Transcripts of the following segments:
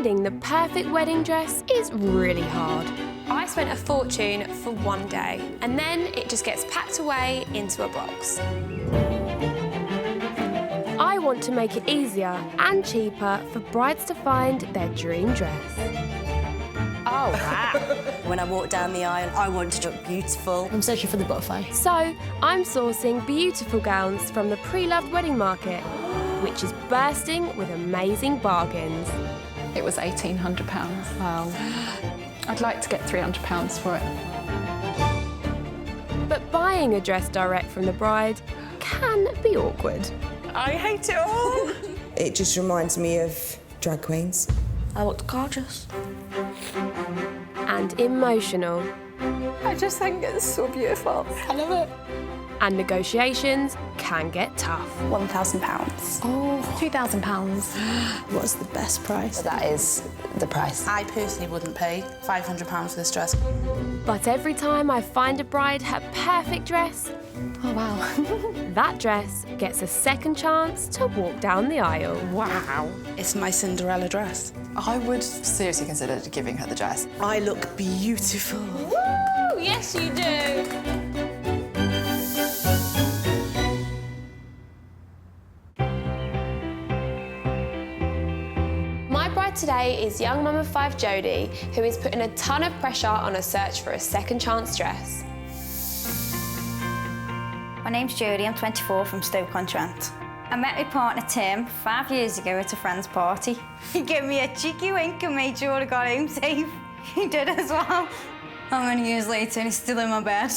Finding the perfect wedding dress is really hard. I spent a fortune for one day, and then it just gets packed away into a box. I want to make it easier and cheaper for brides to find their dream dress. Oh, wow. When I walk down the aisle, I want to look beautiful. I'm searching for the butterfly. So, I'm sourcing beautiful gowns from the pre-loved wedding market, which is bursting with amazing bargains. It was £1,800. Wow. I'd like to get £300 for it. But buying a dress direct from the bride can be awkward. I hate it all. It just reminds me of drag queens. I looked gorgeous. And emotional. I just think it's so beautiful. I love it. And negotiations can get tough. £1,000. Oh, £2,000. What's the best price? That is the price. I personally wouldn't pay £500 for this dress. But every time I find a bride her perfect dress, Oh, wow. that dress gets a second chance to walk down the aisle. Wow. It's my Cinderella dress. I would seriously consider giving her the dress. I look beautiful. Woo! Yes, you do. My bride today is young mum of 5 Jodie, who is putting a ton of pressure on a search for a second chance dress. My name's Jodie, I'm 24 from Stoke-on-Trent. I met my partner Tim 5 years ago at a friend's party. He gave me a cheeky wink and made sure I got home safe. He did as well. How many years later and he's still in my bed?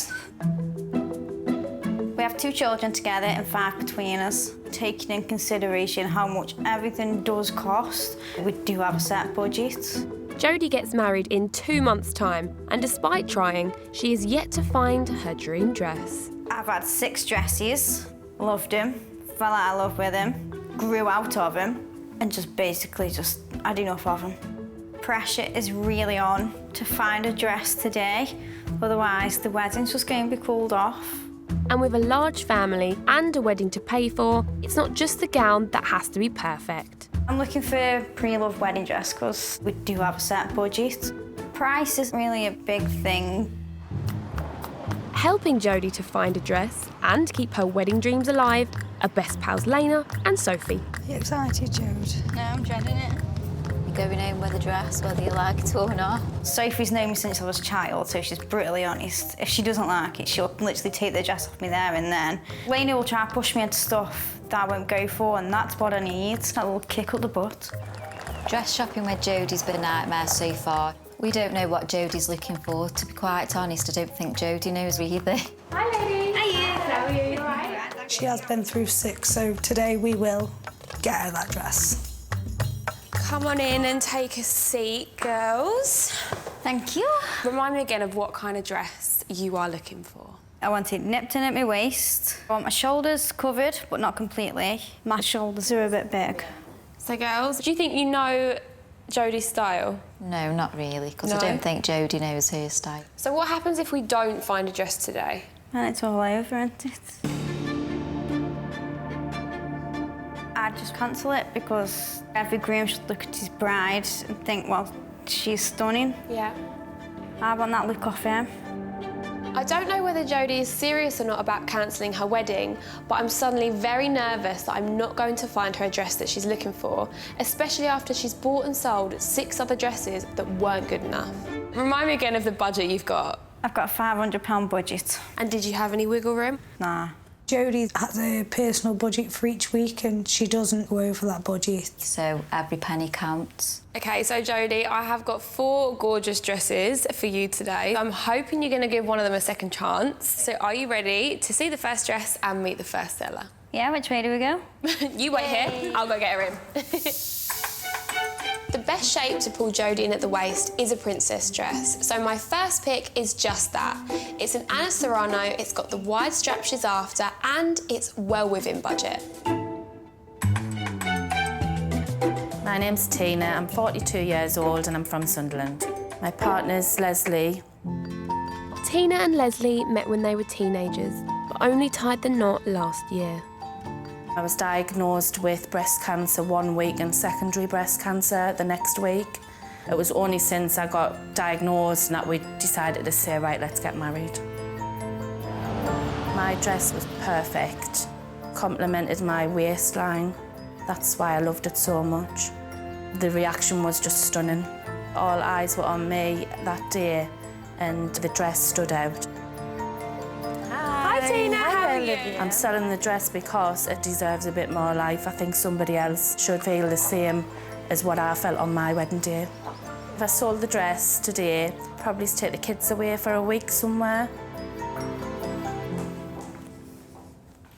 We have 2 children together and 5 between us. Taking in consideration how much everything does cost, we do have a set budget. Jodie gets married in 2 months' time, and despite trying, she is yet to find her dream dress. I've had 6 dresses, loved him, fell out of love with him, grew out of him, and just basically just had enough of him. Pressure is really on to find a dress today, otherwise the wedding's just going to be called off. And with a large family and a wedding to pay for, it's not just the gown that has to be perfect. I'm looking for a pre-loved wedding dress because we do have a set budget. Price is really a big thing. Helping Jodie to find a dress and keep her wedding dreams alive are best pals Helena and Sophie. Are you excited, Jode? No, I'm dreading it. You're going home with a dress, whether you like it or not. Sophie's known me since I was a child, so she's brutally honest. If she doesn't like it, she'll literally take the dress off me there and then. Helena will try to push me into stuff that I won't go for, and that's what I need, that little kick up the butt. Dress shopping with Jodie's been a nightmare so far. We don't know what Jodie's looking for. To be quite honest, I don't think Jodie knows either. Hi, ladies. Hiya. How are you? All right? She has been through 6, so today we will get her that dress. Come on in and take a seat, girls. Thank you. Remind me again of what kind of dress you are looking for. I want it nipped in at my waist. I want my shoulders covered, but not completely. My shoulders are a bit big. So, girls, do you think you know Jodie's style? No, not really, because No? I don't think Jodie knows her style. So what happens if we don't find a dress today? And it's all over, isn't it? I'd just cancel it because every groom should look at his bride and think, well, she's stunning. Yeah. I want that look off him. I don't know whether Jodie is serious or not about cancelling her wedding, but I'm suddenly very nervous that I'm not going to find her a dress that she's looking for, especially after she's bought and sold 6 other dresses that weren't good enough. Remind me again of the budget you've got. I've got a £500 budget. And did you have any wiggle room? Nah. Jodie has a personal budget for each week and she doesn't go over that budget. So every penny counts. OK, so Jodie, I have got 4 gorgeous dresses for you today. I'm hoping you're going to give one of them a second chance. So are you ready to see the first dress and meet the first seller? Yeah, which way do we go? You wait here, I'll go get her in. The best shape to pull Jodie in at the waist is a princess dress, so my first pick is just that. It's an Anna Serrano, it's got the wide strap she's after, and it's well within budget. My name's Tina, I'm 42 years old and I'm from Sunderland. My partner's Leslie. Tina and Leslie met when they were teenagers, but only tied the knot last year. I was diagnosed with breast cancer 1 week and secondary breast cancer the next week. It was only since I got diagnosed that we decided to say, right, let's get married. My dress was perfect, complemented my waistline. That's why I loved it so much. The reaction was just stunning. All eyes were on me that day and the dress stood out. Hi Tina, how are you? I'm selling the dress because it deserves a bit more life. I think somebody else should feel the same as what I felt on my wedding day. If I sold the dress today, I'd probably take the kids away for a week somewhere.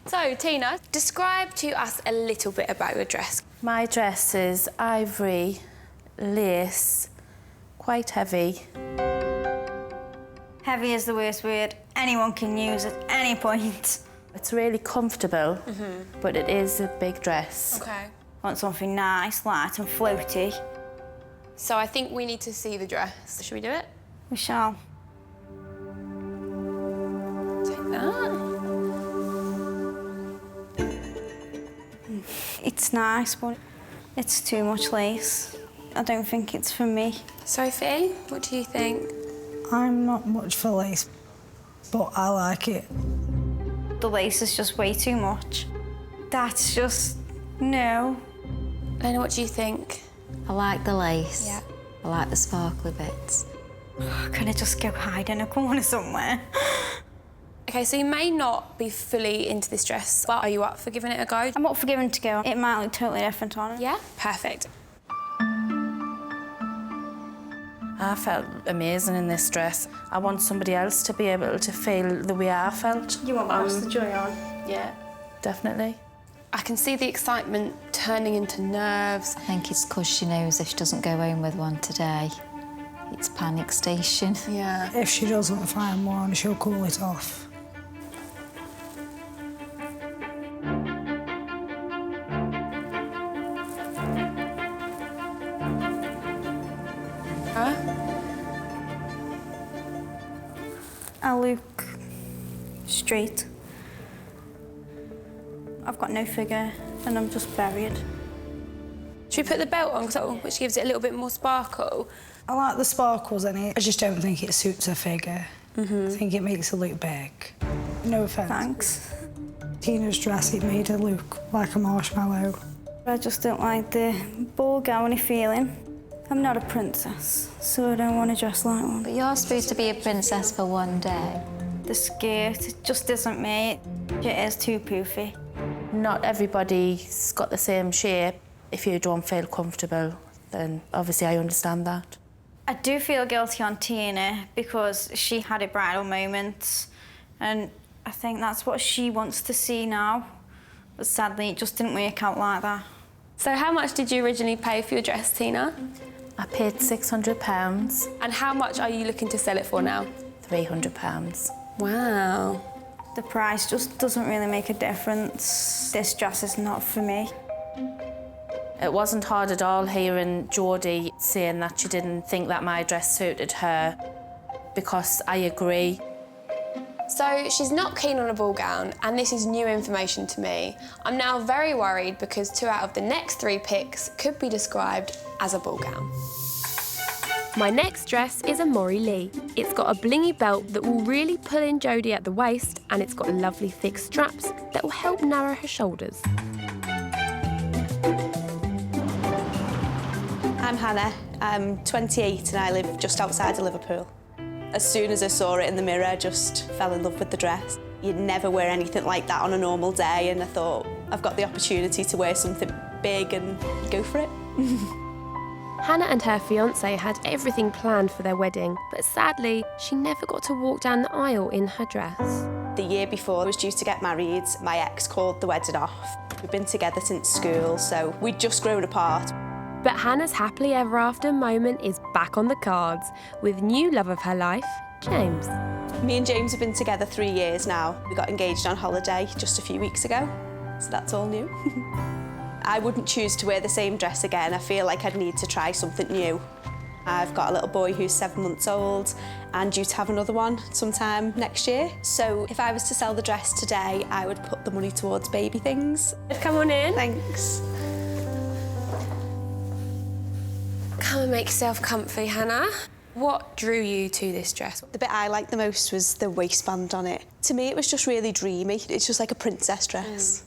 So Tina, describe to us a little bit about your dress. My dress is ivory, lace, quite heavy. Heavy is the worst word anyone can use at any point. It's really comfortable, but it is a big dress. Okay. Want something nice, light and floaty. So I think we need to see the dress. Should we do it? We shall. Take that. It's nice, but it's too much lace. I don't think it's for me. Sophie, what do you think? I'm not much for lace, but I like it. The lace is just way too much. That's just... no. Helena, what do you think? I like the lace. Yeah. I like the sparkly bits. Can I just go hide in a corner somewhere? OK, so you may not be fully into this dress, but are you up for giving it a go? I'm up for giving it a go. It might look totally different on it. Yeah? Perfect. I felt amazing in this dress. I want somebody else to be able to feel the way I felt. You want pass the joy on? Yeah, definitely. I can see the excitement turning into nerves. I think it's because she knows if she doesn't go home with one today, it's panic station. Yeah. If she doesn't find one, she'll call it off. I look straight. I've got no figure and I'm just buried. Should we put the belt on, which gives it a little bit more sparkle? I like the sparkles in it. I just don't think it suits her figure. I think it makes her look big. No offence. Thanks. Tina's dress, it made her look like a marshmallow. I just don't like the ball gowny feeling. I'm not a princess, so I don't want to dress like one. But you're supposed to be a princess for one day. The skirt, it just isn't me. It is too poofy. Not everybody's got the same shape. If you don't feel comfortable, then obviously I understand that. I do feel guilty on Tina because she had a bridal moment and I think that's what she wants to see now. But sadly, it just didn't work out like that. So how much did you originally pay for your dress, Tina? I paid £600. And how much are you looking to sell it for now? £300. Wow. The price just doesn't really make a difference. This dress is not for me. It wasn't hard at all hearing Jodie saying that she didn't think that my dress suited her, because I agree. So she's not keen on a ball gown, and this is new information to me. I'm now very worried because 2 out of the next 3 picks could be described as a ball gown. My next dress is a Maury Lee. It's got a blingy belt that will really pull in Jodie at the waist, and it's got lovely thick straps that will help narrow her shoulders. I'm Hannah. I'm 28 and I live just outside of Liverpool. As soon as I saw it in the mirror, I just fell in love with the dress. You'd never wear anything like that on a normal day, and I thought, I've got the opportunity to wear something big and go for it. Hannah and her fiancé had everything planned for their wedding, but sadly, she never got to walk down the aisle in her dress. The year before I was due to get married, my ex called the wedding off. We've been together since school, so we'd just grown apart. But Hannah's happily ever after moment is back on the cards with new love of her life, James. Me and James have been together 3 years now. We got engaged on holiday just a few weeks ago, so that's all new. I wouldn't choose to wear the same dress again. I feel like I'd need to try something new. I've got a little boy who's 7 months old and due to have another one sometime next year. So if I was to sell the dress today, I would put the money towards baby things. Come on in. Thanks. Come and make yourself comfy, Hannah. What drew you to this dress? The bit I liked the most was the waistband on it. To me, it was just really dreamy. It's just like a princess dress.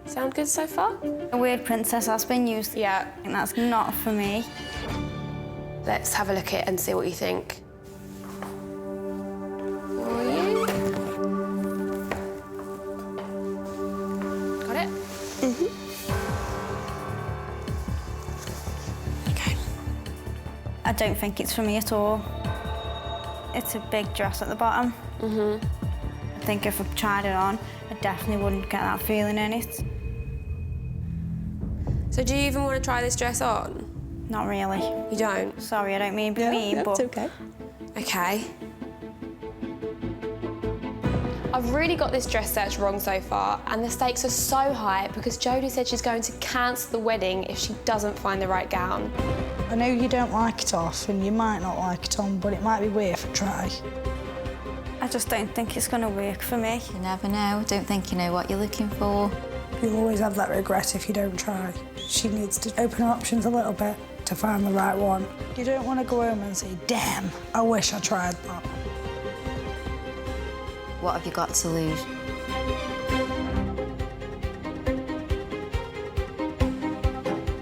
Sound good so far? A weird princess has been used. Yeah. And that's not for me. Let's have a look at it and see what you think. For you. Got it? Mm-hmm. Okay. I don't think it's for me at all. It's a big dress at the bottom. Mm-hmm. I think if I tried it on, I definitely wouldn't get that feeling in it. So do you even want to try this dress on? Not really. You don't? Sorry, I don't mean to be mean, but... it's okay. Okay. I've really got this dress search wrong so far, and the stakes are so high because Jodie said she's going to cancel the wedding if she doesn't find the right gown. I know you don't like it off and you might not like it on, but it might be worth a try. I just don't think it's going to work for me. You never know. Don't think you know what you're looking for. You'll always have that regret if you don't try. She needs to open her options a little bit to find the right one. You don't want to go home and say, damn, I wish I tried that. What have you got to lose?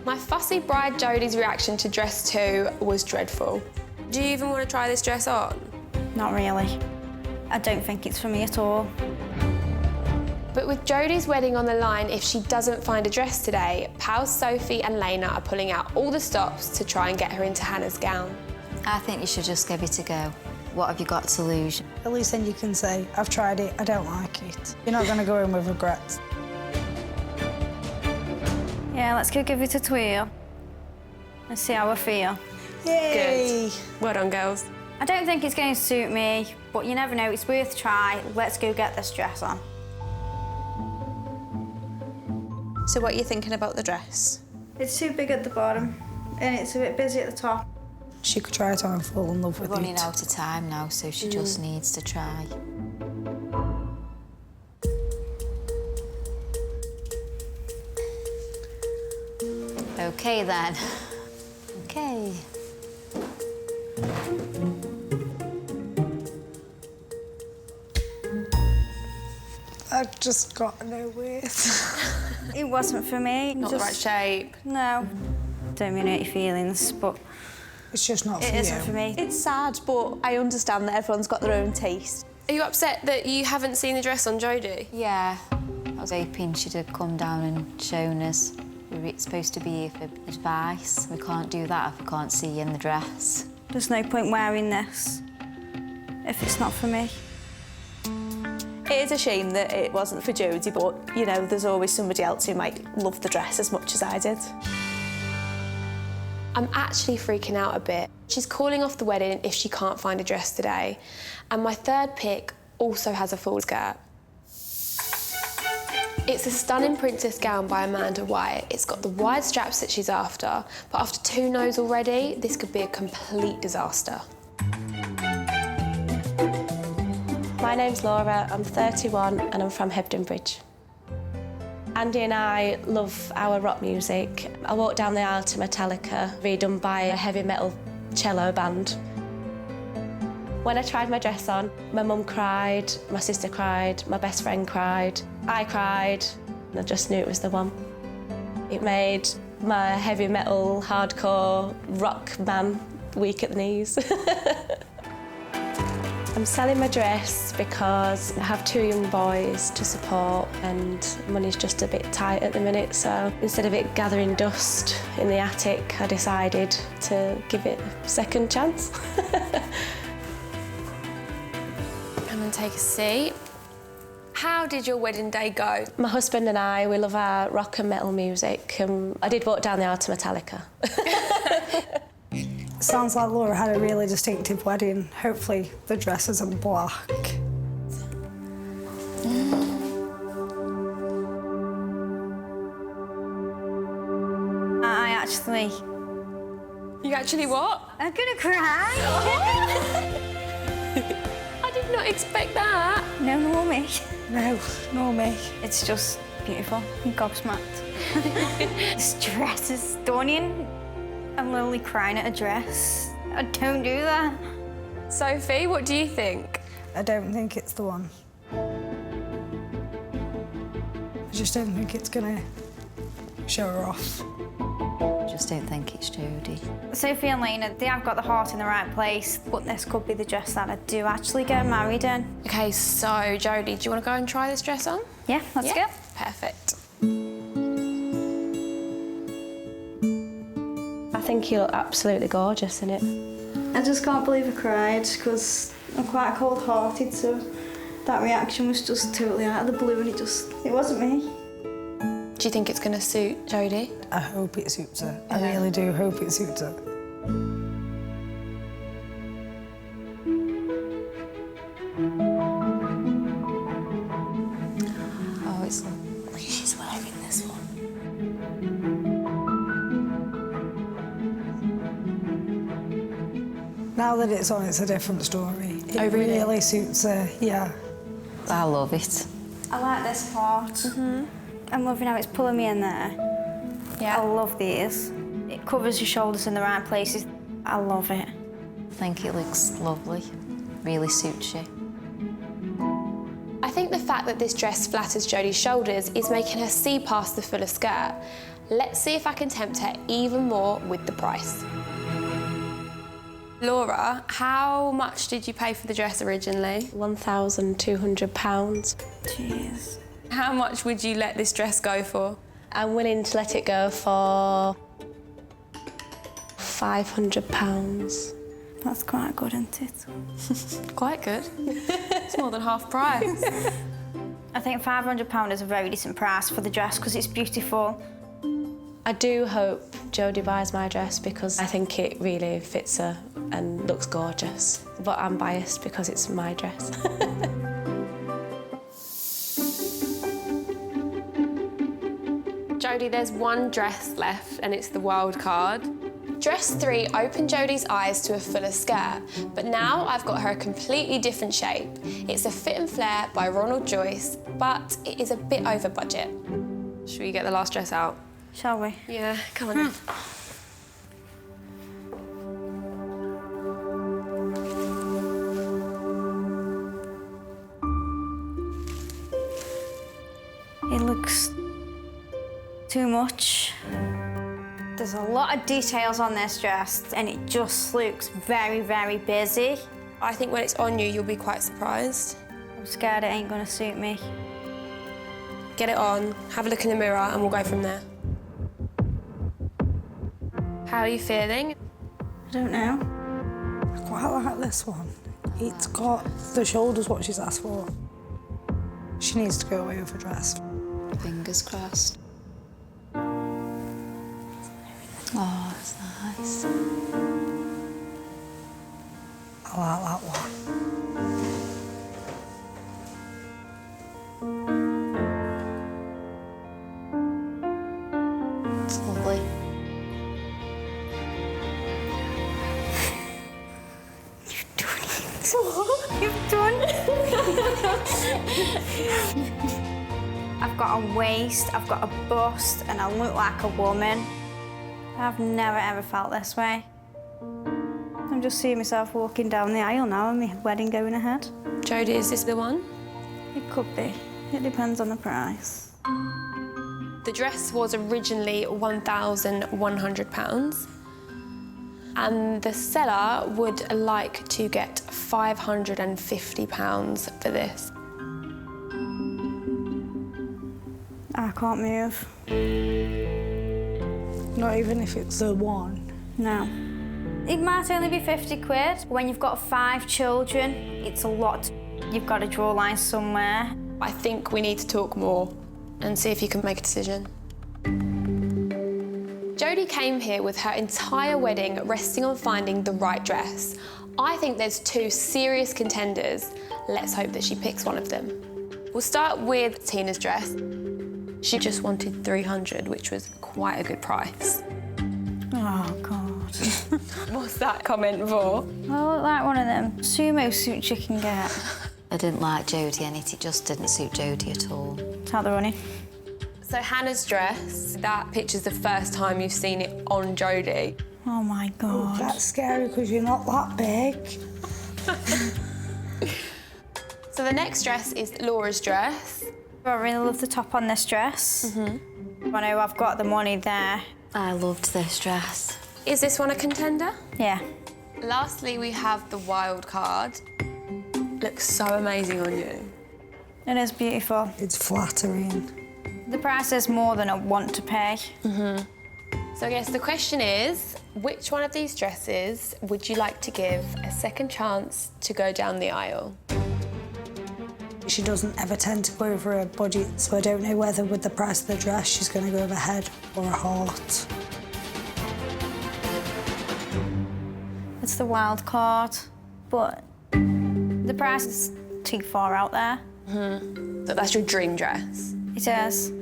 My fussy bride Jodie's reaction to dress 2 was dreadful. Do you even want to try this dress on? Not really. I don't think it's for me at all. But with Jodie's wedding on the line, if she doesn't find a dress today, pals Sophie and Helena are pulling out all the stops to try and get her into Hannah's gown. I think you should just give it a go. What have you got to lose? At least then you can say, I've tried it, I don't like it. You're not going to go in with regrets. Yeah, let's go give it a twirl. Let's see how I feel. Yay! Good. Well done, girls. I don't think it's going to suit me, but you never know, it's worth a try. Let's go get this dress on. So what are you thinking about the dress? It's too big at the bottom, and it's a bit busy at the top. She could try it on and fall in love with We're running it. out of time now, so she just needs to try. OK, then. OK. I just got nowhere. It wasn't for me. Not the right shape. No. Don't mean hurt your feelings, but It's just not for it you. isn't for me. It's sad, but I understand that everyone's got their own taste. Are you upset that you haven't seen the dress on Jodie? Yeah. I was hoping she'd have come down and shown us. We're supposed to be here for advice. We can't do that if we can't see you in the dress. There's no point wearing this if it's not for me. It is a shame that it wasn't for Jodie, but, you know, there's always somebody else who might love the dress as much as I did. I'm actually freaking out a bit. She's calling off the wedding if she can't find a dress today. And my third pick also has a full skirt. It's a stunning princess gown by Amanda White. It's got the wide straps that she's after, but after 2 no's already, this could be a complete disaster. My name's Laura, I'm 31 and I'm from Hebden Bridge. Andy and I love our rock music. I walked down the aisle to Metallica, redone by a heavy metal cello band. When I tried my dress on, my mum cried, my sister cried, my best friend cried, I cried, and I just knew it was the one. It made my heavy metal, hardcore rock man weak at the knees. I'm selling my dress because I have 2 young boys to support and money's just a bit tight at the minute, so instead of it gathering dust in the attic, I decided to give it a second chance. Come and take a seat. How did your wedding day go? My husband and I, we love our rock and metal music. I did walk down the aisle to Metallica. Sounds like Laura had a really distinctive wedding. Hopefully the dress isn't black. I actually You actually what? I'm gonna cry. I did not expect that. No, nor me. No, nor me. It's just beautiful. I'm gobsmacked. This dress is stunning. I'm literally crying at a dress. I don't do that. Sophie, what do you think? I don't think it's the one. I just don't think it's gonna show her off. Just don't think it's Jodie. Sophie and Helena, they have got the heart in the right place, but this could be the dress that I do actually get married in. OK, so, Jodie, do you want to go and try this dress on? Yeah, let's go. Perfect. I think you look absolutely gorgeous in it. I just can't believe I cried because I'm quite cold-hearted, so that reaction was just totally out of the blue and it wasn't me. Do you think it's going to suit Jodie? I hope it suits her. I really do hope it suits her. Oh, it's Look, she's wearing this one. Now that it's on, it's a different story. It really suits her, yeah. I love it. I like this part. I'm loving how it's pulling me in there. Yeah. I love these. It covers your shoulders in the right places. I love it. I think it looks lovely. Really suits you. I think the fact that this dress flatters Jodie's shoulders is making her see past the fuller skirt. Let's see if I can tempt her even more with the price. Laura, how much did you pay for the dress originally? £1,200. Jeez. How much would you let this dress go for? I'm willing to let it go for £500. That's quite good, isn't it? Quite good. It's more than half price. I think £500 is a very decent price for the dress because it's beautiful. I do hope Jodie buys my dress because I think it really fits her and looks gorgeous. But I'm biased because it's my dress. Jodie, there's one dress left and it's the wild card. Dress 3 opened Jodie's eyes to a fuller skirt, but now I've got her a completely different shape. It's a fit and flare by Ronald Joyce, but it is a bit over budget. Should we get the last dress out? Shall we? Yeah, come on then. It looks too much. There's a lot of details on this dress and it just looks very, very busy. I think when it's on you, you'll be quite surprised. I'm scared it ain't gonna suit me. Get it on, have a look in the mirror and we'll go from there. How are you feeling? I don't know. I quite like this one. It's got the shoulders what she's asked for. She needs to go away with her dress. Fingers crossed. Oh, it's nice. I like that one. It's lovely. You've done. I've got a waist, I've got a bust, and I look like a woman. I've never ever felt this way. I'm just seeing myself walking down the aisle now and my wedding going ahead. Jodie, is this the one? It could be. It depends on the price. The dress was originally £1,100. And the seller would like to get £550 for this. I can't move. Not even if it's the one. No. It might only be 50 quid. When you've got 5 children, it's a lot. You've got to draw lines somewhere. I think we need to talk more and see if you can make a decision. Jodie came here with her entire wedding resting on finding the right dress. I think there's 2 serious contenders. Let's hope that she picks one of them. We'll start with Tina's dress. She just wanted £300, which was quite a good price. Oh, God. What's that comment for? I look like one of them sumo suits you can get. I didn't like Jodie and it just didn't suit Jodie at all. That's how they're running. So Hannah's dress, that picture's the first time you've seen it on Jodie. Oh my God. That's scary because you're not that big. So the next dress is Laura's dress. I really love the top on this dress. I know I've got the money there. I loved this dress. Is this one a contender? Yeah. Lastly, we have the wild card. Looks so amazing on you. It is beautiful. It's flattering. The price is more than I want to pay. So I guess the question is, which one of these dresses would you like to give a second chance to go down the aisle? She doesn't ever tend to go over her budget, so I don't know whether with the price of the dress she's going to go over head or a heart. It's the wild card, but the price is too far out there. So that's your dream dress. It is.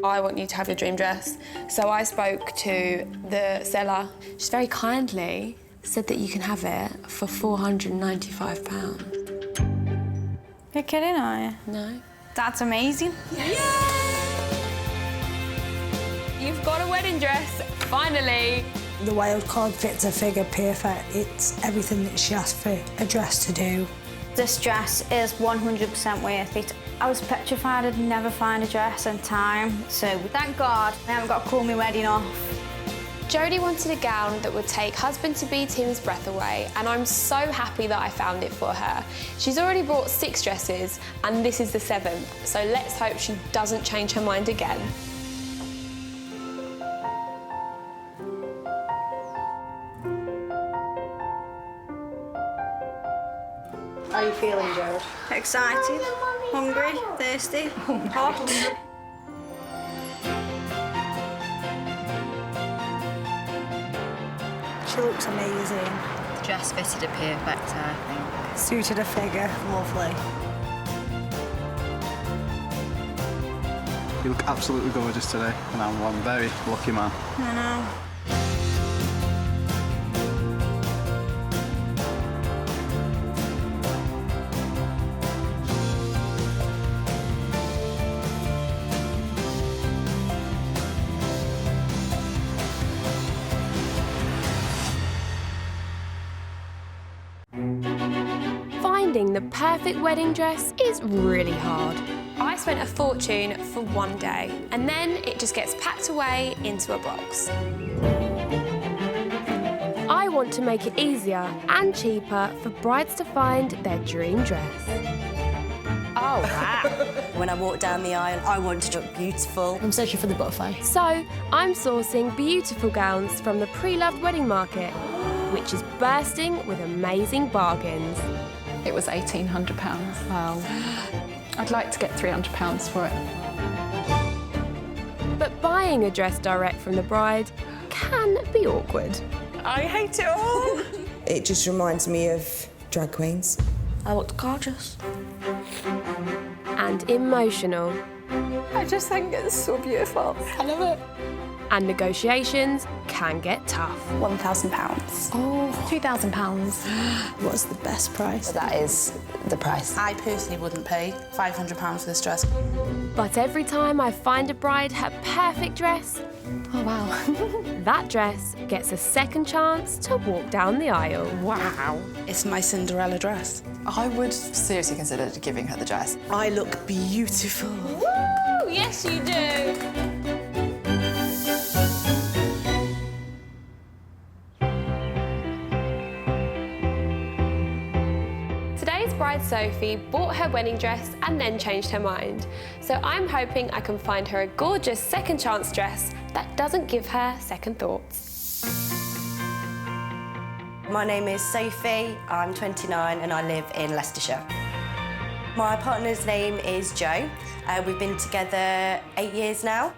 I want you to have your dream dress. So I spoke to the seller. She's very kindly said that you can have it for £495. You're kidding, are you? No. That's amazing. You've got a wedding dress, finally. The wild card fits her figure perfect. It's everything that she asked for a dress to do. This dress is 100% worth it. I was petrified I'd never find a dress in time, so thank God I haven't got to call my wedding off. Jodie wanted a gown that would take husband-to-be Tim's breath away, and I'm so happy that I found it for her. She's already bought 6 dresses, and this is the 7th, so let's hope she doesn't change her mind again. How are you feeling, Jode? Excited, hungry, thirsty, hot. She looks amazing. The dress fitted her perfect, I think. Suited her figure, lovely. You look absolutely gorgeous today, and I'm one very lucky man. I know. Finding the perfect wedding dress is really hard. I spent a fortune for one day, and then it just gets packed away into a box. I want to make it easier and cheaper for brides to find their dream dress. Oh, wow. When I walk down the aisle, I want to look beautiful. I'm searching for the butterfly. So I'm sourcing beautiful gowns from the pre-loved wedding market, which is bursting with amazing bargains. It was £1,800. Wow. I'd like to get £300 for it. But buying a dress direct from the bride can be awkward. I hate it all. It just reminds me of drag queens. I looked gorgeous. And emotional. I just think it's so beautiful. I love it. And negotiations can get tough. £1,000. Oh, £2,000. What's the best price? That is the price. I personally wouldn't pay £500 for this dress. But every time I find a bride her perfect dress, Oh, wow. that dress gets a second chance to walk down the aisle. Wow. It's my Cinderella dress. I would seriously consider giving her the dress. I look beautiful. Woo! Yes, you do. Today's bride Sophie bought her wedding dress and then changed her mind. So I'm hoping I can find her a gorgeous second chance dress that doesn't give her second thoughts. My name is Sophie, I'm 29 and I live in Leicestershire. My partner's name is Joe. We've been together 8 years now.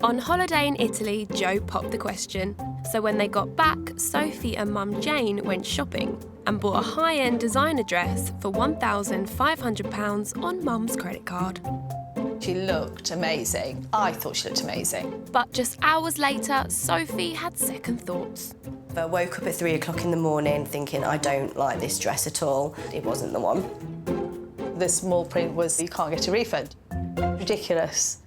On holiday in Italy, Joe popped the question. So when they got back, Sophie and Mum Jane went shopping and bought a high-end designer dress for £1,500 on Mum's credit card. She looked amazing. I thought she looked amazing. But just hours later, Sophie had second thoughts. I woke up at 3 o'clock in the morning thinking, I don't like this dress at all. It wasn't the one. The small print was, you can't get a refund. Ridiculous.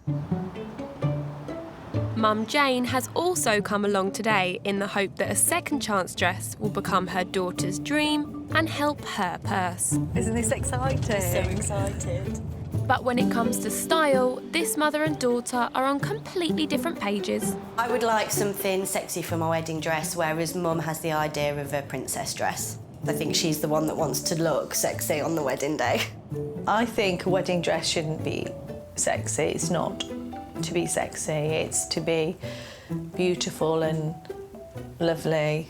Mum Jane has also come along today in the hope that a second chance dress will become her daughter's dream and help her purse. Isn't this exciting? So excited. But when it comes to style, this mother and daughter are on completely different pages. I would like something sexy for my wedding dress, whereas Mum has the idea of a princess dress. I think she's the one that wants to look sexy on the wedding day. I think a wedding dress shouldn't be sexy. It's not to be sexy, it's to be beautiful and lovely.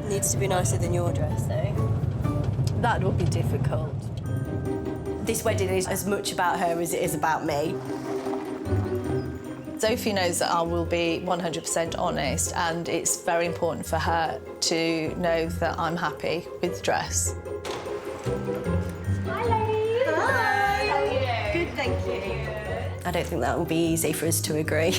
Needs to be nicer than your dress, though. That would be difficult. This wedding is as much about her as it is about me. Sophie knows that I will be 100% honest, and it's very important for her to know that I'm happy with the dress. Hi, ladies. Hi. How are you? Good, thank you. I don't think that will be easy for us to agree.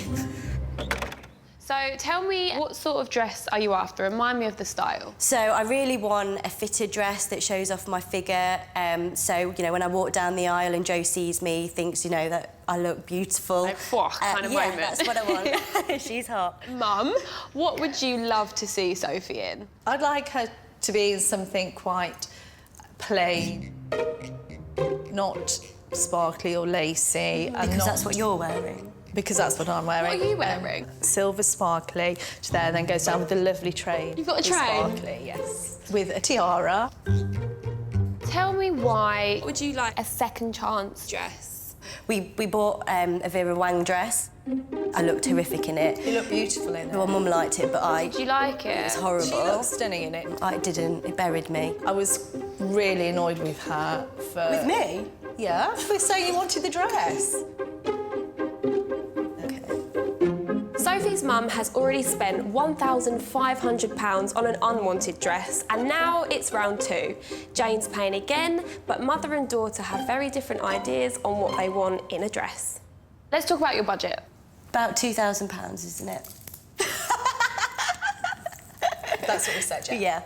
So tell me, what sort of dress are you after? Remind me of the style. So I really want a fitted dress that shows off my figure. So, you know, when I walk down the aisle and Joe sees me, thinks, you know, that I look beautiful. Like, kind of yeah, moment. That's what I want. She's hot. Mum, what would you love to see Sophie in? I'd like her to be something quite plain, not sparkly or lacy. Because that's what you're wearing. Because that's what I'm wearing. What are you wearing? Silver sparkly, which there then goes down with a lovely train. You've got a train? Sparkly, yes. With a tiara. Tell me why would you like a second chance dress? We bought a Vera Wang dress. I looked horrific in it. You look beautiful in it. Well, Mum liked it, but Did you like it? It was horrible. She looked stunning in it. I didn't. It buried me. I was really annoyed with her for... With me? Yeah, for saying you wanted the dress. Sophie's mum has already spent £1,500 on an unwanted dress, and now it's round 2. Jane's paying again, but mother and daughter have very different ideas on what they want in a dress. Let's talk about your budget. About £2,000, isn't it? That's what we said, yeah. Yeah.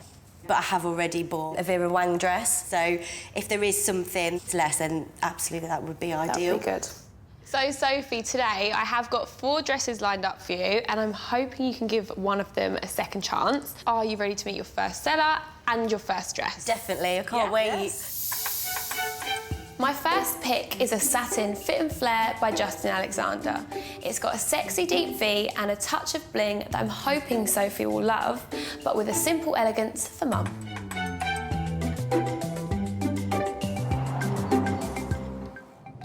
But I have already bought a Vera Wang dress, so if there is something less, then absolutely that would be ideal. That'd be good. So, Sophie, today I have got 4 dresses lined up for you, and I'm hoping you can give one of them a second chance. Are you ready to meet your first seller and your first dress? Definitely, I can't wait. Yes. My first pick is a satin Fit and Flare by Justin Alexander. It's got a sexy deep V and a touch of bling that I'm hoping Sophie will love, but with a simple elegance for Mum.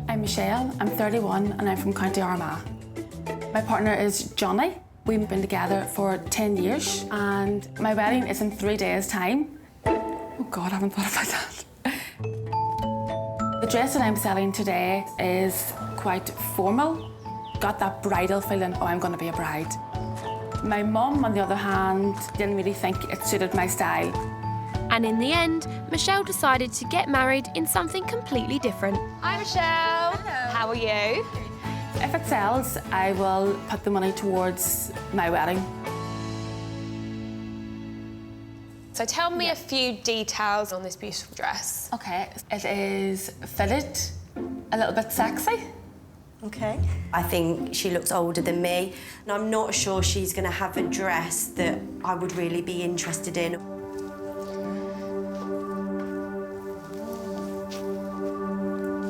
I'm Michelle, I'm 31 and I'm from County Armagh. My partner is Johnny. We've been together for 10 years and my wedding is in 3 days' time. Oh God, I haven't thought about that. The dress that I'm selling today is quite formal. Got that bridal feeling, oh, I'm going to be a bride. My mum, on the other hand, didn't really think it suited my style. And in the end, Michelle decided to get married in something completely different. Hi, Michelle. Hello. How are you? If it sells, I will put the money towards my wedding. So tell me a few details on this beautiful dress. Okay, it is fitted, a little bit sexy. Okay. I think she looks older than me, and I'm not sure she's going to have a dress that I would really be interested in.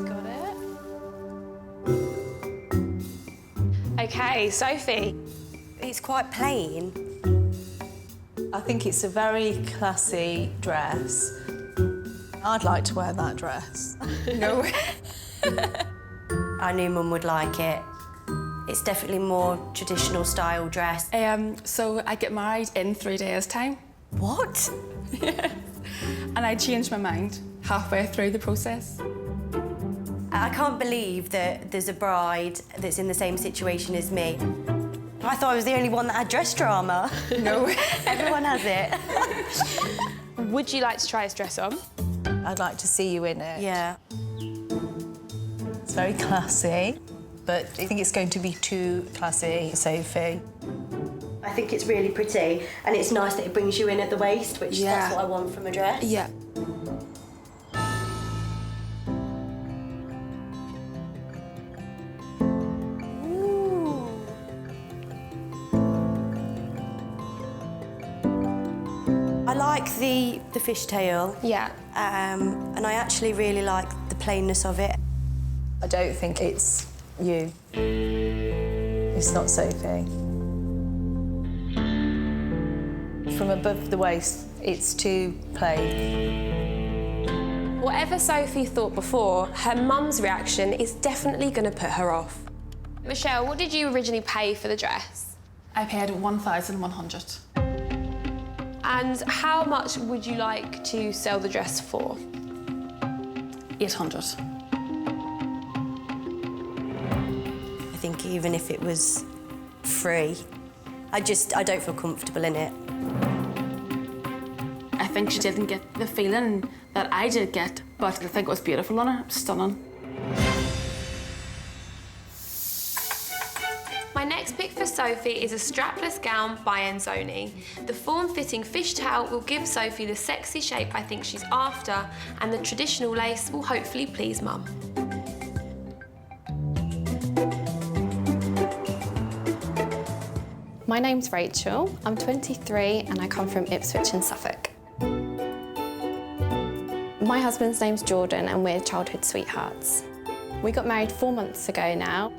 Got it? Okay, Sophie. It's quite plain. I think it's a very classy dress. I'd like to wear that dress. No. I knew Mum would like it. It's definitely more traditional style dress. So I get married in 3 days' time. What? Yeah. And I changed my mind halfway through the process. I can't believe that there's a bride that's in the same situation as me. I thought I was the only one that had dress drama. No. Everyone has it. Would you like to try this dress on? I'd like to see you in it. Yeah. It's very classy, but I think it's going to be too classy, Sophie. I think it's really pretty, and it's nice that it brings you in at the waist, which that's what I want from a dress. Yeah. I like the fishtail. Yeah. And I actually really like the plainness of it. I don't think it's you. It's not Sophie. From above the waist, it's too plain. Whatever Sophie thought before, her mum's reaction is definitely going to put her off. Michelle, what did you originally pay for the dress? I paid 1,100. And how much would you like to sell the dress for? 800. I think even if it was free, I don't feel comfortable in it. I think she didn't get the feeling that I did get, but I think it was beautiful on her, stunning. My next pick for Sophie is a strapless gown by Enzoni. The form-fitting fishtail will give Sophie the sexy shape I think she's after, and the traditional lace will hopefully please Mum. My name's Rachel, I'm 23 and I come from Ipswich in Suffolk. My husband's name's Jordan and we're childhood sweethearts. We got married 4 months ago now.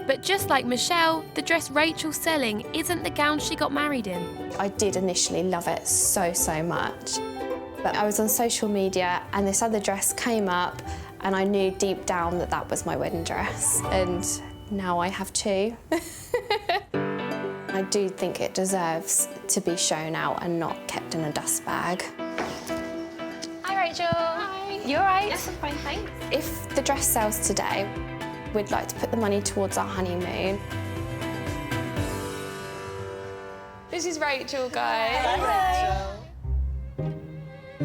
But just like Michelle, the dress Rachel's selling isn't the gown she got married in. I did initially love it so much. But I was on social media and this other dress came up and I knew deep down that that was my wedding dress. And now I have two. I do think it deserves to be shown out and not kept in a dust bag. Hi, Rachel. Hi. You all right? Yes, I'm fine, thanks. If the dress sells today, we'd like to put the money towards our honeymoon. This is Rachel, guys. Hi.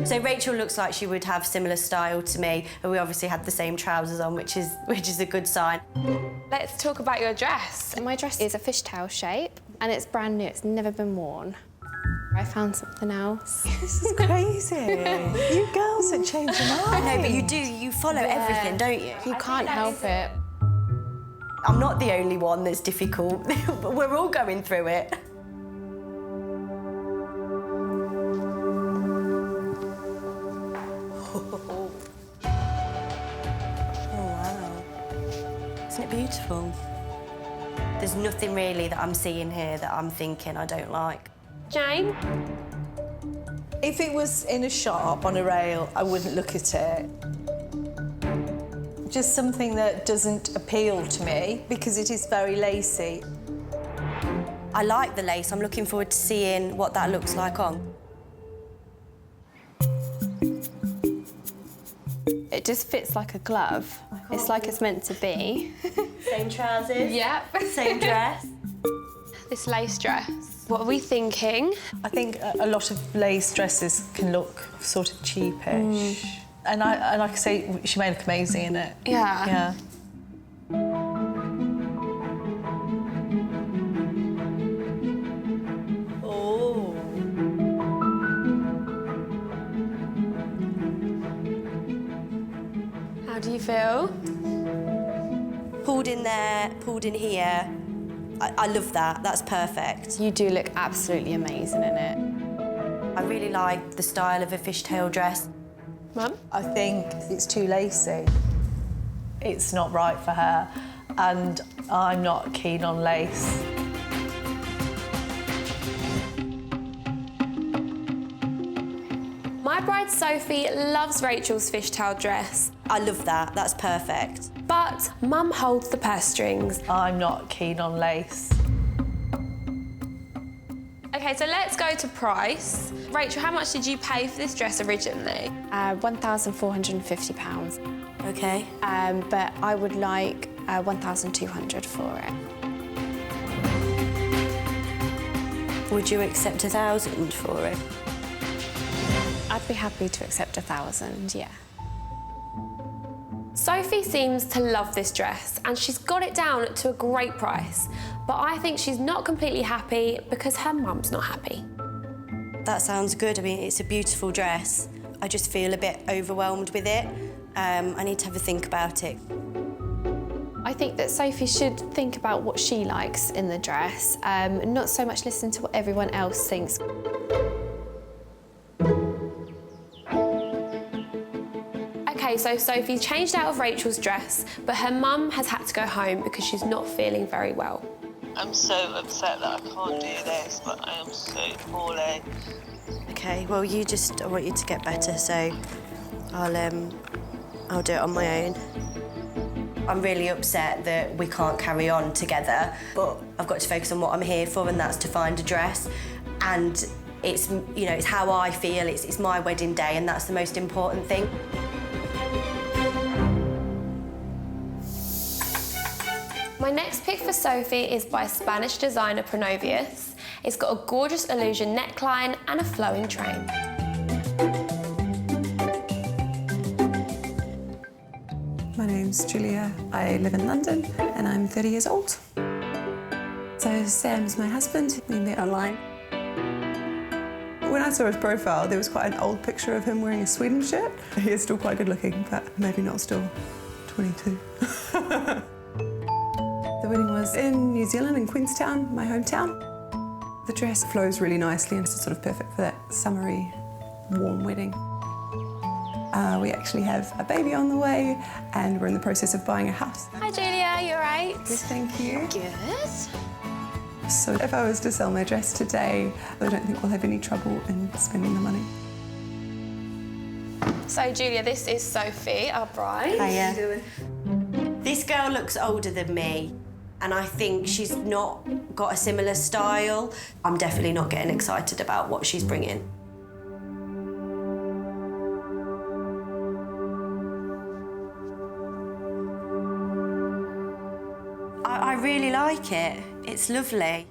So Rachel looks like she would have similar style to me, and we obviously had the same trousers on, which is a good sign. Let's talk about your dress. My dress is a fishtail shape, and it's brand new. It's never been worn. I found something else. This is crazy. You girls are changing your mind. No, but you follow everything, don't you? You can't help it. I'm not the only one that's difficult. We're all going through it. Isn't it beautiful? There's nothing really that I'm seeing here that I'm thinking I don't like. Jane? If it was in a shop on a rail, I wouldn't look at it. Just something that doesn't appeal to me because it is very lacy. I like the lace. I'm looking forward to seeing what that looks like on. It just fits like a glove. It's like it's meant to be. Same trousers? Yep. Same dress? This lace dress. What are we thinking? I think a lot of lace dresses can look sort of cheapish. And like I say, she may look amazing in it. Yeah. Yeah. Oh. How do you feel? Pulled in there, pulled in here. I love that. That's perfect. You do look absolutely amazing in it. I really like the style of a fishtail dress. Mum? I think it's too lacy. It's not right for her, and I'm not keen on lace. My bride Sophie loves Rachel's fishtail dress. I love that. That's perfect. But Mum holds the purse strings. I'm not keen on lace. OK, so let's go to price. Rachel, how much did you pay for this dress originally? £1,450. OK. But I would like £1,200 for it. Would you accept £1,000 for it? I'd be happy to accept £1,000, yeah. Sophie seems to love this dress and she's got it down to a great price. But I think she's not completely happy because her mum's not happy. That sounds good. I mean, it's a beautiful dress. I just feel a bit overwhelmed with it. I need to have a think about it. I think that Sophie should think about what she likes in the dress, not so much listen to what everyone else thinks. Okay, so Sophie changed out of Rachel's dress, but her mum has had to go home because she's not feeling very well. I'm so upset that I can't do this, but I am so poorly. Okay, well, I want you to get better, so I'll do it on my own. I'm really upset that we can't carry on together, but I've got to focus on what I'm here for, and that's to find a dress. And it's, you know, it's how I feel, it's my wedding day, and that's the most important thing. My next pick for Sophie is by Spanish designer Pronovius. It's got a gorgeous illusion neckline and a flowing train. My name's Julia. I live in London and I'm 30 years old. So Sam's my husband. We met online. When I saw his profile, there was quite an old picture of him wearing a Sweden shirt. He is still quite good looking, but maybe not still 22. The wedding was in New Zealand, in Queenstown, my hometown. The dress flows really nicely and it's sort of perfect for that summery, warm wedding. We actually have a baby on the way and we're in the process of buying a house. Hi Julia, you all right? Good, thank you. Good. So if I was to sell my dress today, I don't think we'll have any trouble in spending the money. So Julia, this is Sophie, our bride. Hiya. This girl looks older than me, and I think she's not got a similar style. I'm definitely not getting excited about what she's bringing. I really like it. It's lovely.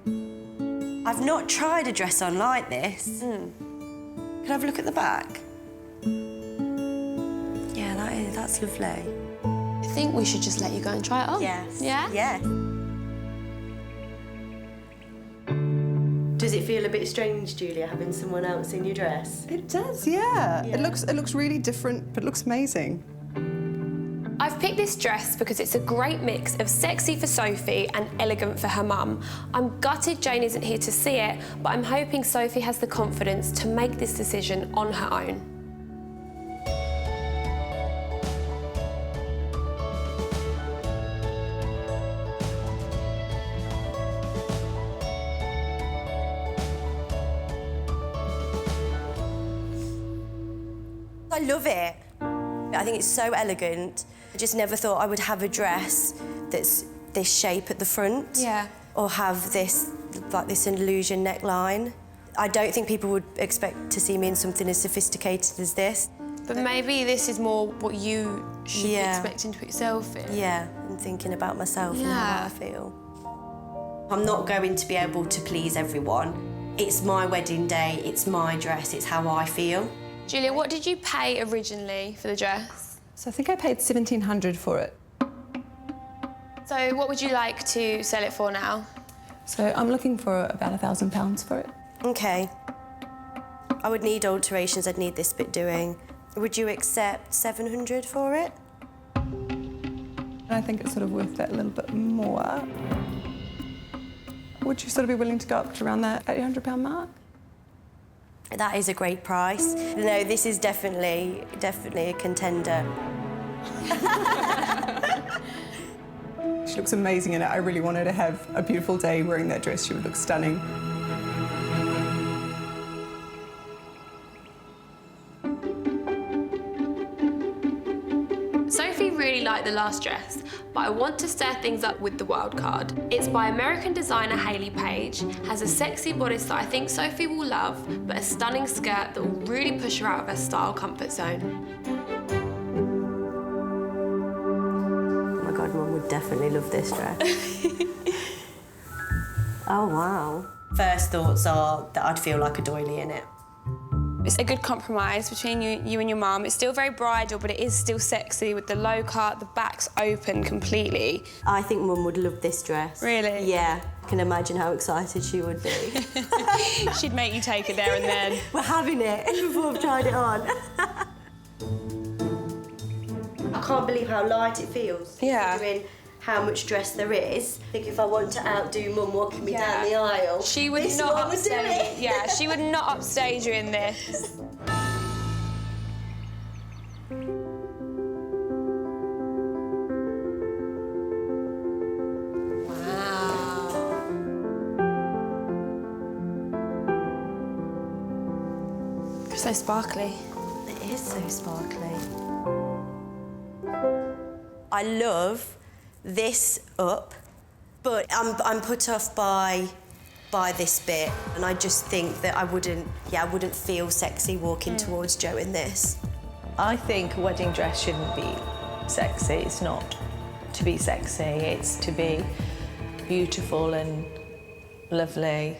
I've not tried a dress on like this. Can I have a look at the back? Yeah, that's lovely. I think we should just let you go and try it on. Yes. Yeah? Yeah. Does it feel a bit strange, Julia, having someone else in your dress? It does, yeah. It looks really different, but it looks amazing. I've picked this dress because it's a great mix of sexy for Sophie and elegant for her mum. I'm gutted Jane isn't here to see it, but I'm hoping Sophie has the confidence to make this decision on her own. I love it. I think it's so elegant. I just never thought I would have a dress that's this shape at the front. Yeah. Or have this, like this illusion neckline. I don't think people would expect to see me in something as sophisticated as this. But maybe this is more what you should be expecting to put yourself in. Yeah, and thinking about myself and how I feel. I'm not going to be able to please everyone. It's my wedding day, it's my dress, it's how I feel. Julia, what did you pay originally for the dress? So I think I paid $1,700 for it. So what would you like to sell it for now? So I'm looking for about £1,000 for it. Okay. I would need alterations, I'd need this bit doing. Would you accept $700 for it? I think it's sort of worth that little bit more. Would you sort of be willing to go up to around that £800 mark? That is a great price. No, this is definitely a contender. She looks amazing in it. I really want her to have a beautiful day wearing that dress. She would look stunning. Sophie really liked the last dress, but I want to stir things up with the wild card. It's by American designer Hayley Page, has a sexy bodice that I think Sophie will love, but a stunning skirt that will really push her out of her style comfort zone. Oh my God, Mum would definitely love this dress. Oh, wow. First thoughts are that I'd feel like a doily in it. It's a good compromise between you and your mum. It's still very bridal, but it is still sexy with the low cut, the back's open completely. I think Mum would love this dress. Really? Yeah. I can imagine how excited she would be. She'd make you take it there and then. We're having it before I've tried it on. I can't believe how light it feels. Yeah. Considering how much dress there is. I think if I want to outdo Mum walking me down the aisle, she would this not one would do upstage. it. Yeah, she would not upstage you in this. So sparkly. It is so sparkly. I love this up, but I'm put off by this bit, and I just think that I wouldn't feel sexy walking towards Joe in this. I think a wedding dress shouldn't be sexy. It's not to be sexy, it's to be beautiful and lovely.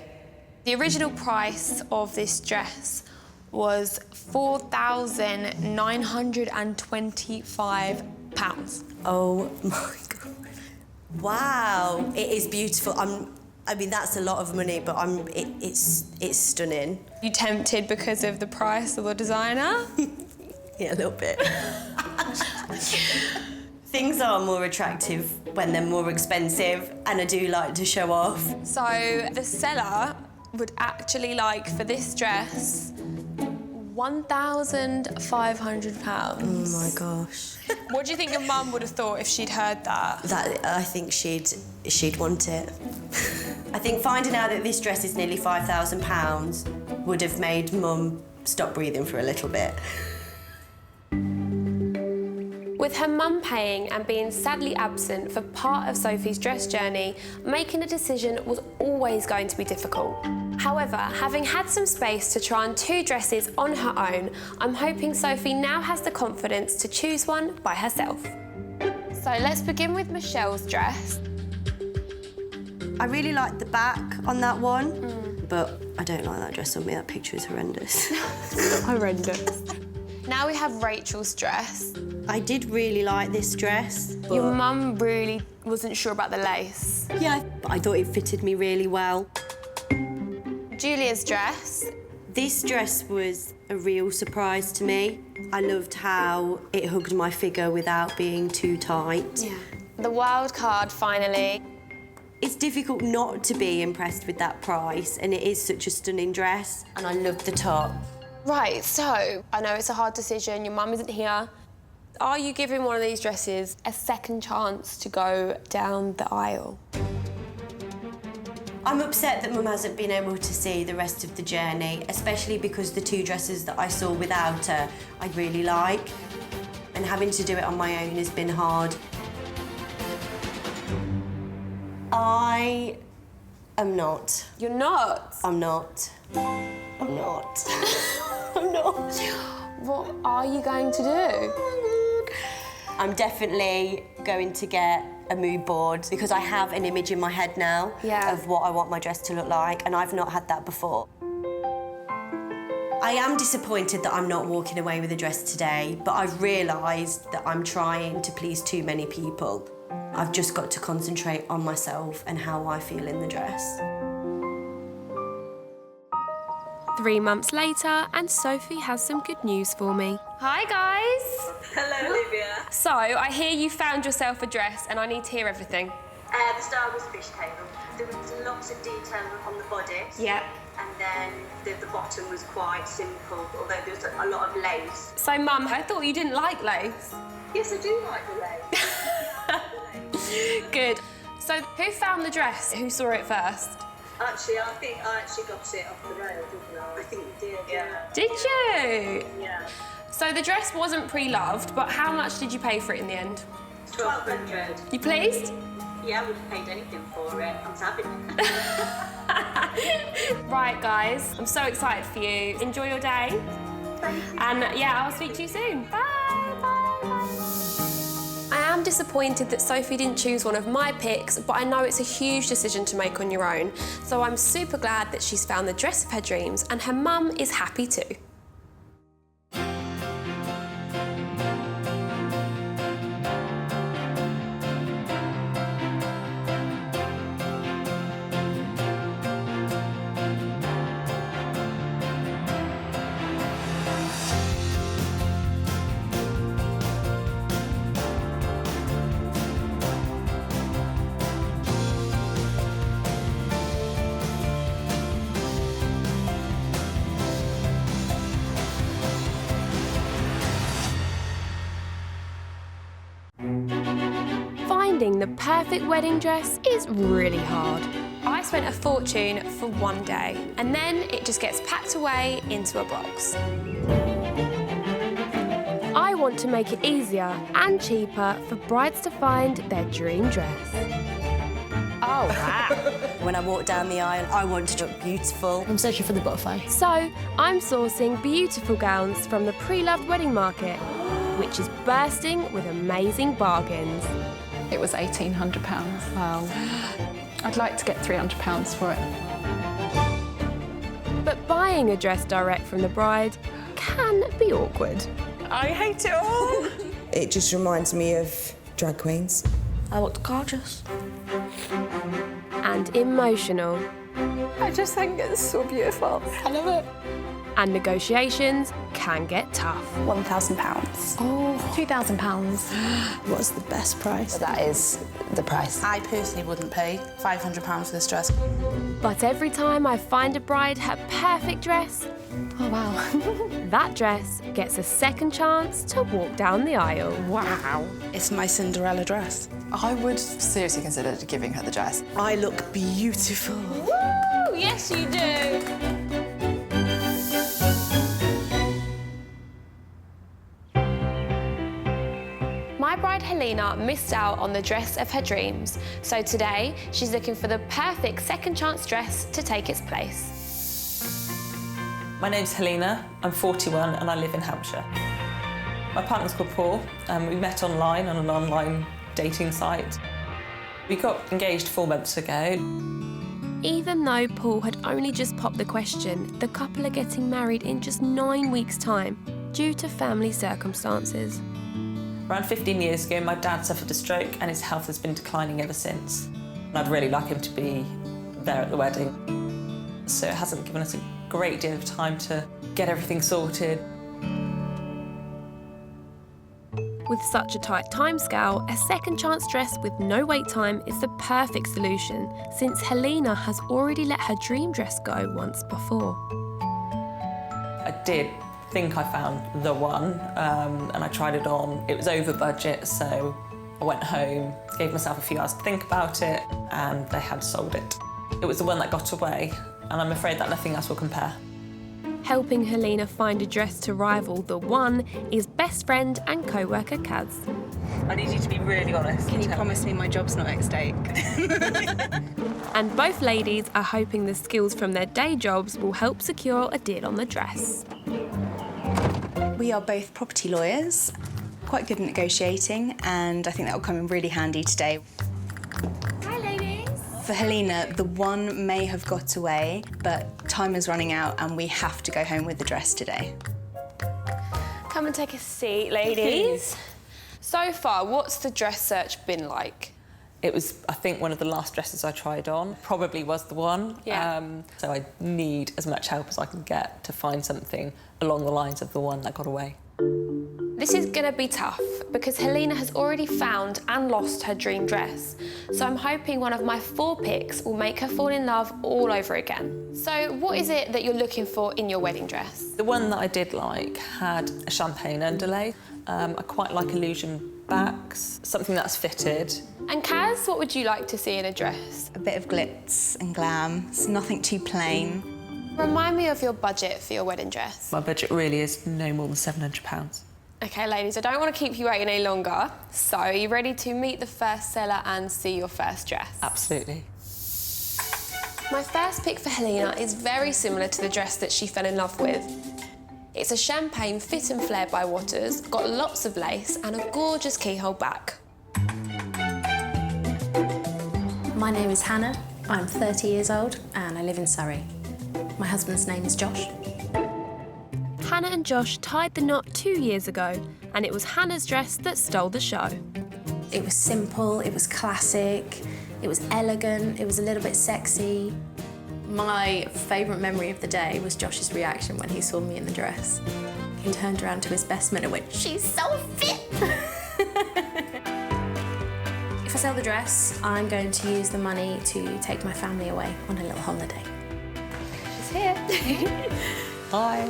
The original price of this dress was £4,925. Oh my God. Wow, it is beautiful. I mean, that's a lot of money, but it's stunning. You tempted because of the price of the designer? Yeah, a little bit. Things are more attractive when they're more expensive, and I do like to show off. So the seller would actually like, for this dress, £1,500. Oh my gosh. What do you think your mum would have thought if she'd heard that? I think she'd want it. I think finding out that this dress is nearly £5,000 would have made Mum stop breathing for a little bit. With her mum paying and being sadly absent for part of Sophie's dress journey, making a decision was always going to be difficult. However, having had some space to try on 2 dresses on her own, I'm hoping Sophie now has the confidence to choose one by herself. So let's begin with Michelle's dress. I really like the back on that one, but I don't like that dress on me. That picture is horrendous. Horrendous. Now we have Rachel's dress. I did really like this dress. But... Your mum really wasn't sure about the lace. Yeah, but I thought it fitted me really well. Julia's dress. This dress was a real surprise to me. I loved how it hugged my figure without being too tight. Yeah. The wild card, finally. It's difficult not to be impressed with that price, and it is such a stunning dress, and I love the top. Right, so I know it's a hard decision, your mum isn't here. Are you giving one of these dresses a second chance to go down the aisle? I'm upset that Mum hasn't been able to see the rest of the journey, especially because the 2 dresses that I saw without her I really like, and having to do it on my own has been hard. I am not. You're not? I'm not. I'm not. I'm not. What are you going to do? I'm definitely going to get a mood board because I have an image in my head now of what I want my dress to look like, and I've not had that before. I am disappointed that I'm not walking away with a dress today, but I've realised that I'm trying to please too many people. I've just got to concentrate on myself and how I feel in the dress. 3 months later, and Sophie has some good news for me. Hi, guys. Hello, Olivia. So, I hear you found yourself a dress and I need to hear everything. The style was fishtail. There was lots of detail on the bodice. Yeah. And then the bottom was quite simple, although there was a lot of lace. So, Mum, I thought you didn't like lace. Yes, I do like the lace. Good. So, who found the dress? Who saw it first? Actually, I think I got it off the rail, didn't I? I think you did, yeah. Did you? Yeah. So the dress wasn't pre-loved, but how much did you pay for it in the end? $1,200. You pleased? Yeah, I would have paid anything for it. I'm having it. Right, guys, I'm so excited for you. Enjoy your day. Thank you. And yeah, I'll speak to you soon. Bye, bye, bye. I am disappointed that Sophie didn't choose one of my picks, but I know it's a huge decision to make on your own. So I'm super glad that she's found the dress of her dreams, and her mum is happy too. finding the perfect wedding dress is really hard. I spent a fortune for one day, and then it just gets packed away into a box. I want to make it easier and cheaper for brides to find their dream dress. Oh, wow. When I walk down the aisle, I want to look beautiful. I'm searching for the butterfly. So, I'm sourcing beautiful gowns from the pre-loved wedding market, which is bursting with amazing bargains. It was £1,800. Wow. I'd like to get £300 for it. But buying a dress direct from the bride can be awkward. I hate it all. It just reminds me of drag queens. I look gorgeous. And emotional. I just think it's so beautiful. I love it. And negotiations can get tough. £1,000. Oh, £2,000. What's the best price? That is the price. I personally wouldn't pay £500 for this dress. But every time I find a bride her perfect dress, oh wow, that dress gets a second chance to walk down the aisle. Wow. It's my Cinderella dress. I would seriously consider giving her the dress. I look beautiful. Woo! Yes, you do. My bride Helena missed out on the dress of her dreams, so today she's looking for the perfect second chance dress to take its place. My name's Helena, I'm 41 and I live in Hampshire. My partner's called Paul and we met online on an online dating site. We got engaged 4 months ago. Even though Paul had only just popped the question, the couple are getting married in just 9 weeks' time due to family circumstances. Around 15 years ago, my dad suffered a stroke and his health has been declining ever since. And I'd really like him to be there at the wedding. So it hasn't given us a great deal of time to get everything sorted. With such a tight timescale, a second chance dress with no wait time is the perfect solution, since Helena has already let her dream dress go once before. I did think I found the one, and I tried it on. It was over budget, so I went home, gave myself a few hours to think about it, and they had sold it. It was the one that got away, and I'm afraid that nothing else will compare. Helping Helena find a dress to rival the one is best friend and co-worker Kaz. I need you to be really honest. Can you promise me my job's not at stake? And both ladies are hoping the skills from their day jobs will help secure a deal on the dress. We are both property lawyers, quite good at negotiating, and I think that will come in really handy today. Hi, ladies. For Helena, the one may have got away, but time is running out and we have to go home with the dress today. Come and take a seat, ladies. So far, what's the dress search been like? It was, I think, one of the last dresses I tried on. Probably was the one. Yeah. So I need as much help as I can get to find something along the lines of the one that got away. This is gonna be tough because Helena has already found and lost her dream dress. So I'm hoping one of my 4 picks will make her fall in love all over again. So what is it that you're looking for in your wedding dress? The one that I did like had a champagne underlay. I quite like illusion backs, something that's fitted. And Kaz, what would you like to see in a dress? A bit of glitz and glam, so nothing too plain. Remind me of your budget for your wedding dress. My budget really is no more than £700. Okay, ladies, I don't want to keep you waiting any longer. So, are you ready to meet the first seller and see your first dress? Absolutely. My first pick for Helena is very similar to the dress that she fell in love with. It's a champagne fit and flare by Waters, got lots of lace and a gorgeous keyhole back. My name is Hannah, I'm 30 years old and I live in Surrey. My husband's name is Josh. Hannah and Josh tied the knot 2 years ago, and it was Hannah's dress that stole the show. It was simple, it was classic, it was elegant, it was a little bit sexy. My favourite memory of the day was Josh's reaction when he saw me in the dress. He turned around to his best man and went, "She's so fit!" If I sell the dress, I'm going to use the money to take my family away on a little holiday. She's here. Hi.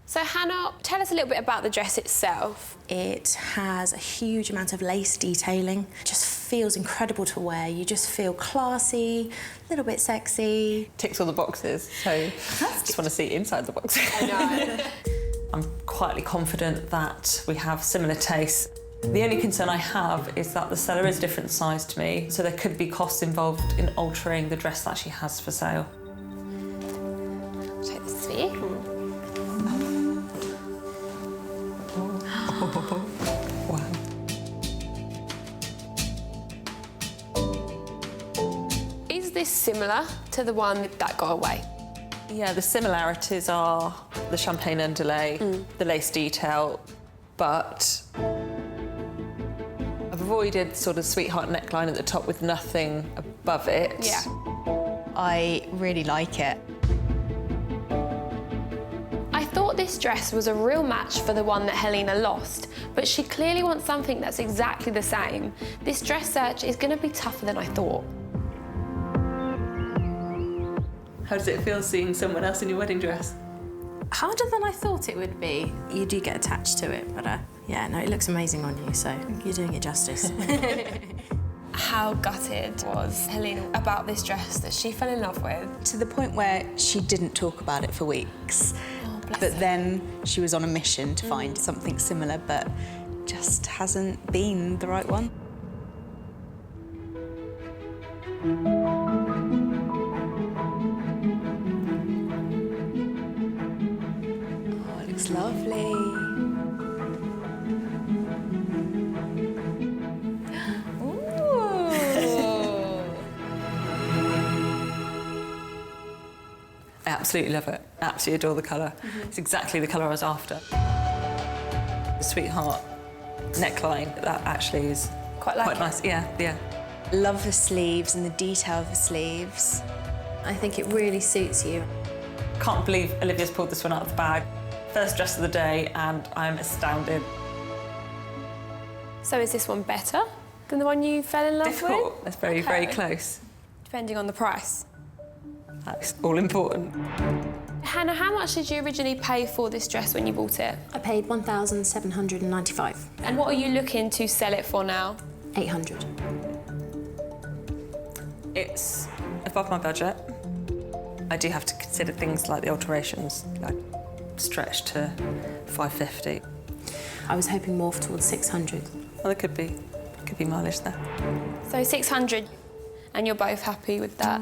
So So Hannah, tell us a little bit about the dress itself. It has a huge amount of lace detailing. Just feels incredible to wear. You just feel classy, a little bit sexy. Ticks all the boxes, so I just want to see inside the box. I know. I'm quietly confident that we have similar tastes. The only concern I have is that the seller is different size to me, so there could be costs involved in altering the dress that she has for sale. Take this for you. Wow. Is this similar to the one that got away? Yeah, the similarities are the champagne underlay, the lace detail, but I've avoided sort of sweetheart neckline at the top with nothing above it. Yeah. I really like it. I thought this dress was a real match for the one that Helena lost, but she clearly wants something that's exactly the same. This dress search is going to be tougher than I thought. How does it feel seeing someone else in your wedding dress? Harder than I thought it would be. You do get attached to it, but yeah, no, it looks amazing on you, so you're doing it justice. How gutted was Helena about this dress that she fell in love with? To the point where she didn't talk about it for weeks. But then she was on a mission to find something similar, but just hasn't been the right one. Oh, it looks lovely. I absolutely love it. Absolutely adore the colour. It's exactly the colour I was after. The sweetheart neckline, that actually is quite nice. Yeah, yeah. Love the sleeves and the detail of the sleeves. I think it really suits you. Can't believe Olivia's pulled this one out of the bag. First dress of the day, and I'm astounded. So is this one better than the one you fell in love Difficult. with? That's very, very close. Depending on the price. That's all important. Hannah, how much did you originally pay for this dress when you bought it? I paid $1,795. And what are you looking to sell it for now? $800. It's above my budget. I do have to consider things like the alterations, like stretch to $550. I was hoping more towards $600. Well, there could be mileage there. So $600, and you're both happy with that?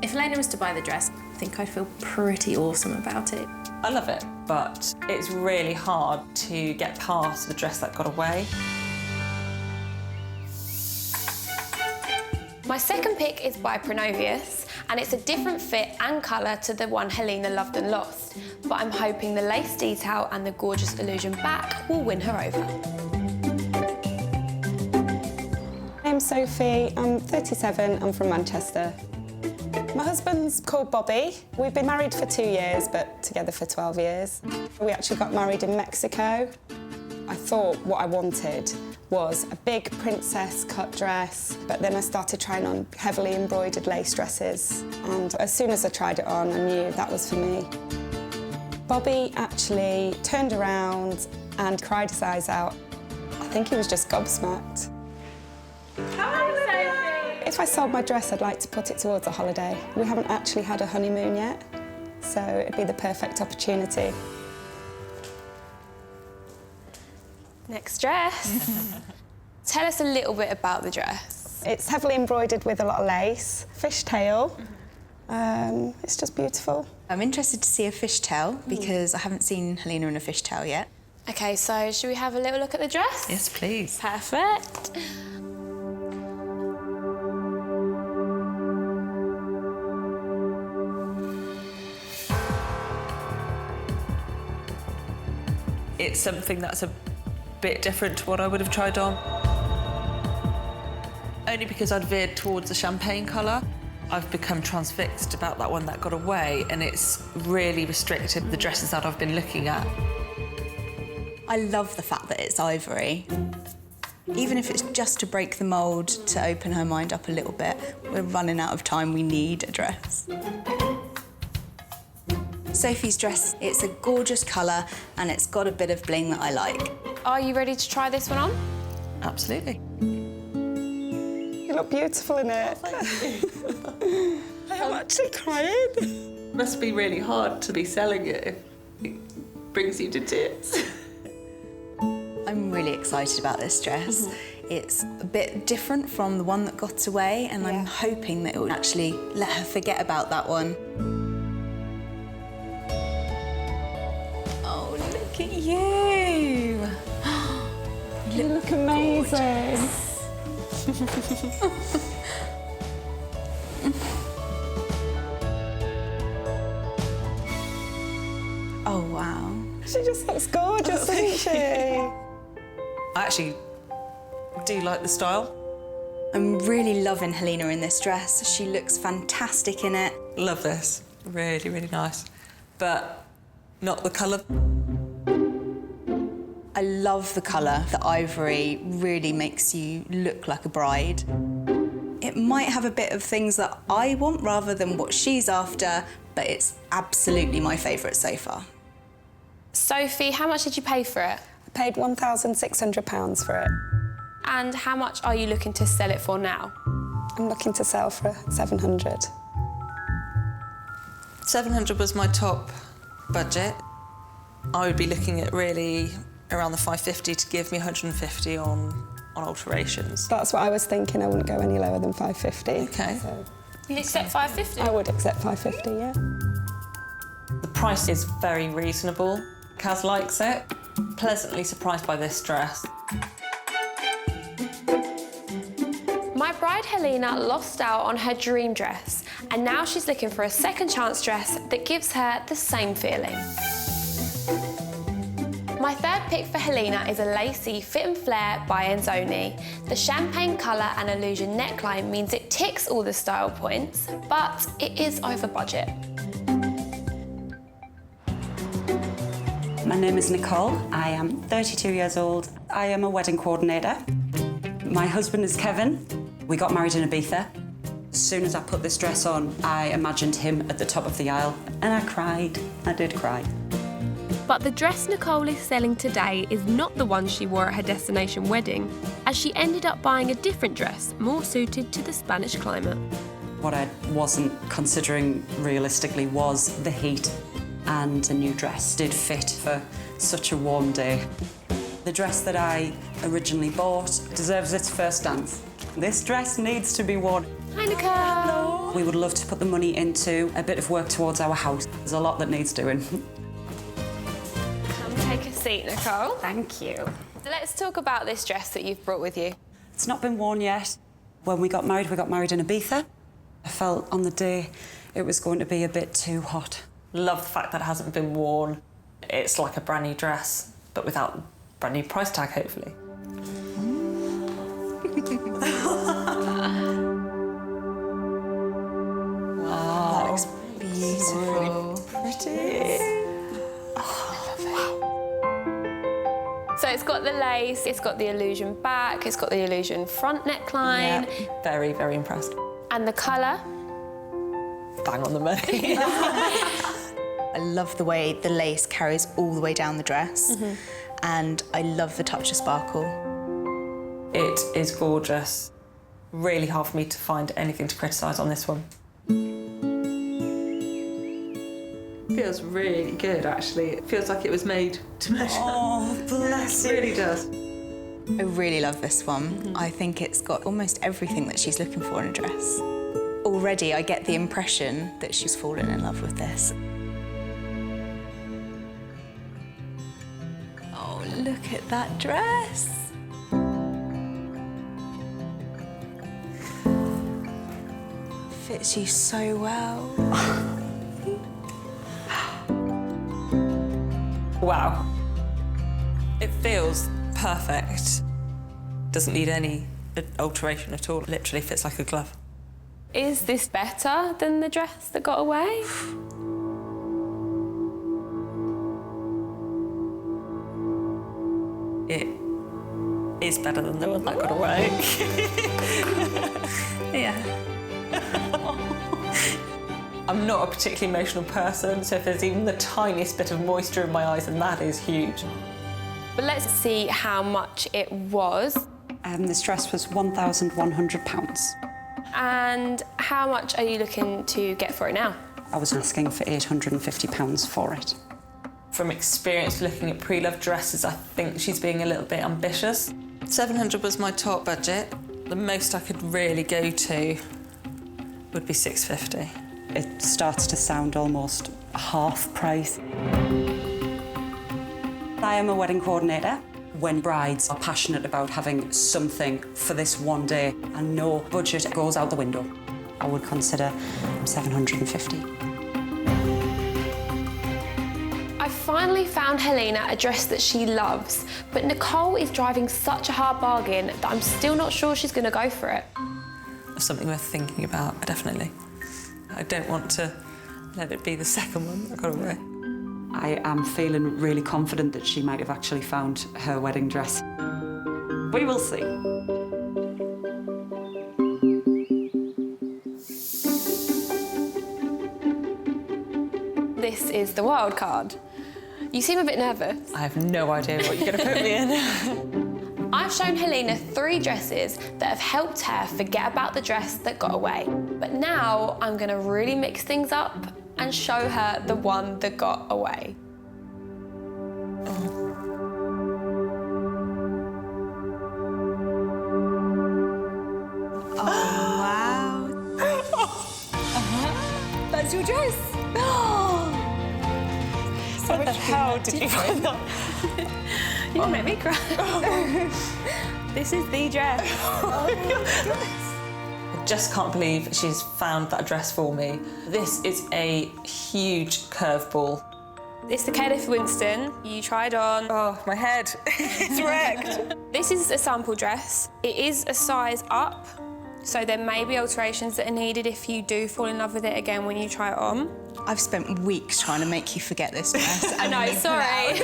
If Helena was to buy the dress, I think I'd feel pretty awesome about it. I love it, but it's really hard to get past the dress that got away. My second pick is by Pronovius, and it's a different fit and colour to the one Helena loved and lost, but I'm hoping the lace detail and the gorgeous illusion back will win her over. I'm Sophie, I'm 37, I'm from Manchester. My husband's called Bobby. We've been married for 2 years, but together for 12 years. We actually got married in Mexico. I thought what I wanted was a big princess cut dress, but then I started trying on heavily embroidered lace dresses, and as soon as I tried it on, I knew that was for me. Bobby actually turned around and cried his eyes out. I think he was just gobsmacked. If I sold my dress, I'd like to put it towards a holiday. We haven't actually had a honeymoon yet, so it'd be the perfect opportunity. Next dress. Tell us a little bit about the dress. It's heavily embroidered with a lot of lace, fishtail. It's just beautiful. I'm interested to see a fishtail because I haven't seen Helena in a fishtail yet. OK, so should we have a little look at the dress? Yes, please. Perfect. It's something that's a bit different to what I would have tried on. Only because I'd veered towards the champagne colour. I've become transfixed about that one that got away, and it's really restricted the dresses that I've been looking at. I love the fact that it's ivory. Even if it's just to break the mould, to open her mind up a little bit. We're running out of time, we need a dress. Sophie's dress, it's a gorgeous colour and it's got a bit of bling that I like. Are you ready to try this one on? Absolutely. You look beautiful in it. I'm actually crying. Must be really hard to be selling it if it brings you to tears. I'm really excited about this dress. It's a bit different from the one that got away, and I'm hoping that it will actually let her forget about that one. Oh, look at you! You look amazing. Oh, wow. She just looks gorgeous, doesn't she? I actually do like the style. I'm really loving Helena in this dress. She looks fantastic in it. Love this. Really, really nice. But not the colour. I love the colour. The ivory really makes you look like a bride. It might have a bit of things that I want rather than what she's after, but it's absolutely my favourite so far. Sophie, how much did you pay for it? I paid £1,600 for it. And how much are you looking to sell it for now? I'm looking to sell for 700. 700 was my top budget. I would be looking at really around the 550 to give me 150 on alterations. That's what I was thinking. I wouldn't go any lower than 550. Okay. So You'd accept 550? I would accept 550, yeah. The price is very reasonable. Kaz likes it. Pleasantly surprised by this dress. My bride Helena lost out on her dream dress, and now she's looking for a second chance dress that gives her the same feeling. My third pick for Helena is a lacy fit and flare by Enzoni. The champagne colour and illusion neckline means it ticks all the style points, but it is over budget. My name is Nicole. I am 32 years old. I am a wedding coordinator. My husband is Kevin. We got married in Ibiza. As soon as I put this dress on, I imagined him at the top of the aisle, and I cried. I did cry. But the dress Nicole is selling today is not the one she wore at her destination wedding, as she ended up buying a different dress more suited to the Spanish climate. What I wasn't considering realistically was the heat, and a new dress did fit for such a warm day. The dress that I originally bought deserves its first dance. This dress needs to be worn. Hi, Nicole. We would love to put the money into a bit of work towards our house. There's a lot that needs doing. Come take a seat, Nicole. Thank you. So let's talk about this dress that you've brought with you. It's not been worn yet. When we got married in Ibiza. I felt on the day it was going to be a bit too hot. Love the fact that it hasn't been worn. It's like a brand new dress, but without brand new price tag, hopefully. Wow, that looks beautiful. Really pretty. So it's got the lace, it's got the illusion back, it's got the illusion front neckline. Yeah, very, very impressed. And the colour? Bang on the money. I love the way the lace carries all the way down the dress, and I love the touch of sparkle. It is gorgeous. Really hard for me to find anything to criticise on this one. Feels really good, actually. It feels like it was made to measure. Oh, bless it. It really does. I really love this one. I think it's got almost everything that she's looking for in a dress. Already, I get the impression that she's fallen in love with this. Oh, look at that dress. Fits you so well. Wow. It feels perfect. Doesn't need any alteration at all. Literally fits like a glove. Is this better than the dress that got away? It is better than the one that got away. Yeah. I'm not a particularly emotional person, so if there's even the tiniest bit of moisture in my eyes, then that is huge. But let's see how much it was. This dress was £1,100. And how much are you looking to get for it now? I was asking for £850 for it. From experience looking at pre-loved dresses, I think she's being a little bit ambitious. 700 was my top budget. The most I could really go to would be 650. It starts to sound almost half price. I am a wedding coordinator. When brides are passionate about having something for this one day and no budget goes out the window, I would consider 750. I finally found Helena a dress that she loves, but Nicole is driving such a hard bargain that I'm still not sure she's going to go for it. Something worth thinking about, definitely. I don't want to let it be the second one that got away. I am feeling really confident that she might have actually found her wedding dress. We will see. This is the wild card. You seem a bit nervous. I have no idea what you're going to put me in. I've shown Helena 3 dresses that have helped her forget about the dress that got away. But now I'm going to really mix things up and show her the one that got away. Oh, wow. That's your dress. How the hell did you find that? You made me cry. This is the dress. I just can't believe she's found that dress for me. This is a huge curveball. It's the Kenneth Winston. You tried on. Oh, my head. It's wrecked. This is a sample dress. It is a size up, so there may be alterations that are needed if you do fall in love with it again when you try it on. I've spent weeks trying to make you forget this dress. I know, sorry.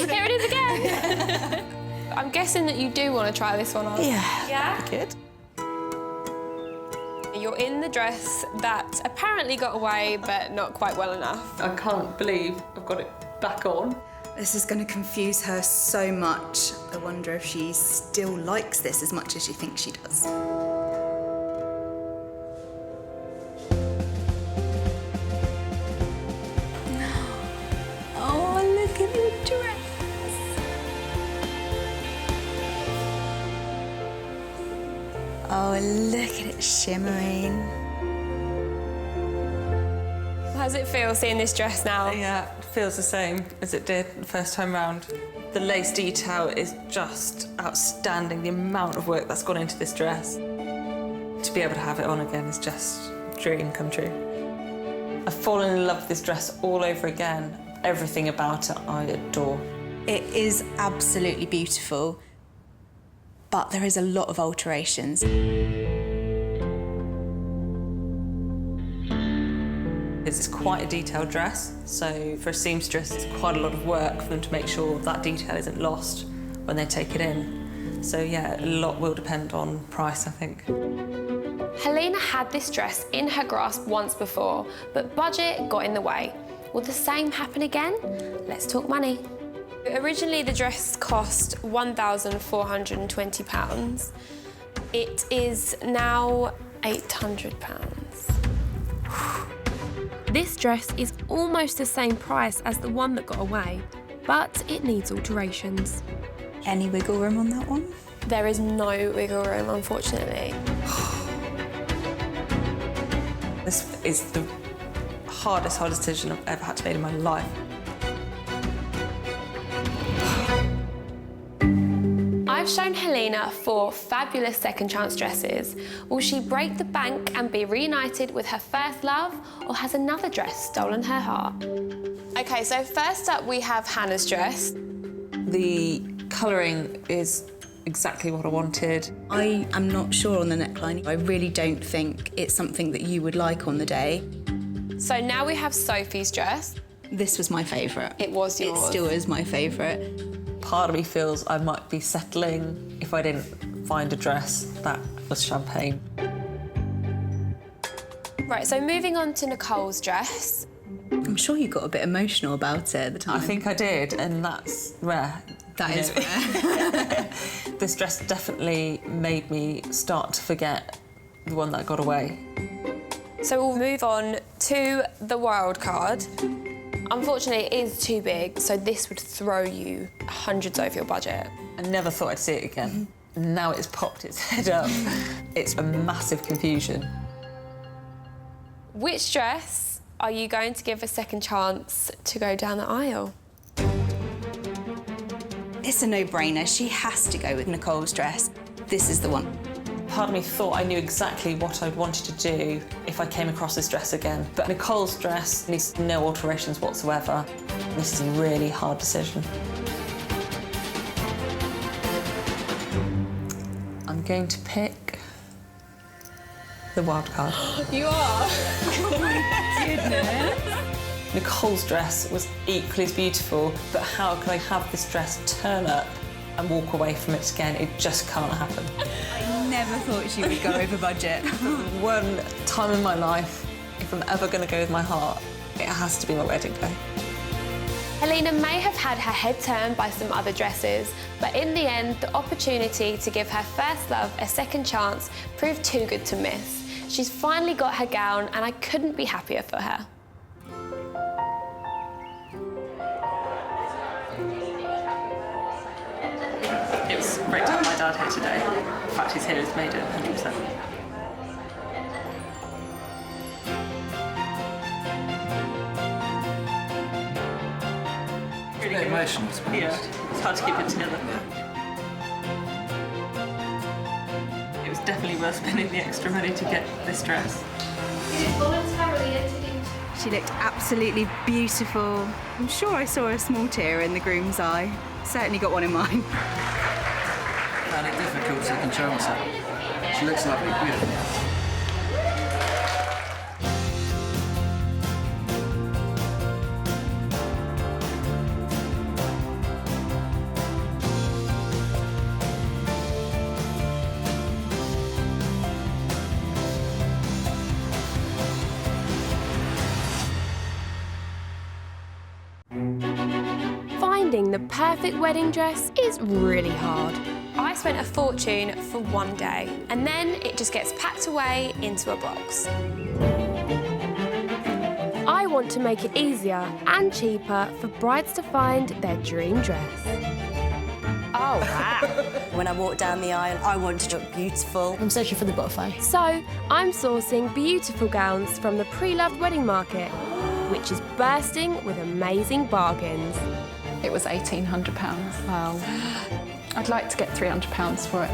Here it is again. I'm guessing that you do want to try this one on. Yeah. Yeah? Good. You're in the dress that apparently got away, but not quite well enough. I can't believe I've got it back on. This is going to confuse her so much. I wonder if she still likes this as much as she thinks she does. Oh, look at your dress. Oh, look at it shimmering. How does it feel seeing this dress now? Yeah, it feels the same as it did the first time round. The lace detail is just outstanding, the amount of work that's gone into this dress. To be able to have it on again is just a dream come true. I've fallen in love with this dress all over again. Everything about it I adore. It is absolutely beautiful, but there is a lot of alterations. It's quite a detailed dress, so for a seamstress it's quite a lot of work for them to make sure that detail isn't lost when they take it in. So yeah, a lot will depend on price, I think. Helena had this dress in her grasp once before, but budget got in the way. Will the same happen again? Let's talk money. Originally, the dress cost £1,420. It is now £800. This dress is almost the same price as the one that got away, but it needs alterations. Any wiggle room on that one? There is no wiggle room, unfortunately. This is the hardest decision I've ever had to make in my life. I've shown Helena 4 fabulous second chance dresses. Will she break the bank and be reunited with her first love, or has another dress stolen her heart? Okay, so first up we have Hannah's dress. The colouring is exactly what I wanted. I am not sure on the neckline. I really don't think it's something that you would like on the day. So now we have Sophie's dress. This was my favourite. It was yours. It still is my favourite. Part of me feels I might be settling if I didn't find a dress that was champagne. Right, so moving on to Nicole's dress. I'm sure you got a bit emotional about it at the time. I think I did, and that's rare. That is rare. This dress definitely made me start to forget the one that got away. So we'll move on to the wild card. Unfortunately, it is too big, so this would throw you hundreds over your budget. I never thought I'd see it again. Now it's popped its head up. It's a massive confusion. Which dress are you going to give a second chance to go down the aisle? It's a no-brainer. She has to go with Nicole's dress. This is the one. Part of me thought I knew exactly what I wanted to do if I came across this dress again. But Nicole's dress needs no alterations whatsoever. This is a really hard decision. I'm going to pick the wild card. You are? Oh my goodness. Nicole's dress was equally as beautiful, but how can I have this dress turn up and walk away from it again? It just can't happen. I never thought she would go over budget. One time in my life, if I'm ever going to go with my heart, it has to be my wedding day. Helena may have had her head turned by some other dresses, but in the end, the opportunity to give her first love a second chance proved too good to miss. She's finally got her gown, and I couldn't be happier for her. It was great to have my dad here today. The fact he's here has made it 100%. Really good. Emotional, to be honest. Yeah, it's hard to keep it together. It was definitely worth spending the extra money to get this dress. She looked absolutely beautiful. I'm sure I saw a small tear in the groom's eye. Certainly got one in mine. I found it difficult to control myself. She looks lovely, beautiful. Finding the perfect wedding dress is really hard. I spent a fortune for one day, and then it just gets packed away into a box. I want to make it easier and cheaper for brides to find their dream dress. Oh, wow. When I walk down the aisle, I want to look beautiful. I'm searching for the butterfly. So I'm sourcing beautiful gowns from the pre-loved wedding market, which is bursting with amazing bargains. It was £1,800. Wow. I'd like to get £300 for it.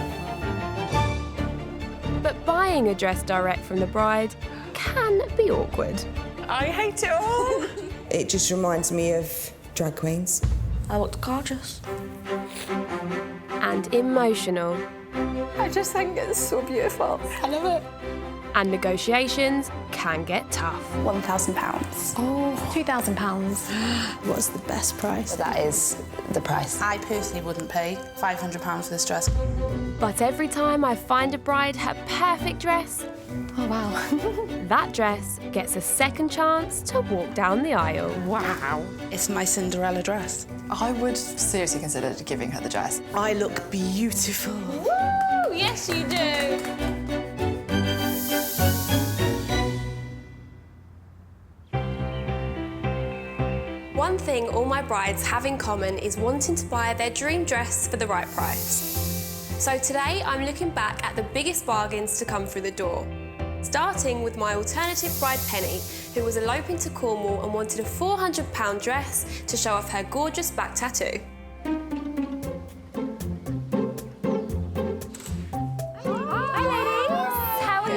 But buying a dress direct from the bride can be awkward. I hate it all. It just reminds me of drag queens. I looked gorgeous. And emotional. I just think it's so beautiful. I love it. And negotiations can get tough. £1,000. Oh, £2,000. What's the best price? That is the price. I personally wouldn't pay £500 for this dress. But every time I find a bride her perfect dress, oh wow, that dress gets a second chance to walk down the aisle. Wow. It's my Cinderella dress. I would seriously consider giving her the dress. I look beautiful. Woo! Yes, you do. One thing all my brides have in common is wanting to buy their dream dress for the right price. So today I'm looking back at the biggest bargains to come through the door. Starting with my alternative bride Penny, who was eloping to Cornwall and wanted a £400 dress to show off her gorgeous back tattoo. Hi ladies, how are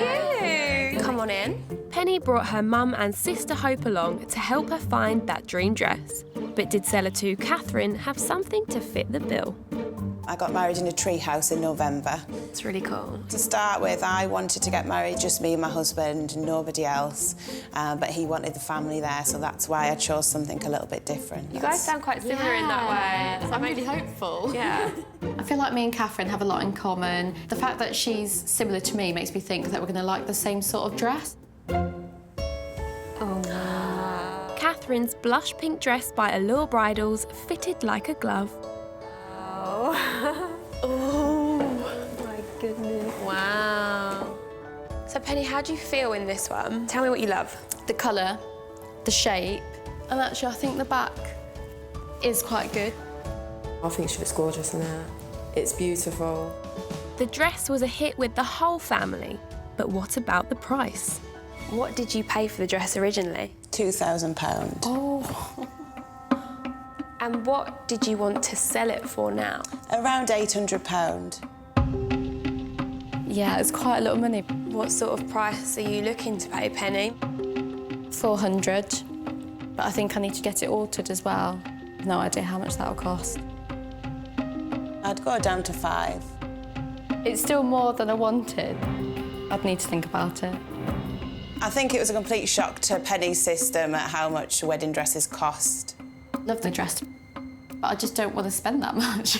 you? Come on in. Penny brought her mum and sister Hope along to help her find that dream dress. But did seller 2 Catherine have something to fit the bill? I got married in a tree house in November. It's really cool. To start with, I wanted to get married, just me and my husband, nobody else. But he wanted the family there, so that's why I chose something a little bit different. You guys sound quite similar in that way. I'm really hopeful. Yeah. I feel like me and Catherine have a lot in common. The fact that she's similar to me makes me think that we're going to like the same sort of dress. Catherine's blush pink dress by Allure Bridals fitted like a glove. Oh my goodness. Wow. So Penny, how do you feel in this one? Tell me what you love. The colour, the shape, and actually I think the back is quite good. I think she looks gorgeous in it. It's beautiful. The dress was a hit with the whole family, but what about the price? What did you pay for the dress originally? £2,000. Oh. And what did you want to sell it for now? Around £800. Yeah, it's quite a lot of money. What sort of price are you looking to pay, Penny? 400, but I think I need to get it altered as well. No idea how much that'll cost. I'd go down to 5. It's still more than I wanted. I'd need to think about it. I think it was a complete shock to Penny's system at how much wedding dresses cost. Love the dress, but I just don't want to spend that much.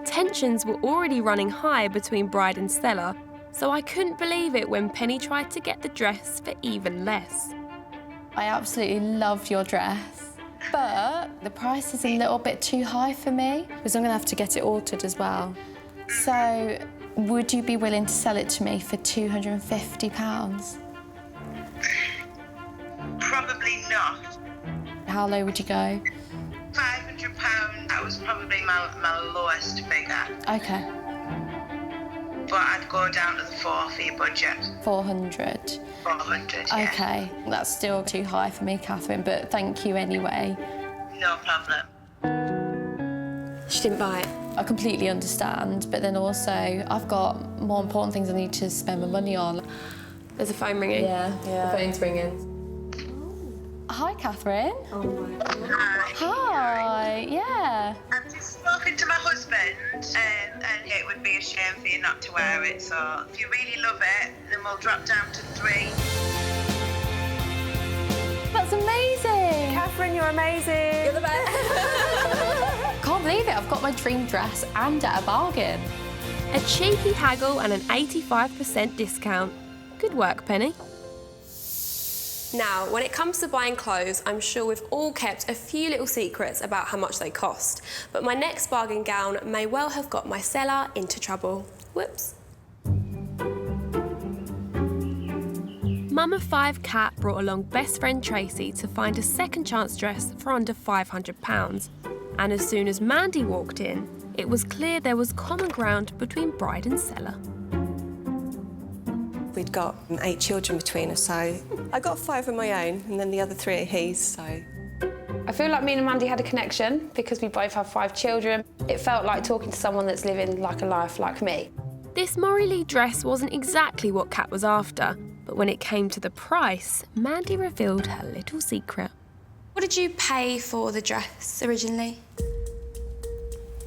Tensions were already running high between bride and seller, so I couldn't believe it when Penny tried to get the dress for even less. I absolutely love your dress, but the price is a little bit too high for me because I'm going to have to get it altered as well. So, would you be willing to sell it to me for £250? Probably not. How low would you go? £500, that was probably my lowest figure. OK. But I'd go down to the 4 for your budget. 400? 400, yeah. OK, that's still too high for me, Catherine, but thank you anyway. No problem. She didn't buy it. I completely understand, but then also I've got more important things I need to spend my money on. There's a phone ringing. Yeah. The phone's ringing. Hi, Catherine. Oh my God. Hi, yeah. I'm just spoken to my husband and it would be a shame for you not to wear it, so if you really love it, then we'll drop down to 3. That's amazing. Catherine, you're amazing. You're the best. Can't believe it, I've got my dream dress and at a bargain. A cheeky haggle and an 85% discount. Good work, Penny. Now, when it comes to buying clothes, I'm sure we've all kept a few little secrets about how much they cost. But my next bargain gown may well have got my seller into trouble. Whoops. Mum of 5 Kat brought along best friend Tracy to find a second chance dress for under £500. And as soon as Mandy walked in, it was clear there was common ground between bride and seller. We'd got 8 children between us, so I got 5 of my own, and then the other 3 are his, so... I feel like me and Mandy had a connection because we both have 5 children. It felt like talking to someone that's living like a life like me. This Maury Lee dress wasn't exactly what Kat was after, but when it came to the price, Mandy revealed her little secret. What did you pay for the dress originally?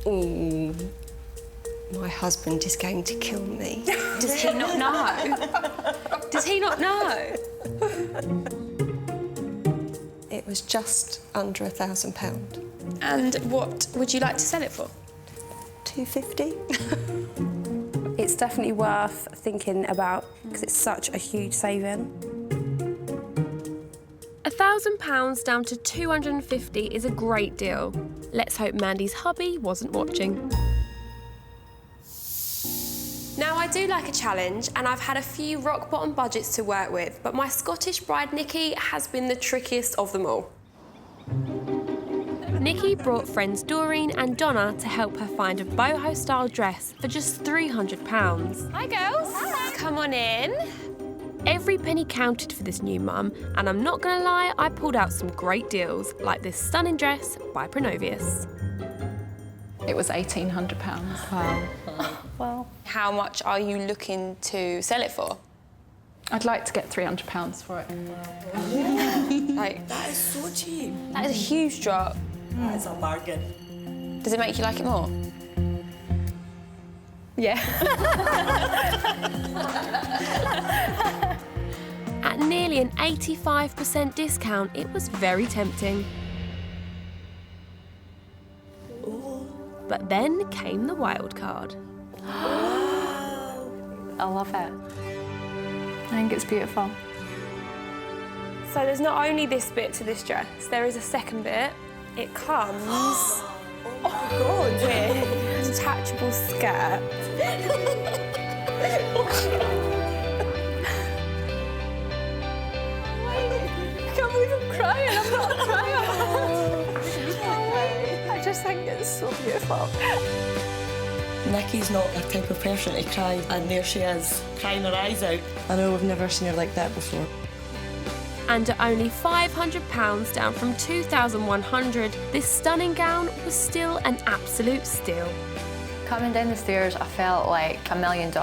Ooh, my husband is going to kill me. Does he not know? Does he not know? It was just under £1,000. And what would you like to sell it for? £250. It's definitely worth thinking about because it's such a huge saving. £1,000 down to £250 is a great deal. Let's hope Mandy's hubby wasn't watching. Now, I do like a challenge, and I've had a few rock-bottom budgets to work with, but my Scottish bride, Nikki, has been the trickiest of them all. Nikki brought friends Doreen and Donna to help her find a boho-style dress for just £300. Hi, girls. Hi. Come on in. Every penny counted for this new mum, and I'm not going to lie, I pulled out some great deals, like this stunning dress by Pronovius. It was £1,800. Wow. Well, how much are you looking to sell it for? I'd like to get £300 for it. Like, That is so cheap. that is a huge drop. That is a bargain. Does it make you like it more? Yeah. At nearly an 85% discount, it was very tempting. But then came the wild card. I love it. I think it's beautiful. So there's not only this bit to this dress, there is a second bit. It comes with a detachable skirt. I can't believe I'm crying. I'm not crying. I just think it's so beautiful. Nikki's not that type of person to cry, and there she is, crying her eyes out. I know, I've never seen her like that before. And at only £500 down from £2,100, this stunning gown was still an absolute steal. Coming down the stairs, I felt like $1 million.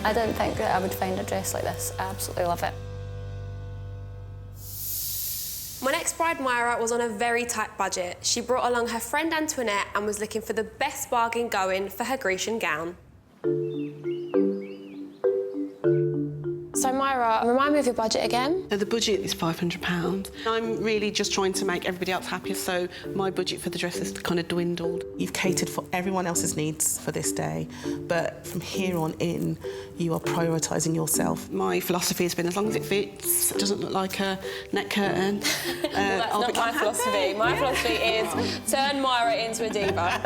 I didn't think that I would find a dress like this. I absolutely love it. My next bride, Myra, was on a very tight budget. She brought along her friend Antoinette and was looking for the best bargain going for her Grecian gown. So Myra, remind me of your budget again. The budget is £500. I'm really just trying to make everybody else happy, so my budget for the dress has kind of dwindled. You've catered for everyone else's needs for this day, but from here on in, you are prioritising yourself. My philosophy has been as long as it fits, it doesn't look like a neck curtain. Well, that's not my philosophy. My philosophy is turn Myra into a diva.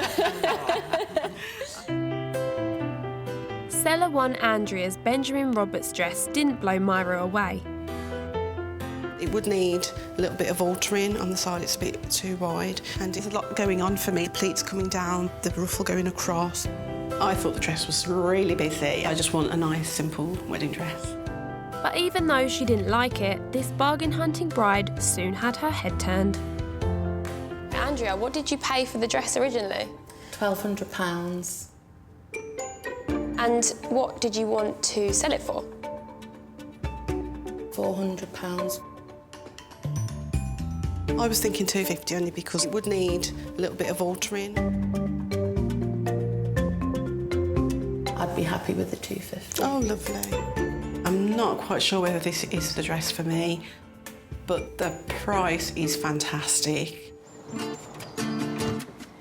Seller One Andrea's Benjamin Roberts dress didn't blow Myra away. It would need a little bit of altering on the side, it's a bit too wide, and there's a lot going on for me. Pleats coming down, the ruffle going across. I thought the dress was really busy. I just want a nice, simple wedding dress. But even though she didn't like it, this bargain hunting bride soon had her head turned. Andrea, what did you pay for the dress originally? £1,200. And what did you want to sell it for? £400. I was thinking £250 only because it would need a little bit of altering. I'd be happy with the £250. Oh, lovely. I'm not quite sure whether this is the dress for me, but the price is fantastic.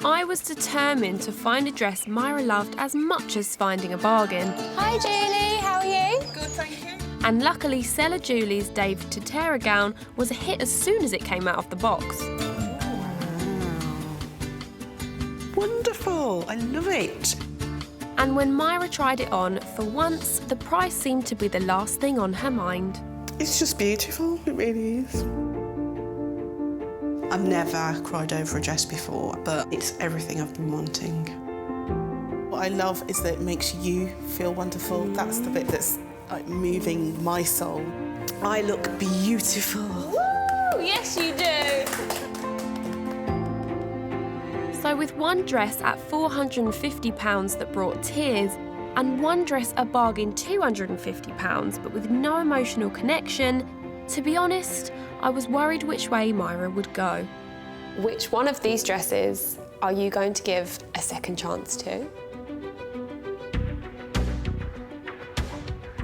I was determined to find a dress Myra loved as much as finding a bargain. Hi, Julie. How are you? Good, thank you. And luckily, seller Julie's David Totera gown was a hit as soon as it came out of the box. Wonderful. I love it. And when Myra tried it on, for once, the price seemed to be the last thing on her mind. It's just beautiful. It really is. I've never cried over a dress before, but it's everything I've been wanting. What I love is that it makes you feel wonderful. That's the bit that's like moving my soul. I look beautiful. Woo! Yes, you do. So with one dress at £450 that brought tears, and one dress a bargain £250 but with no emotional connection, to be honest, I was worried which way Myra would go. Which one of these dresses are you going to give a second chance to?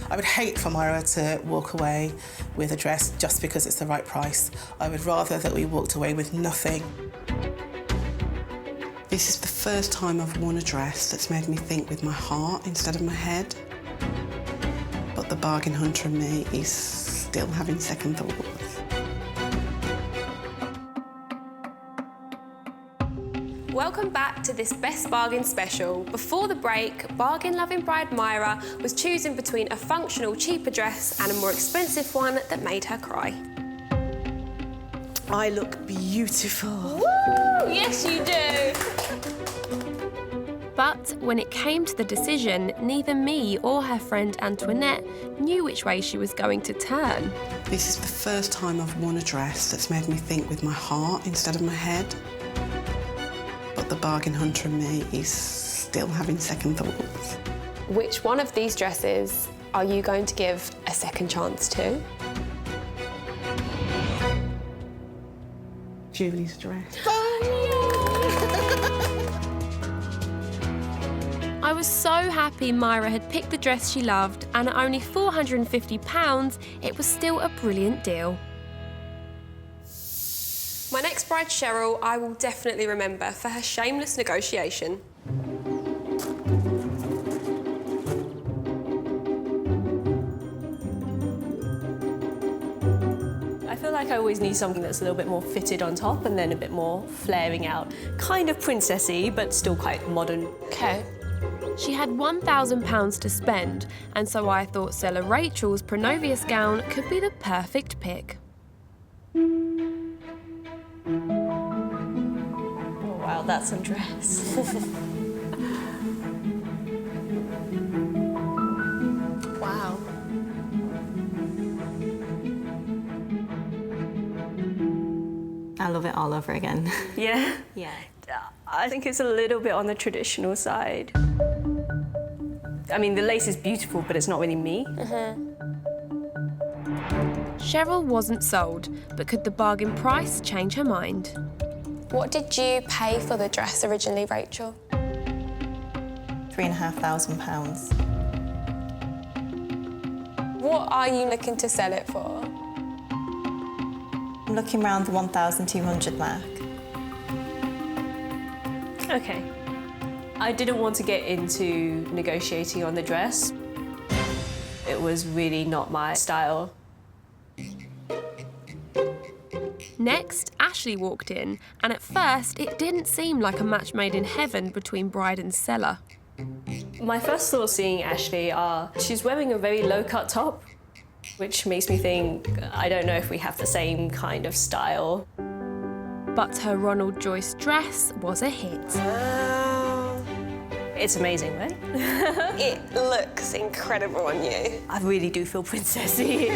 I would hate for Myra to walk away with a dress just because it's the right price. I would rather that we walked away with nothing. This is the first time I've worn a dress that's made me think with my heart instead of my head. But the bargain hunter in me is still having second thoughts. Welcome back to this Best Bargain special. Before the break, bargain-loving bride Myra was choosing between a functional, cheaper dress and a more expensive one that made her cry. I look beautiful. Woo! Yes, you do. But when it came to the decision, neither me or her friend Antoinette knew which way she was going to turn. This is the first time I've worn a dress that's made me think with my heart instead of my head. But the bargain hunter in me is still having second thoughts. Which one of these dresses are you going to give a second chance to? Julie's dress. I was so happy Myra had picked the dress she loved, and at only £450, it was still a brilliant deal. My next bride, Cheryl, I will definitely remember for her shameless negotiation. I feel like I always need something that's a little bit more fitted on top and then a bit more flaring out. Kind of princessy, but still quite modern. Okay. She had £1,000 to spend, and so I thought seller Rachel's Pronovius gown could be the perfect pick. Oh, wow, that's a dress. Wow. I love it all over again. Yeah? Yeah. I think it's a little bit on the traditional side. I mean, the lace is beautiful, but it's not really me. Cheryl wasn't sold, but could the bargain price change her mind? What did you pay for the dress originally, Rachel? £3,500. What are you looking to sell it for? I'm looking around the 1,200 mark. Okay. I didn't want to get into negotiating on the dress. It was really not my style. Next, Ashley walked in, and at first it didn't seem like a match made in heaven between bride and seller. My first thoughts seeing Ashley are she's wearing a very low-cut top, which makes me think I don't know if we have the same kind of style. But her Ronald Joyce dress was a hit. It's amazing, right? It looks incredible on you. I really do feel princessy.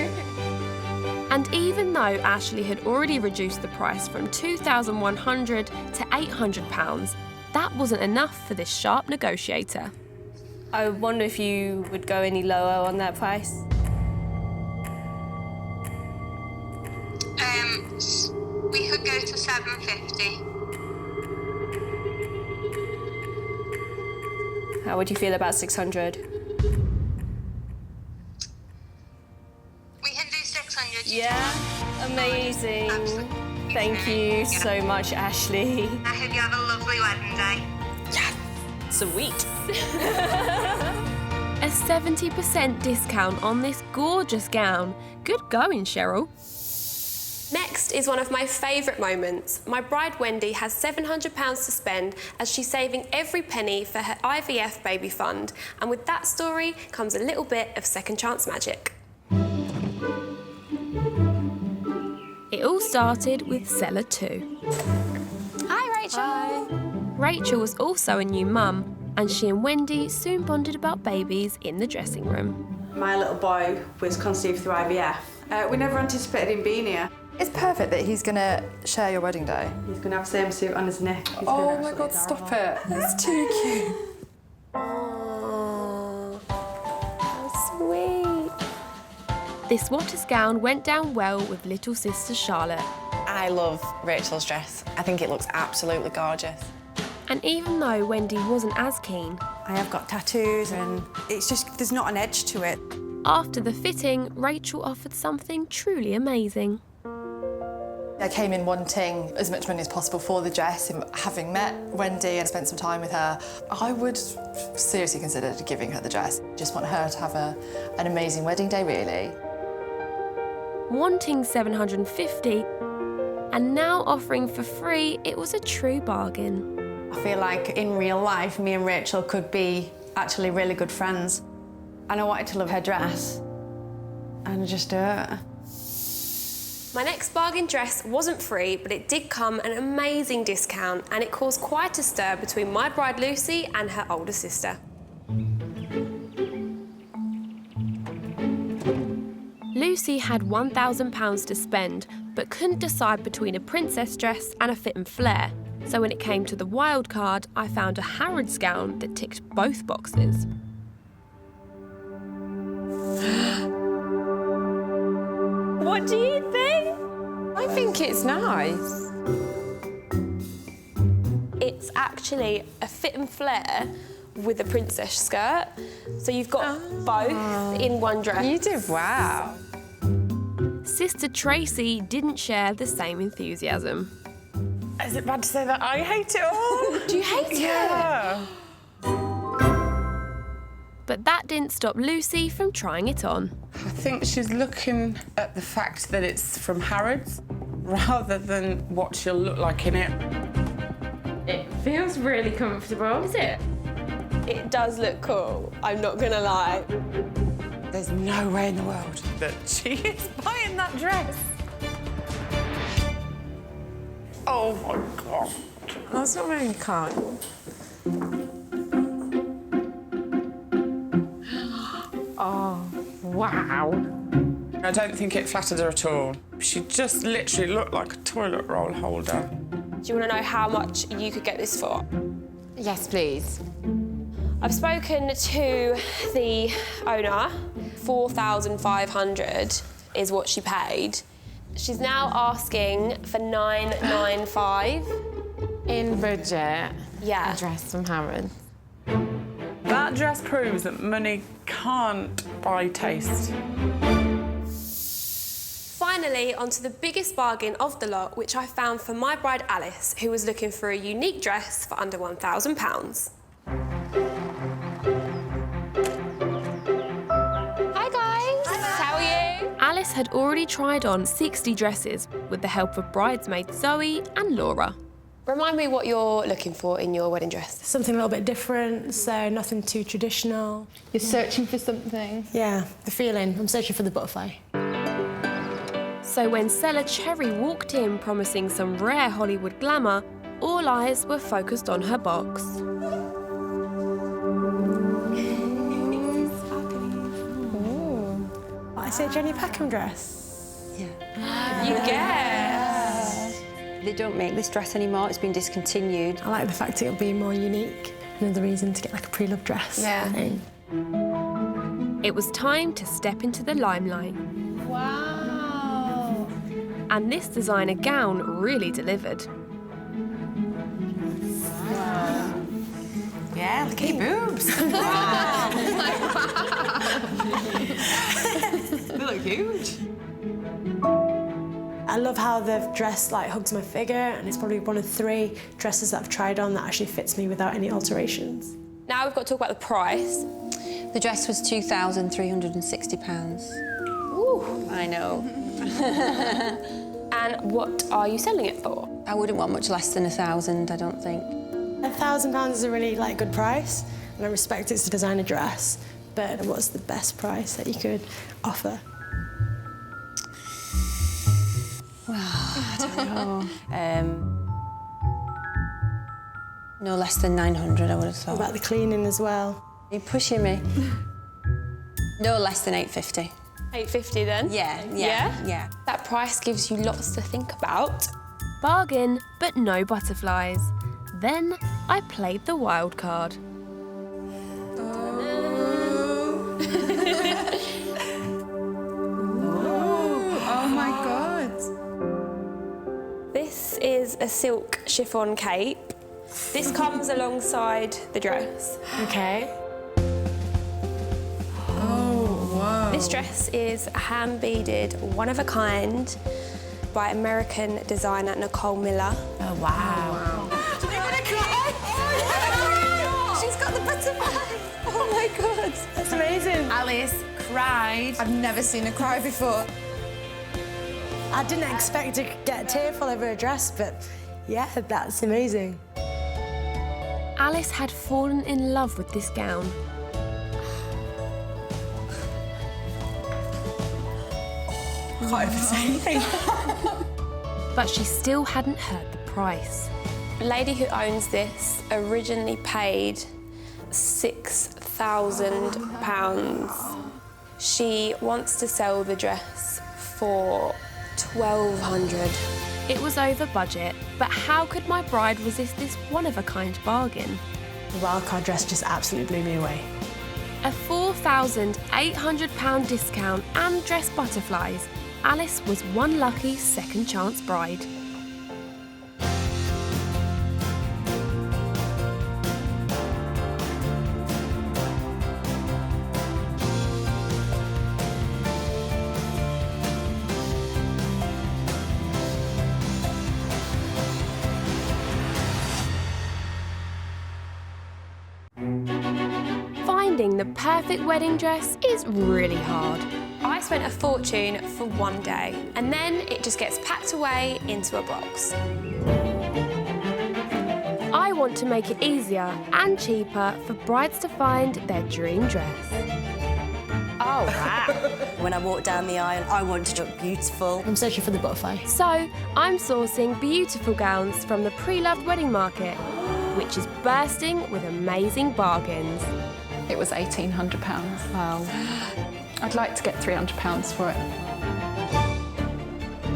And even though Ashley had already reduced the price from £2,100 to £800, that wasn't enough for this sharp negotiator. I wonder if you would go any lower on that price? We could go to 750. How would you feel about 600? We can do 600. Yeah, amazing. Absolutely. Thank you so much, Ashley. I hope you have a lovely wedding day. Sweet. A 70% discount on this gorgeous gown. Good going, Cheryl. Next is one of my favourite moments. My bride Wendy has £700 to spend as she's saving every penny for her IVF baby fund. And with that story comes a little bit of second chance magic. It all started with seller 2. Hi, Rachel. Hi. Rachel was also a new mum, and she and Wendy soon bonded about babies in the dressing room. My little boy was conceived through IVF. We never anticipated him being here. It's perfect that he's going to share your wedding day. He's going to have the same suit on his neck. Oh my God, stop it. That's too cute. Oh, how sweet. This Waters gown went down well with little sister Charlotte. I love Rachel's dress. I think it looks absolutely gorgeous. And even though Wendy wasn't as keen, I have got tattoos and it's just, there's not an edge to it. After the fitting, Rachel offered something truly amazing. I came in wanting as much money as possible for the dress, and having met Wendy and spent some time with her, I would seriously consider giving her the dress. Just want her to have an amazing wedding day, really. Wanting $750 and now offering for free, it was a true bargain. I feel like in real life, me and Rachel could be actually really good friends. And I wanted to love her dress and just do it. My next bargain dress wasn't free, but it did come at an amazing discount, and it caused quite a stir between my bride Lucy and her older sister. Lucy had £1,000 to spend, but couldn't decide between a princess dress and a fit and flare. So when it came to the wild card, I found a Harrods gown that ticked both boxes. What do you think? I think it's nice. It's actually a fit and flare with a princess skirt. So you've got both in one dress. You did wow. Sister Tracy didn't share the same enthusiasm. Is it bad to say that I hate it all? Do you hate it? But that didn't stop Lucy from trying it on. I think she's looking at the fact that it's from Harrods rather than what she'll look like in it. It feels really comfortable. Is it? It does look cool, I'm not gonna lie. There's no way in the world that she is buying that dress. Oh my God. That's not very kind. Oh, wow. I don't think it flattered her at all. She just literally looked like a toilet roll holder. Do you want to know how much you could get this for? Yes, please. I've spoken to the owner. 4,500 is what she paid. She's now asking for 995. In budget? Yeah. A dress from Harrods. That dress proves that money can't buy taste. Finally, onto the biggest bargain of the lot, which I found for my bride Alice, who was looking for a unique dress for under £1,000. Hi guys! How are you? Alice had already tried on 60 dresses with the help of bridesmaids Zoe and Laura. Remind me what you're looking for in your wedding dress. Something a little bit different, so nothing too traditional. You're searching for something? Yeah, the feeling. I'm searching for the butterfly. So when seller Cherry walked in promising some rare Hollywood glamour, all eyes were focused on her box. I say Jenny Packham dress. Yeah. You guess. They don't make this dress anymore, it's been discontinued. I like the fact it'll be more unique. Another reason to get like a pre-loved dress. Yeah. It was time to step into the limelight. Wow. And this designer gown really delivered. Wow. Yeah, look at your boobs. They look huge. I love how the dress like hugs my figure, and it's probably one of 3 dresses that I've tried on that actually fits me without any alterations. Now we've got to talk about the price. The dress was £2,360. Ooh. I know. And what are you selling it for? I wouldn't want much less than 1,000, I don't think. £1,000 is a really like good price, and I respect it's a designer dress, but what's the best price that you could offer? Well, I don't know. No less than 900, I would have thought. What about the cleaning as well? Are you pushing me? No less than 850. 850 then? Yeah. That price gives you lots to think about. Bargain, but no butterflies. Then I played the wild card. Oh my God. This is a silk chiffon cape. This comes alongside the dress. Okay. Oh, wow. This dress is hand-beaded, one of a kind, by American designer Nicole Miller. Oh, wow. She's got the butterfly. Oh my God. That's amazing. Alice cried. I've never seen her cry before. I didn't expect to get tearful over a dress, but yeah, that's amazing. Alice had fallen in love with this gown. I can't even say anything. But she still hadn't heard the price. The lady who owns this originally paid £6,000. She wants to sell the dress for $1,200. It was over budget, but how could my bride resist this one-of-a-kind bargain? The wildcard dress just absolutely blew me away. A £4,800 discount and dress butterflies. Alice was one lucky second chance bride. Finding the perfect wedding dress is really hard. I spent a fortune for one day, and then it just gets packed away into a box. I want to make it easier and cheaper for brides to find their dream dress. Oh, wow. When I walk down the aisle, I want to look beautiful. I'm searching for the butterfly. So, I'm sourcing beautiful gowns from the pre-loved wedding market, which is bursting with amazing bargains. It was £1,800. Wow. I'd like to get £300 for it.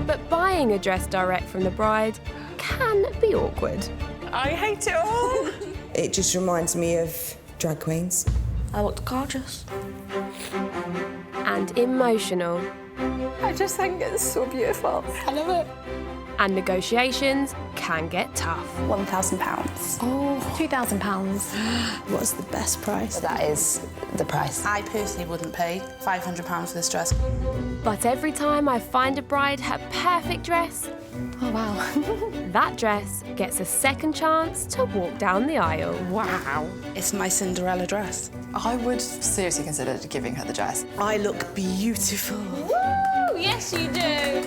But buying a dress direct from the bride can be awkward. I hate it all. It just reminds me of drag queens. I looked gorgeous. And emotional. I just think it's so beautiful. I love it. And negotiations can get tough. £1,000. Oh, £2,000. What's the best price? That is the price. I personally wouldn't pay £500 for this dress. But every time I find a bride her perfect dress, oh wow, that dress gets a second chance to walk down the aisle. Wow. It's my Cinderella dress. I would seriously consider giving her the dress. I look beautiful. Woo! Yes, you do.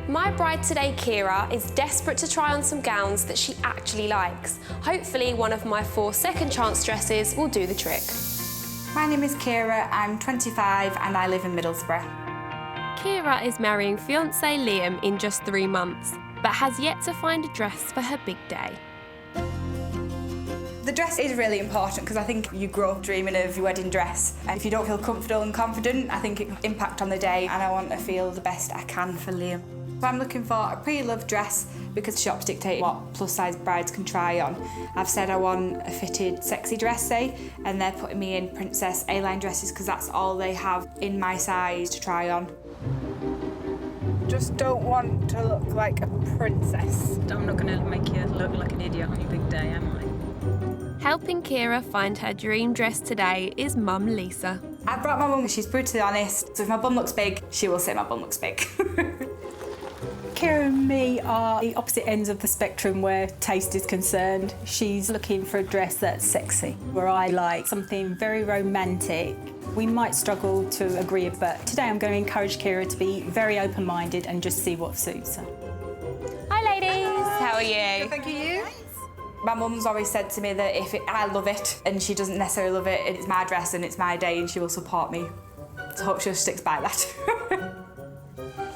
My bride today, Kira, is desperate to try on some gowns that she actually likes. Hopefully, one of my 4 second chance dresses will do the trick. My name is Kira, I'm 25 and I live in Middlesbrough. Kira is marrying fiancé Liam in just 3 months, but has yet to find a dress for her big day. The dress is really important because I think you grow up dreaming of your wedding dress, and if you don't feel comfortable and confident, I think it can impact on the day, and I want to feel the best I can for Liam. So I'm looking for a pre-loved dress because shops dictate what plus-size brides can try on. I've said I want a fitted, sexy dress, say, and they're putting me in princess A-line dresses because that's all they have in my size to try on. Just don't want to look like a princess. I'm not going to make you look like an idiot on your big day, am I? Helping Kira find her dream dress today is Mum Lisa. I brought my mum, she's brutally honest, so if my bum looks big, she will say my bum looks big. Kira and me are the opposite ends of the spectrum where taste is concerned. She's looking for a dress that's sexy, where I like something very romantic. We might struggle to agree, but today I'm going to encourage Kira to be very open-minded and just see what suits her. Hi ladies, how are you? Good, thank you. My mum's always said to me that if I love it and she doesn't necessarily love it, it's my dress and it's my day and she will support me. So I hope she sticks by that.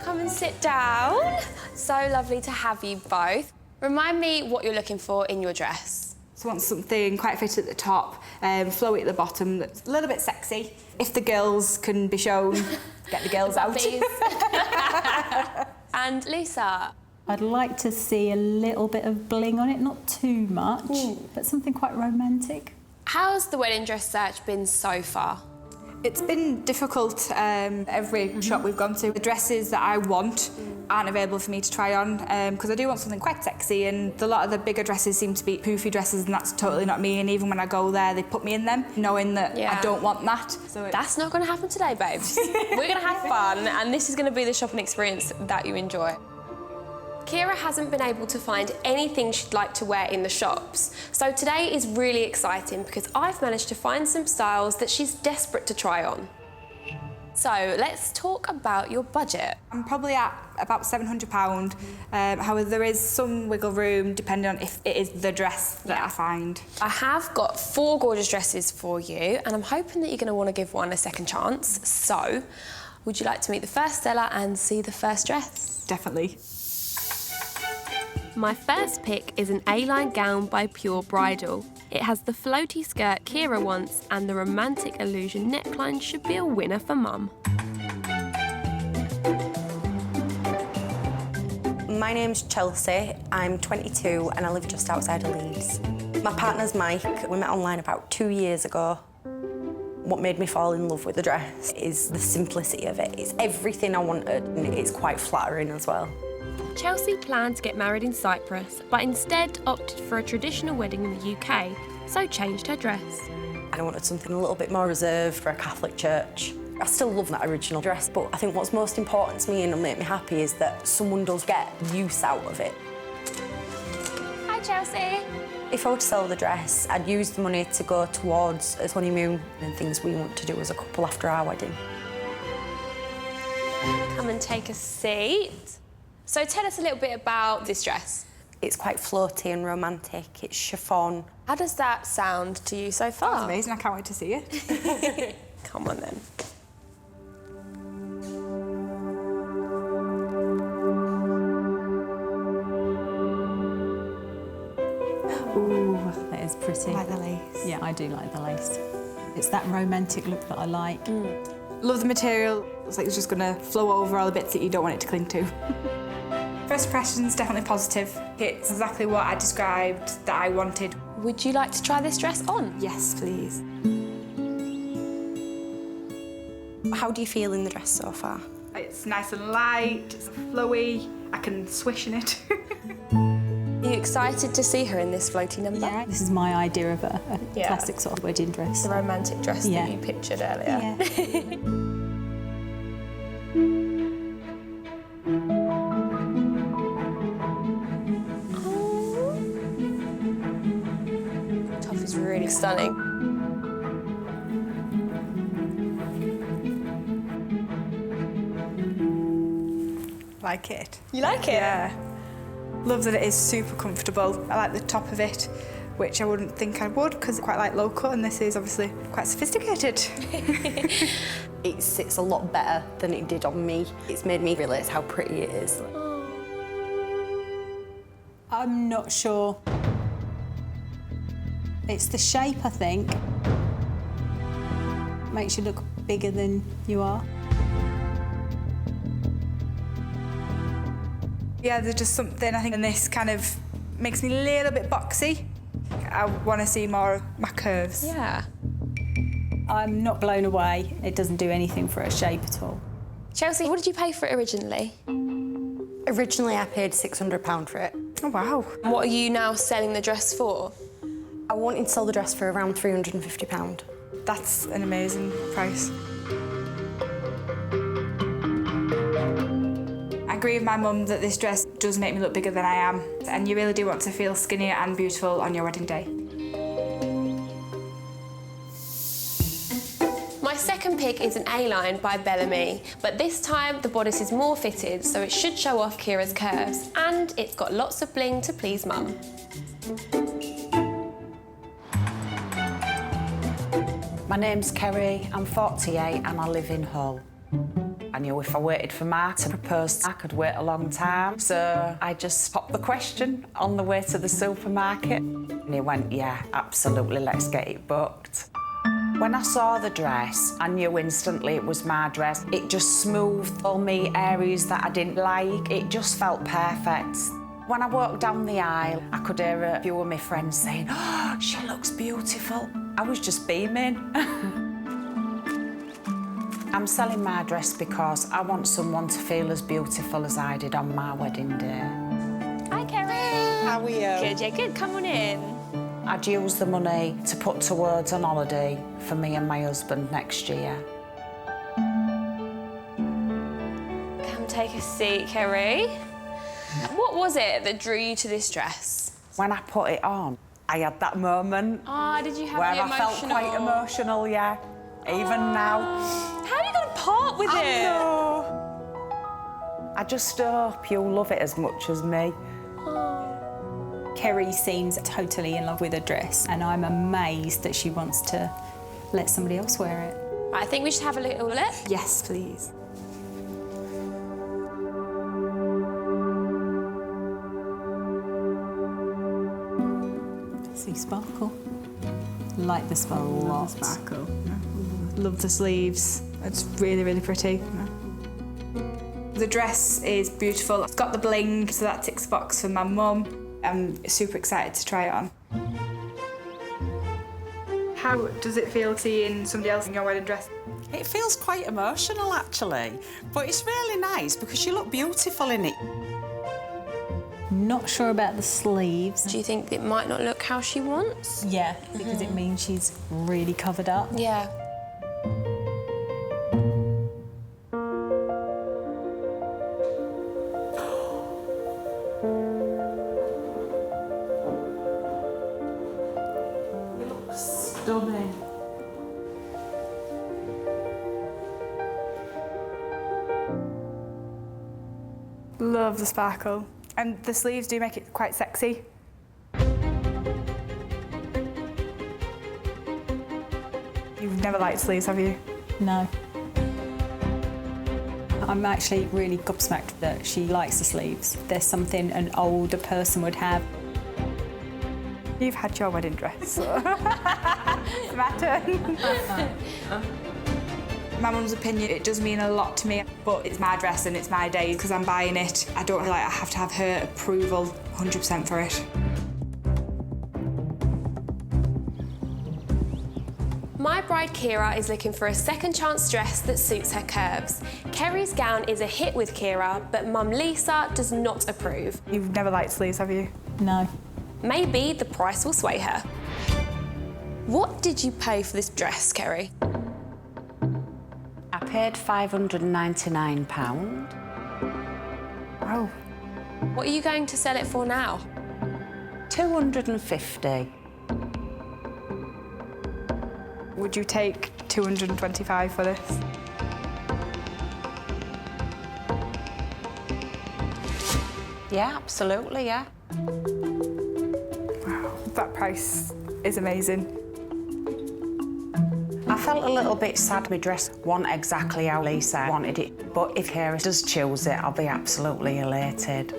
Come and sit down. So lovely to have you both. Remind me what you're looking for in your dress. So I want something quite fit at the top, flowy at the bottom, that's a little bit sexy. If the girls can be shown, get the girls out. Please. And Lisa? I'd like to see a little bit of bling on it, not too much, but something quite romantic. How's the wedding dress search been so far? It's been difficult, every shop we've gone to. The dresses that I want aren't available for me to try on because I do want something quite sexy, and a lot of the bigger dresses seem to be poofy dresses and that's totally not me, and even when I go there they put me in them knowing that I don't want that. So that's not going to happen today, babes. We're going to have fun and this is going to be the shopping experience that you enjoy. Kira hasn't been able to find anything she'd like to wear in the shops, so today is really exciting because I've managed to find some styles that she's desperate to try on. So let's talk about your budget. I'm probably at about £700, however there is some wiggle room depending on if it is the dress that I find. I have got 4 gorgeous dresses for you and I'm hoping that you're going to want to give one a second chance. So, would you like to meet the first seller and see the first dress? Definitely. My first pick is an A-line gown by Pure Bridal. It has the floaty skirt Kira wants and the romantic illusion neckline should be a winner for Mum. My name's Chelsea, I'm 22 and I live just outside of Leeds. My partner's Mike, we met online about 2 years ago. What made me fall in love with the dress is the simplicity of it. It's everything I wanted and it's quite flattering as well. Chelsea planned to get married in Cyprus, but instead opted for a traditional wedding in the UK, so changed her dress. I wanted something a little bit more reserved for a Catholic church. I still love that original dress, but I think what's most important to me and will make me happy is that someone does get use out of it. Hi Chelsea. If I were to sell the dress, I'd use the money to go towards a honeymoon and things we want to do as a couple after our wedding. Come and take a seat. So tell us a little bit about this dress. It's quite floaty and romantic. It's chiffon. How does that sound to you so far? That's amazing. I can't wait to see it. Come on then. Ooh, that is pretty. I like the lace. Yeah, I do like the lace. It's that romantic look that I like. Love the material. It's like it's just going to flow over all the bits that you don't want it to cling to. First impression's definitely positive. It's exactly what I described that I wanted. Would you like to try this dress on? Yes, please. How do you feel in the dress so far? It's nice and light, it's flowy, I can swish in it. Are you excited to see her in this floaty number? Yeah, this is my idea of a classic sort of wedding dress. The romantic dress Yeah. that you pictured earlier. Yeah. Top is really stunning. Like it. You like it? Yeah. Love that it is super comfortable. I like the top of it, which I wouldn't think I would because I quite like low cut, and this is obviously quite sophisticated. It sits a lot better than it did on me. It's made me realise how pretty it is. I'm not sure. It's the shape, I think. Makes you look bigger than you are. Yeah, there's just something, I think, and this kind of makes me a little bit boxy. I want to see more of my curves. Yeah. I'm not blown away. It doesn't do anything for a shape at all. Chelsea, what did you pay for it originally? Originally, I paid £600 for it. Oh, wow. What are you now selling the dress for? I wanted to sell the dress for around £350. That's an amazing price. I agree with my mum that this dress does make me look bigger than I am, and you really do want to feel skinnier and beautiful on your wedding day. My second pick is an A-line by Bellamy, but this time the bodice is more fitted, so it should show off Kira's curves, and it's got lots of bling to please Mum. My name's Kerry, I'm 48 and I live in Hull. I knew if I waited for Mark to propose, I could wait a long time. So I just popped the question on the way to the supermarket. And he went, yeah, absolutely, let's get it booked. When I saw the dress, I knew instantly it was my dress. It just smoothed all me areas that I didn't like. It just felt perfect. When I walked down the aisle, I could hear a few of my friends saying, oh, she looks beautiful. I was just beaming. I'm selling my dress because I want someone to feel as beautiful as I did on my wedding day. Hi, Kerry. How are you? Good, yeah, good. Come on in. I'd use the money to put towards an holiday for me and my husband next year. Come take a seat, Kerry. What was it that drew you to this dress? When I put it on, I had that moment Did you have where the I felt quite emotional, yeah. Even now. How are you going to part with it? know. I just hope you'll love it as much as me. Kerry seems totally in love with her dress, and I'm amazed that she wants to let somebody else wear it. Right, I think we should have a little look. Yes, please. See sparkle. Like the sparkle. Love the sparkle. Love the sleeves. It's really, really pretty. The dress is beautiful. It's got the bling, so that ticks the box for my mum. I'm super excited to try it on. How does it feel seeing somebody else in your wedding dress? It feels quite emotional, actually. But it's really nice because you look beautiful in it. Not sure about the sleeves. Do you think it might not look how she wants? Yeah, because it means she's really covered up. Yeah. Stunning. Love the sparkle. And the sleeves do make it quite sexy. You've never liked sleeves, have you? No. I'm actually really gobsmacked that she likes the sleeves. There's something an older person would have. You've had your wedding dress. It's my turn. My mum's opinion, it does mean a lot to me, but it's my dress and it's my day because I'm buying it. I don't feel like I have to have her approval 100% for it. My bride Kira is looking for a second chance dress that suits her curves. Kerry's gown is a hit with Kira, but Mum Lisa does not approve. You've never liked sleeves, have you? No. Maybe the price will sway her. What did you pay for this dress, Kerry? I paid £599. Wow. What are you going to sell it for now? 250. Would you take 225 for this? Yeah, absolutely, yeah. Wow, that price is amazing. I felt a little bit sad my dress wasn't exactly how Lisa wanted it, but if Kira does choose it, I'll be absolutely elated.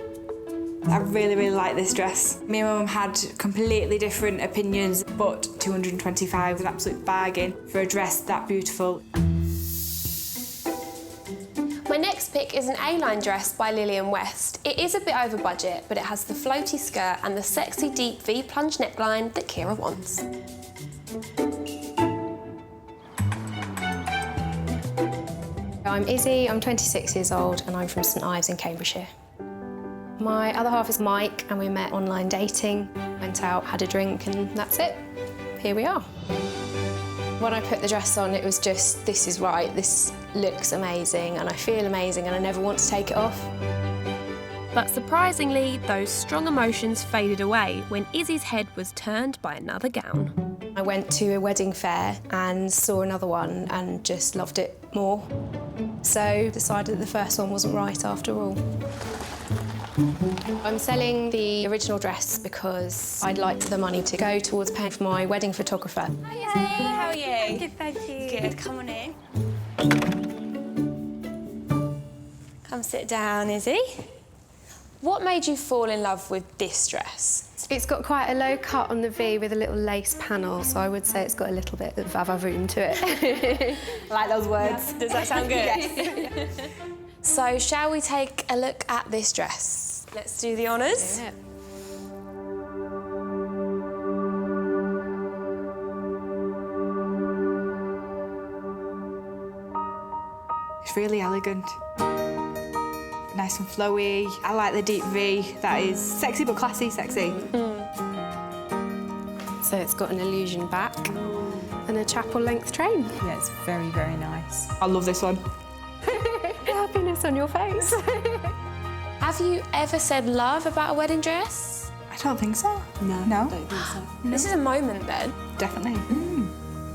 I really, really like this dress. Me and Mum had completely different opinions, but 225 was an absolute bargain for a dress that beautiful. My next pick is an A-line dress by Lillian West. It is a bit over budget, but it has the floaty skirt and the sexy deep V-plunge neckline that Kira wants. I'm Izzy, I'm 26 years old and I'm from St Ives in Cambridgeshire. My other half is Mike and we met online dating, went out, had a drink and that's it. Here we are. When I put the dress on, it was just, this is right, this looks amazing and I feel amazing and I never want to take it off. But surprisingly, those strong emotions faded away when Izzy's head was turned by another gown. I went to a wedding fair and saw another one and just loved it more. So decided that the first one wasn't right after all. I'm selling the original dress because I'd like the money to go towards paying for my wedding photographer. Hi, how are you? Good, thank you. Good, come on in. Come sit down, Izzy. What made you fall in love with this dress? It's got quite a low cut on the V with a little lace panel, so I would say it's got a little bit of vava-voom to it. I like those words. Yeah. Does that sound good? Yes. So, shall we take a look at this dress? Let's do the honours. Yeah. It's really elegant. Nice and flowy. I like the deep V. That is sexy but classy sexy. So it's got an illusion back and a chapel-length train. Yeah, it's very, very nice. I love this one. Happiness on your face. Have you ever said love about a wedding dress? I don't think so. No, No? I don't think so. This is a moment then. Definitely.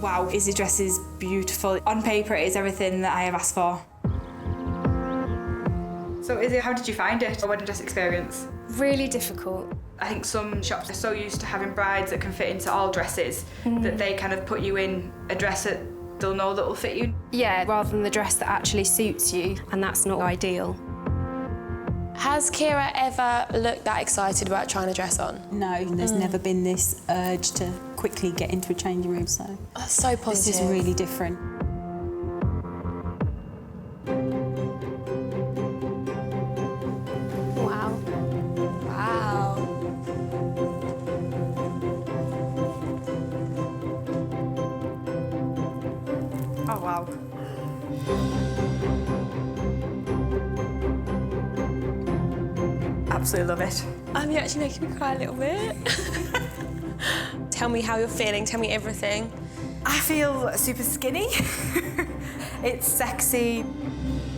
Wow, Izzy's dress is beautiful. On paper, it is everything that I have asked for. So, Izzy, how did you find it, a wedding dress experience? Really difficult. I think some shops are so used to having brides that can fit into all dresses that they kind of put you in a dress that they'll know that will fit you. Yeah, rather than the dress that actually suits you, and that's not ideal. Has Kira ever looked that excited about trying a dress on? No, there's never been this urge to quickly get into a changing room, so... That's so positive. This is really different. Wow. Wow. Oh, wow. Absolutely love it. You're actually making me cry a little bit. Tell me how you're feeling, tell me everything. I feel super skinny. It's sexy.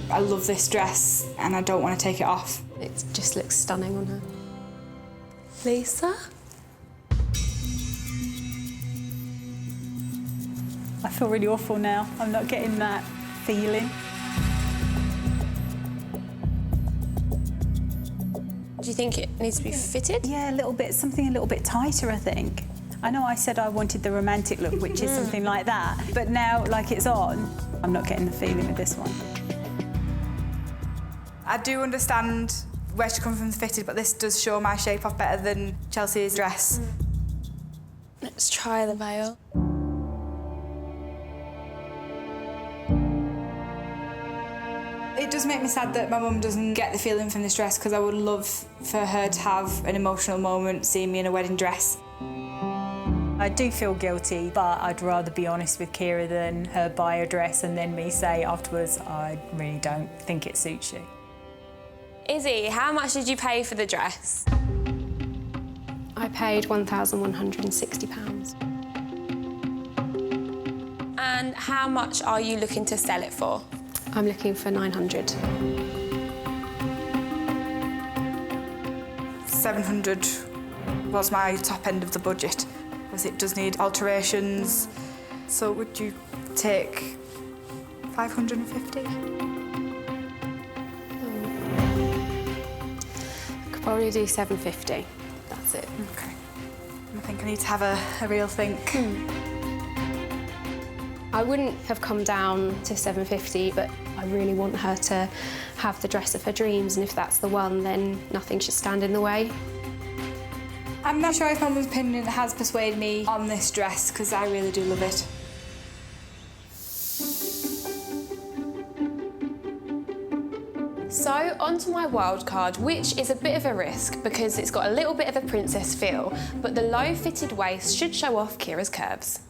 I love this dress and I don't want to take it off. It just looks stunning on her. Lisa? I feel really awful now. I'm not getting that feeling. Do you think it needs to be fitted? Yeah, a little bit, something a little bit tighter, I think. I know I said I wanted the romantic look, which is something like that, but now, like it's on, I'm not getting the feeling with this one. I do understand where she comes from fitted, but this does show my shape off better than Chelsea's dress. Let's try the veil. It does make me sad that my mum doesn't get the feeling from this dress, because I would love for her to have an emotional moment seeing me in a wedding dress. I do feel guilty, but I'd rather be honest with Kira than her buy a dress and then me say afterwards, I really don't think it suits you. Izzy, how much did you pay for the dress? I paid £1,160. And how much are you looking to sell it for? I'm looking for 900. 700 was my top end of the budget, because it does need alterations. So would you take 550? I could probably do 750. That's it. Okay. I think I need to have a real think. I wouldn't have come down to 750, but I really want her to have the dress of her dreams, and if that's the one, then nothing should stand in the way. I'm not sure if my mum's opinion has persuaded me on this dress, because I really do love it. So, onto my wild card, which is a bit of a risk because it's got a little bit of a princess feel, but the low-fitted waist should show off Kira's curves.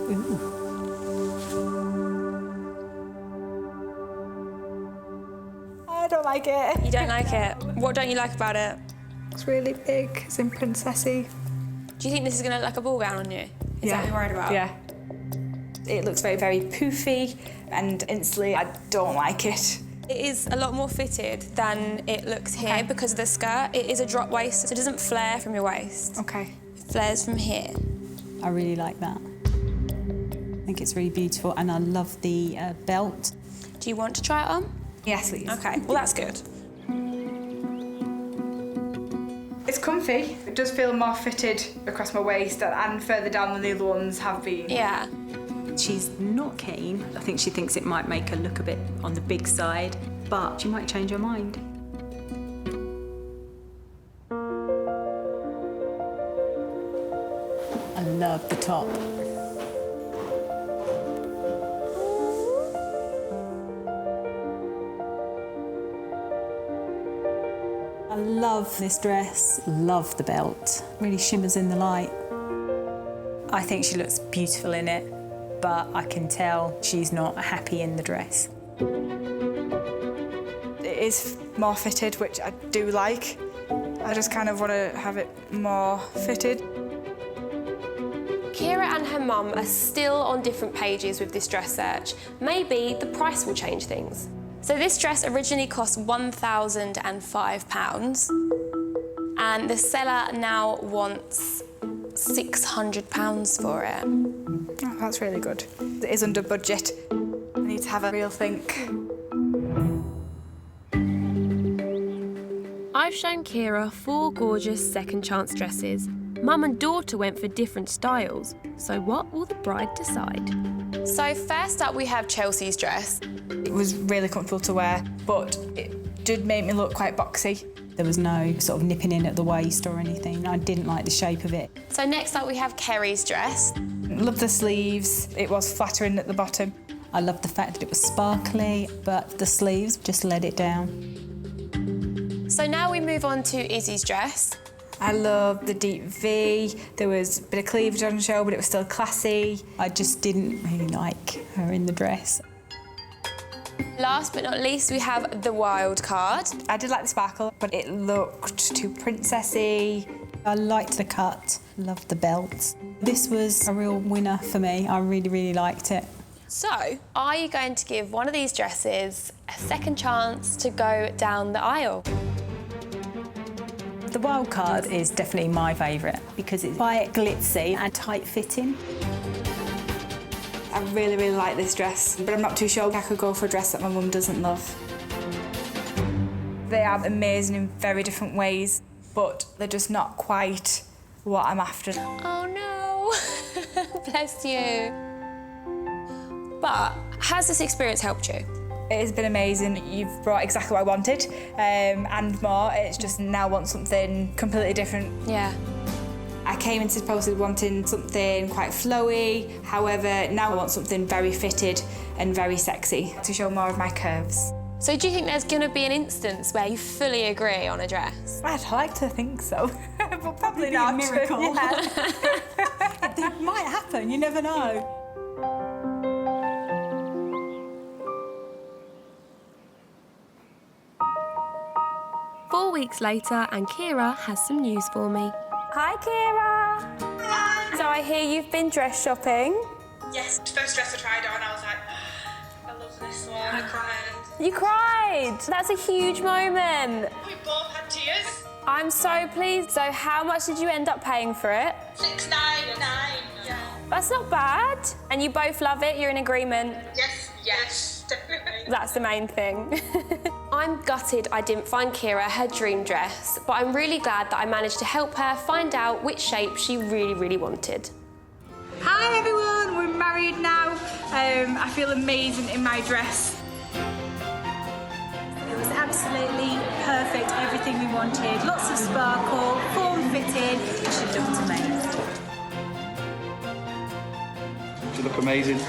Ooh. I don't like it. You don't like it? What don't you like about it? It's really big, it's in princessy. Do you think this is going to look like a ball gown on you? Is that what you're worried about? Yeah. It looks very, very poofy, and instantly I don't like it. It is a lot more fitted than it looks here because of the skirt. It is a drop waist, so it doesn't flare from your waist. Okay. It flares from here. I really like that. I think it's really beautiful, and I love the belt. Do you want to try it on? Yes, please. Okay, well that's good. It's comfy. It does feel more fitted across my waist and further down than the other ones have been. Yeah. She's not keen. I think she thinks it might make her look a bit on the big side, but she might change her mind. I love the top. I love this dress, love the belt. Really shimmers in the light. I think she looks beautiful in it, but I can tell she's not happy in the dress. It is more fitted, which I do like. I just kind of want to have it more fitted. Kira and her mum are still on different pages with this dress search. Maybe the price will change things. So this dress originally cost £1,005 and the seller now wants £600 for it. Oh, that's really good. It is under budget. I need to have a real think. I've shown Kira 4 gorgeous second chance dresses. Mum and daughter went for different styles, so what will the bride decide? So first up we have Chelsea's dress. It was really comfortable to wear, but it did make me look quite boxy. There was no sort of nipping in at the waist or anything. I didn't like the shape of it. So next up we have Kerry's dress. Love the sleeves. It was flattering at the bottom. I loved the fact that it was sparkly, but the sleeves just let it down. So now we move on to Izzy's dress. I love the deep V. There was a bit of cleavage on show, but it was still classy. I just didn't really like her in the dress. Last but not least, we have the wild card. I did like the sparkle, but it looked too princessy. I liked the cut, loved the belt. This was a real winner for me. I really, really liked it. So, are you going to give one of these dresses a second chance to go down the aisle? The wild card is definitely my favourite because it's quite glitzy and tight-fitting. I really, really like this dress, but I'm not too sure I could go for a dress that my mum doesn't love. They are amazing in very different ways, but they're just not quite what I'm after. Oh no, bless you. But has this experience helped you? It has been amazing. You've brought exactly what I wanted and more. It's just now want something completely different. Yeah. I came into this process wanting something quite flowy. However, now I want something very fitted and very sexy to show more of my curves. So do you think there's going to be an instance where you fully agree on a dress? I'd like to think so, but probably not. A miracle. Yeah. It might happen, you never know. Four weeks later, and Kira has some news for me. Hi, Kira. Hi. So I hear you've been dress shopping. Yes, first dress I tried on, I was like, I love this one. I cried. You cried. That's a huge moment. We both had tears. I'm so pleased. So how much did you end up paying for it? $6.99. Yeah. That's not bad. And you both love it? You're in agreement? Yes, definitely. That's the main thing. I'm gutted I didn't find Kira her dream dress, but I'm really glad that I managed to help her find out which shape she really, really wanted. Hi everyone, we're married now. I feel amazing in my dress. It was absolutely perfect, everything we wanted. Lots of sparkle, form-fitted. She looked amazing. You look amazing.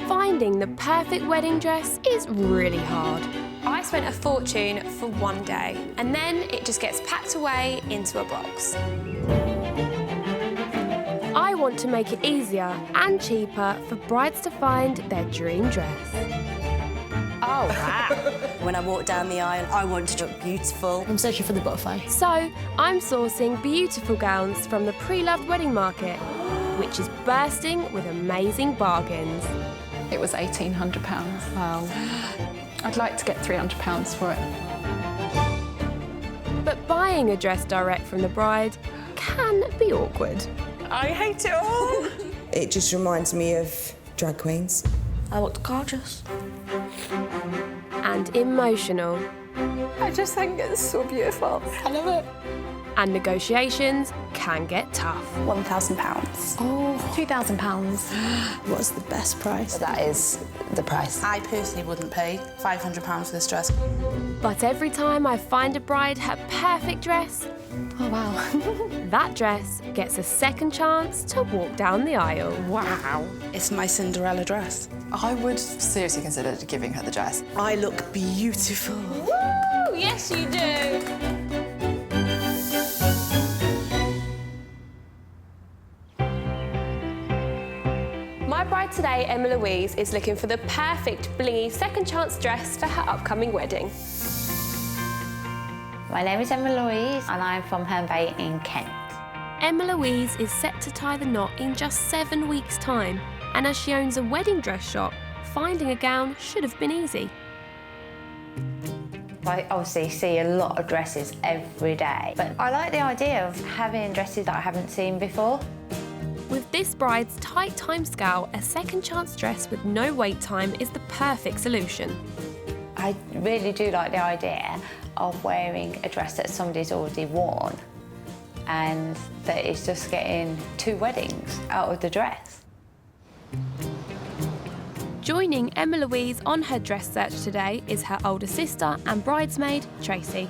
Finding the perfect wedding dress is really hard. I spent a fortune for one day, and then it just gets packed away into a box. I want to make it easier and cheaper for brides to find their dream dress. Oh, wow. When I walk down the aisle, I want to look beautiful. I'm searching for the butterfly. So, I'm sourcing beautiful gowns from the pre-loved wedding market, which is bursting with amazing bargains. It was £1,800. Wow. I'd like to get £300 for it. But buying a dress direct from the bride can be awkward. I hate it all. It just reminds me of drag queens. I looked gorgeous. And emotional. I just think it's so beautiful. I love it. And negotiations can get tough. £1,000. Oh, £2,000. What's the best price? That is the price. I personally wouldn't pay £500 for this dress. But every time I find a bride her perfect dress, oh wow, that dress gets a second chance to walk down the aisle. Wow. It's my Cinderella dress. I would seriously consider giving her the dress. I look beautiful. Woo! Yes, you do. My bride today, Emma Louise, is looking for the perfect blingy second chance dress for her upcoming wedding. My name is Emma Louise and I'm from Herne Bay in Kent. Emma Louise is set to tie the knot in just 7 weeks' time, and as she owns a wedding dress shop, finding a gown should have been easy. I obviously see a lot of dresses every day, but I like the idea of having dresses that I haven't seen before. With this bride's tight timescale, a second chance dress with no wait time is the perfect solution. I really do like the idea of wearing a dress that somebody's already worn and that it's just getting 2 weddings out of the dress. Joining Emma Louise on her dress search today is her older sister and bridesmaid, Tracy.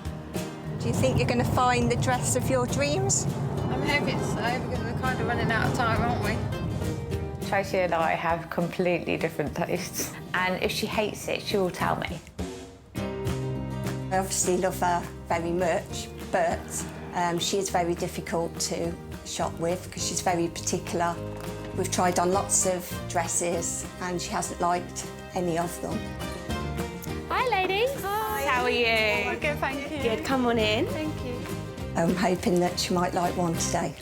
Do you think you're going to find the dress of your dreams? I'm hoping so, because we're kind of running out of time, aren't we? Tracy and I have completely different tastes, and if she hates it, she will tell me. I obviously love her very much, but she is very difficult to shop with because she's very particular We've tried on lots of dresses and she hasn't liked any of them. Hi, ladies. Hi. How are you? I'm good, thank you. Good, come on in. Thank you. I'm hoping that she might like one today.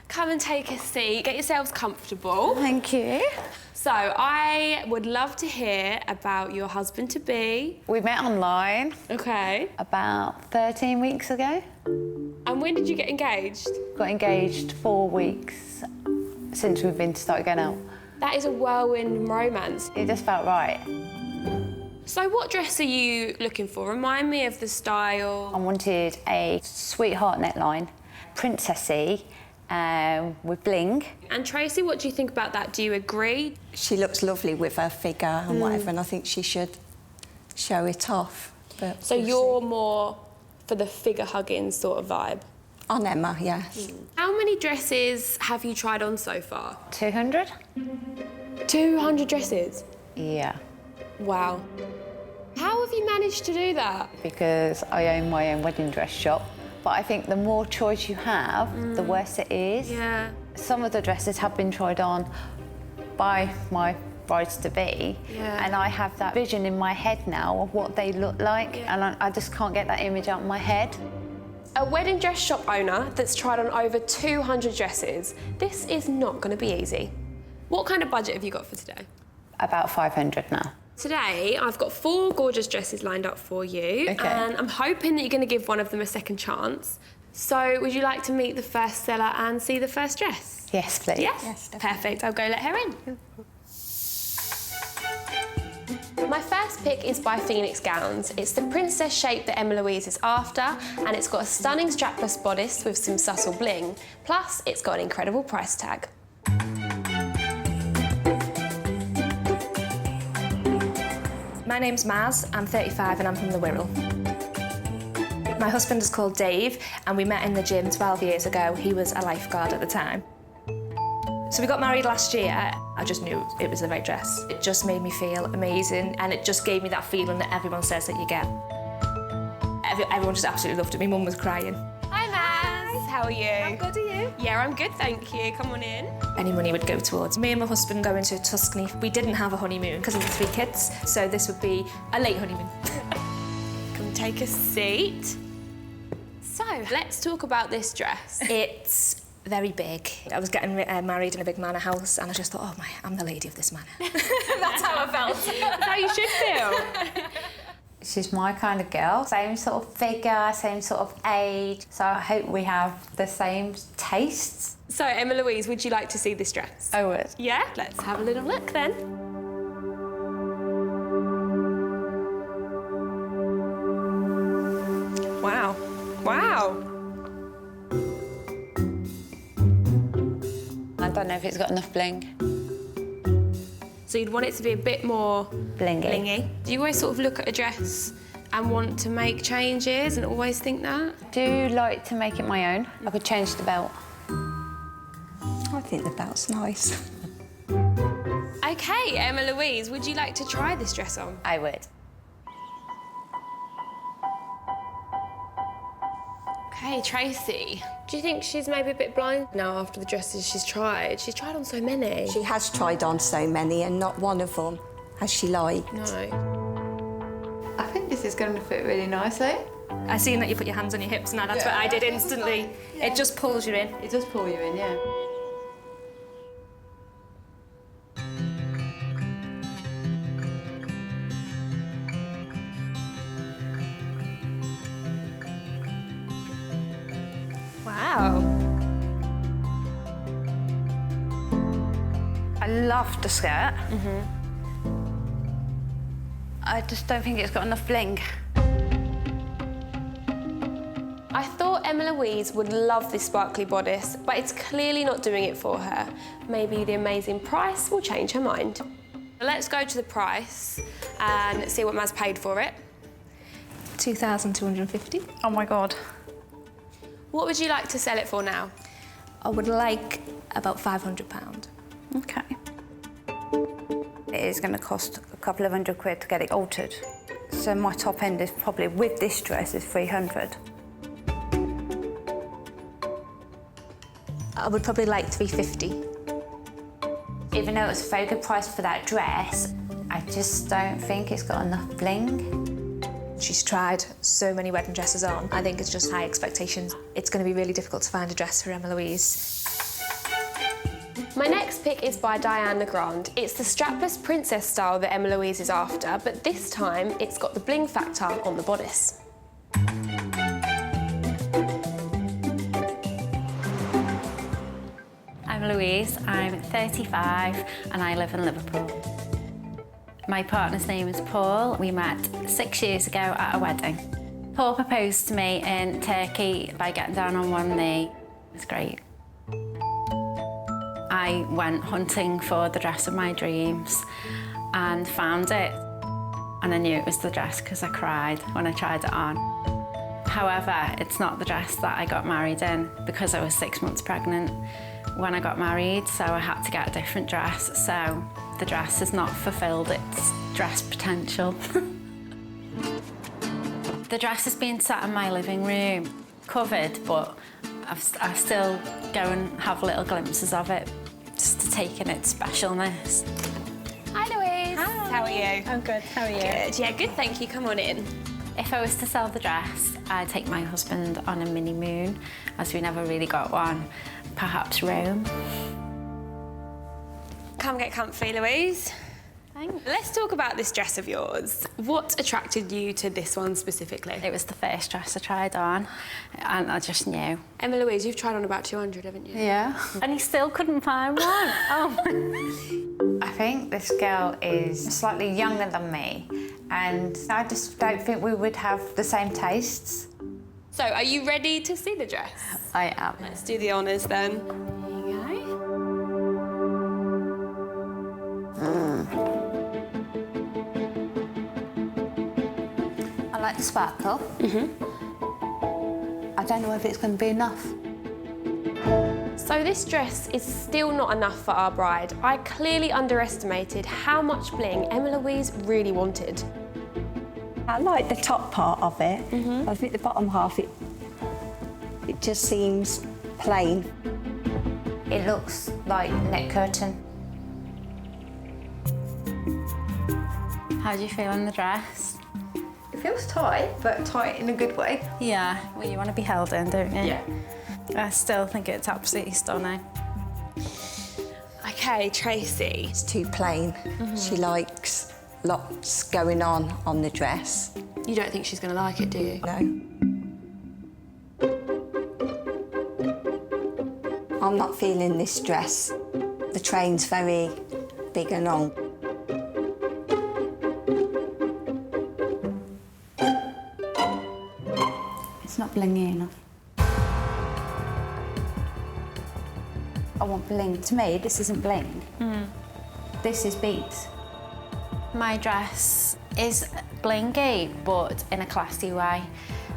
Come and take a seat. Get yourselves comfortable. Thank you. So, I would love to hear about your husband-to-be. We met online. Okay. About 13 weeks ago. And when did you get engaged? Got engaged 4 weeks since we've started going out. That is a whirlwind romance. It just felt right. So what dress are you looking for? Remind me of the style. I wanted a sweetheart neckline, princessy, with bling. And Tracy, what do you think about that? Do you agree? She looks lovely with her figure and whatever, and I think she should show it off. But so you're more for the figure-hugging sort of vibe? On Emma, yes. How many dresses have you tried on so far? 200. 200 dresses? Yeah. Wow. How have you managed to do that? Because I own my own wedding dress shop. But I think the more choice you have, the worse it is. Yeah. Some of the dresses have been tried on by my brides-to-be, and I have that vision in my head now of what they look like, and I just can't get that image out of my head. A wedding dress shop owner that's tried on over 200 dresses. This is not going to be easy. What kind of budget have you got for today? About 500 now. Today, I've got 4 gorgeous dresses lined up for you, and I'm hoping that you're going to give one of them a second chance. So, would you like to meet the first seller and see the first dress? Yes, please. Yes? Perfect. I'll go let her in. My first pick is by Phoenix Gowns. It's the princess shape that Emma Louise is after, and it's got a stunning strapless bodice with some subtle bling. Plus, it's got an incredible price tag. My name's Maz, I'm 35 and I'm from the Wirral. My husband is called Dave and we met in the gym 12 years ago. He was a lifeguard at the time. So we got married last year. I just knew it was the right dress. It just made me feel amazing and it just gave me that feeling that everyone says that you get. Everyone just absolutely loved it. My mum was crying. Hi, Maz. How are you? I'm good, are you? Yeah, I'm good, thank you. Come on in. Any money would go towards me and my husband going to Tuscany. We didn't have a honeymoon because of the 3 kids, so this would be a late honeymoon. Come take a seat. So, let's talk about this dress. It's very big. I was getting married in a big manor house and I just thought, oh I'm the lady of this manor. That's how I felt. That's how you should feel. She's my kind of girl. Same sort of figure, same sort of age. So I hope we have the same tastes. So, Emma Louise, would you like to see this dress? I would. Yeah? Let's have a little look then. Wow. Wow. I don't know if it's got enough bling. So you'd want it to be a bit more blingy. Do you always sort of look at a dress and want to make changes and always think that? I do like to make it my own. I could change the belt. I think the belt's nice. OK, Emma Louise, would you like to try this dress on? I would. OK, Tracy, do you think she's maybe a bit blind now after the dresses she's tried? She's tried on so many. She has tried on so many and not one of them has she liked. No. I think this is going to fit really nicely. I seen that you put your hands on your hips now, that's what I did instantly. It just pulls you in. It does pull you in, yeah. Wow. I love the skirt. I just don't think it's got enough bling. I thought Emma Louise would love this sparkly bodice, but it's clearly not doing it for her. Maybe the amazing price will change her mind. Let's go to the price and see what Maz paid for it. 2,250. Oh my God. What would you like to sell it for now? I would like about £500. Okay. It is going to cost a couple of £100 to get it altered. So my top end is probably, with this dress, is 300. I would probably like 350. Even though it was a very good price for that dress, I just don't think it's got enough bling. She's tried so many wedding dresses on. I think it's just high expectations. It's going to be really difficult to find a dress for Emma Louise. My next pick is by Diane Legrand. It's the strapless princess style that Emma Louise is after, but this time it's got the bling factor on the bodice. I'm Louise, I'm 35 and I live in Liverpool. My partner's name is Paul. We met 6 years ago at a wedding. Paul proposed to me in Turkey by getting down on one knee. It was great. I went hunting for the dress of my dreams and found it. And I knew it was the dress because I cried when I tried it on. However, it's not the dress that I got married in because I was 6 months pregnant when I got married, so I had to get a different dress. So the dress has not fulfilled its dress potential. The dress has been sat in my living room, covered, but I still go and have little glimpses of it, just to take in its specialness. Hi, Louise. Hi. How are you? I'm good. How are you? Good. Yeah, good, thank you. Come on in. If I was to sell the dress, I'd take my husband on a mini moon, as we never really got one. Perhaps Rome. Come get comfy, Louise. Thanks. Let's talk about this dress of yours. What attracted you to this one specifically? It was the first dress I tried on, and I just knew. Emma Louise, you've tried on about 200, haven't you? Yeah. And he still couldn't find one. Oh. I think this girl is slightly younger than me, and I just don't think we would have the same tastes. So, are you ready to see the dress? I am. Let's do the honours then. There you I like the sparkle. I don't know if it's going to be enough. So this dress is still not enough for our bride. I clearly underestimated how much bling Emma Louise really wanted. I like the top part of it. I think the bottom half, it just seems plain. It looks like neck curtain. How do you feel in the dress? It feels tight, but tight in a good way. Yeah, well, you want to be held in, don't you? Yeah. I still think it's absolutely stunning. Okay, Tracy. It's too plain. She likes lots going on the dress. You don't think she's going to like it, do you? No. I'm not feeling this dress. The train's very big and long. It's not blingy enough. I want bling. To me, this isn't bling. This is beads. My dress is blingy, but in a classy way.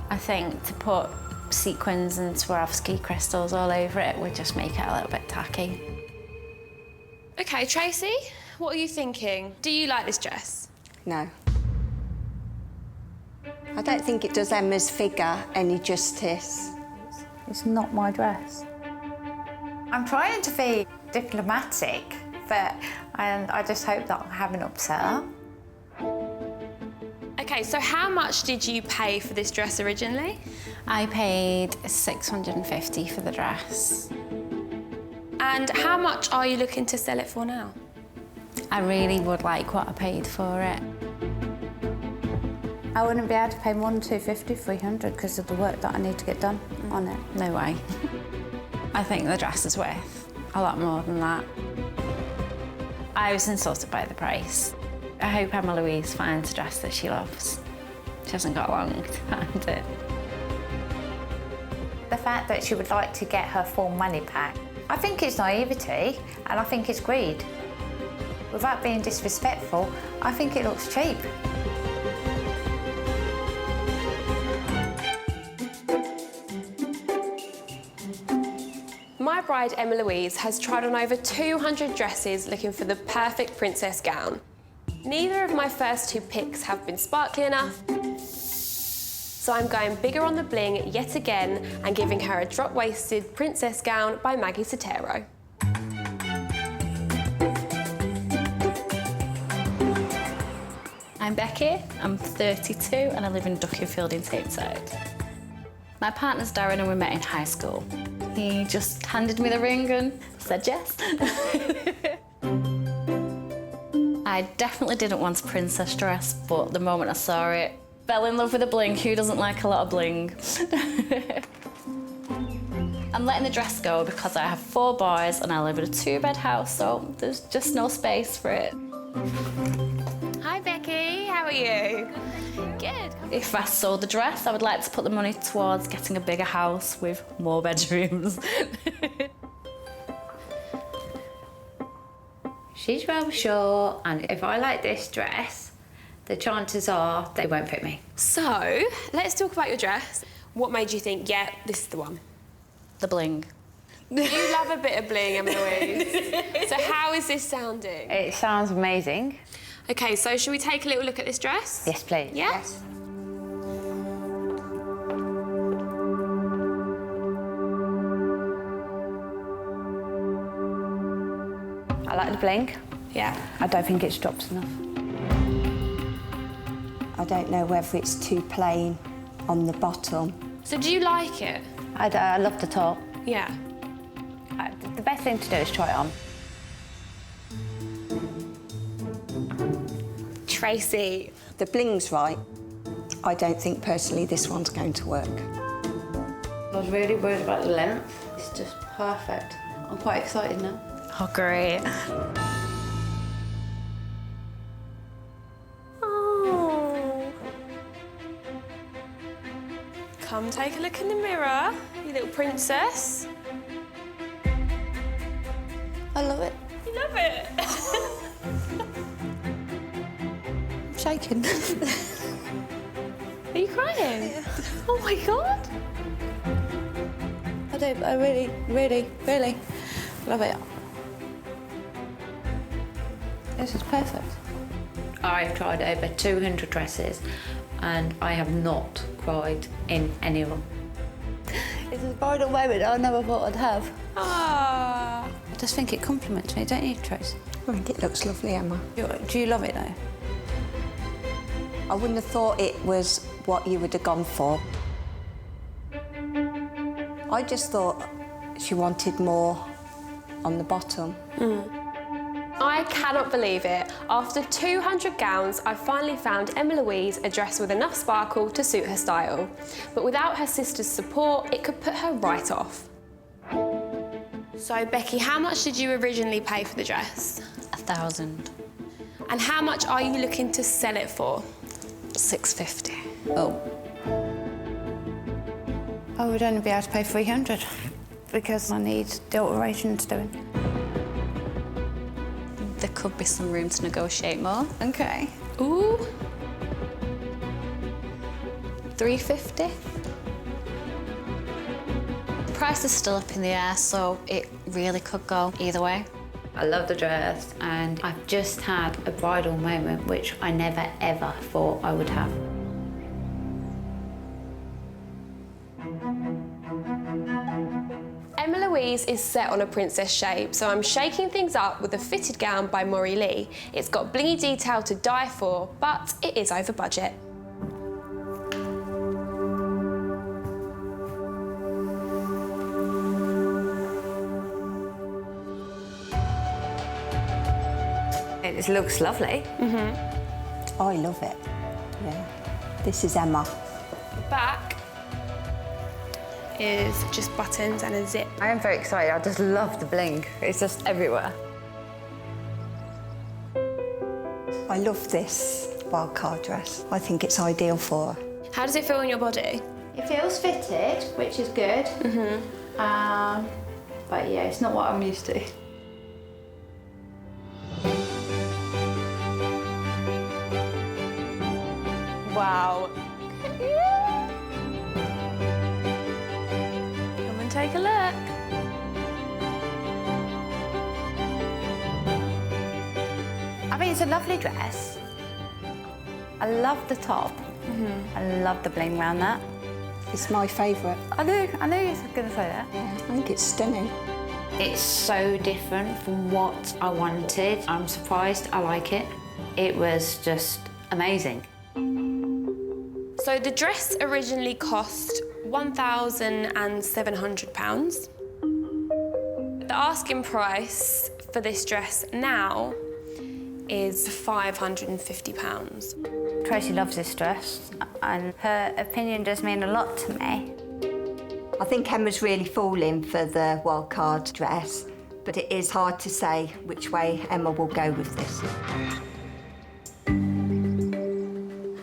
I think to put sequins and Swarovski crystals all over it would just make it a little bit tacky. Okay, Tracy, what are you thinking? Do you like this dress? No. I don't think it does Emma's figure any justice. It's not my dress. I'm trying to be diplomatic, and I just hope that I haven't upset her. Okay, so how much did you pay for this dress originally? I paid $650 for the dress. And how much are you looking to sell it for now? I really would like what I paid for it. I wouldn't be able to pay more than $250, $300 because of the work that I need to get done on it. No way. I think the dress is worth a lot more than that. I was insulted by the price. I hope Emma Louise finds a dress that she loves. She hasn't got long to find it. The fact that she would like to get her full money back, I think it's naivety and I think it's greed. Without being disrespectful, I think it looks cheap. My bride, Emma Louise, has tried on over 200 dresses looking for the perfect princess gown. Neither of my first two picks have been sparkly enough, So I'm going bigger on the bling yet again and giving her a drop-waisted princess gown by Maggie Sotero. I'm Becky, I'm 32 and I live in Duckingfield in Tameside. My partner's Darren and we met in high school. He just handed me the ring and said yes. I definitely didn't want a princess dress, but the moment I saw it, fell in love with the bling. Who doesn't like a lot of bling? I'm letting the dress go because I have 4 boys and I live in a 2-bed house, so there's just no space for it. Hi Becky, how are you? Good. If I sold the dress, I would like to put the money towards getting a bigger house with more bedrooms. She's rather short, and if I like this dress, the chances are they won't fit me. So, let's talk about your dress. What made you think, yeah, this is the one? The bling. You love a bit of bling, Emma Louise. So how is this sounding? It sounds amazing. OK, so shall we take a little look at this dress? Yes, please. Yeah? Yes. I like the bling. Yeah. I don't think it's dropped enough. I don't know whether it's too plain on the bottom. So do you like it? I love the top. Yeah. The best thing to do is try it on. Tracy. The bling's right. I don't think personally this one's going to work. I was really worried about the length. It's just perfect. I'm quite excited now. Oh, great. Oh. Come take a look in the mirror, you little princess. I love it. You love it? I'm shaking. Are you crying? Oh my God. I really, really, really love it. This is perfect. I've tried over 200 dresses and I have not cried in any of them. It's a bridal moment I never thought I'd have. Ah. I just think it compliments me, don't you, Trace? I think it looks lovely, Emma. Do you love it, though? I wouldn't have thought it was what you would have gone for. I just thought she wanted more on the bottom. I cannot believe it. After 200 gowns, I finally found Emma Louise a dress with enough sparkle to suit her style. But without her sister's support, it could put her right off. So, Becky, how much did you originally pay for the dress? $1,000. And how much are you looking to sell it for? $650. Oh. I would only be able to pay $300 because I need the alterations doing. There could be some room to negotiate more. Okay. Ooh. $350. The price is still up in the air, so it really could go either way. I love the dress and I've just had a bridal moment which I never ever thought I would have. Emma Louise is set on a princess shape, so I'm shaking things up with a fitted gown by Maury Lee. It's got blingy detail to die for, but it is over budget. It looks lovely. I love it. Yeah. This is Emma. The back is just buttons and a zip. I am very excited. I just love the bling. It's just everywhere. I love this wildcard dress. I think it's ideal for her. How does it feel on your body? It feels fitted, which is good. But yeah, it's not what I'm used to. Wow. Come and take a look. I mean, it's a lovely dress. I love the top. I love the bling around that. It's my favourite. I knew you were going to say that. Yeah, I think it's stunning. It's so different from what I wanted. I'm surprised I like it. It was just amazing. So the dress originally cost £1,700. The asking price for this dress now is £550. Tracy loves this dress, and her opinion does mean a lot to me. I think Emma's really falling for the wildcard dress, but it is hard to say which way Emma will go with this.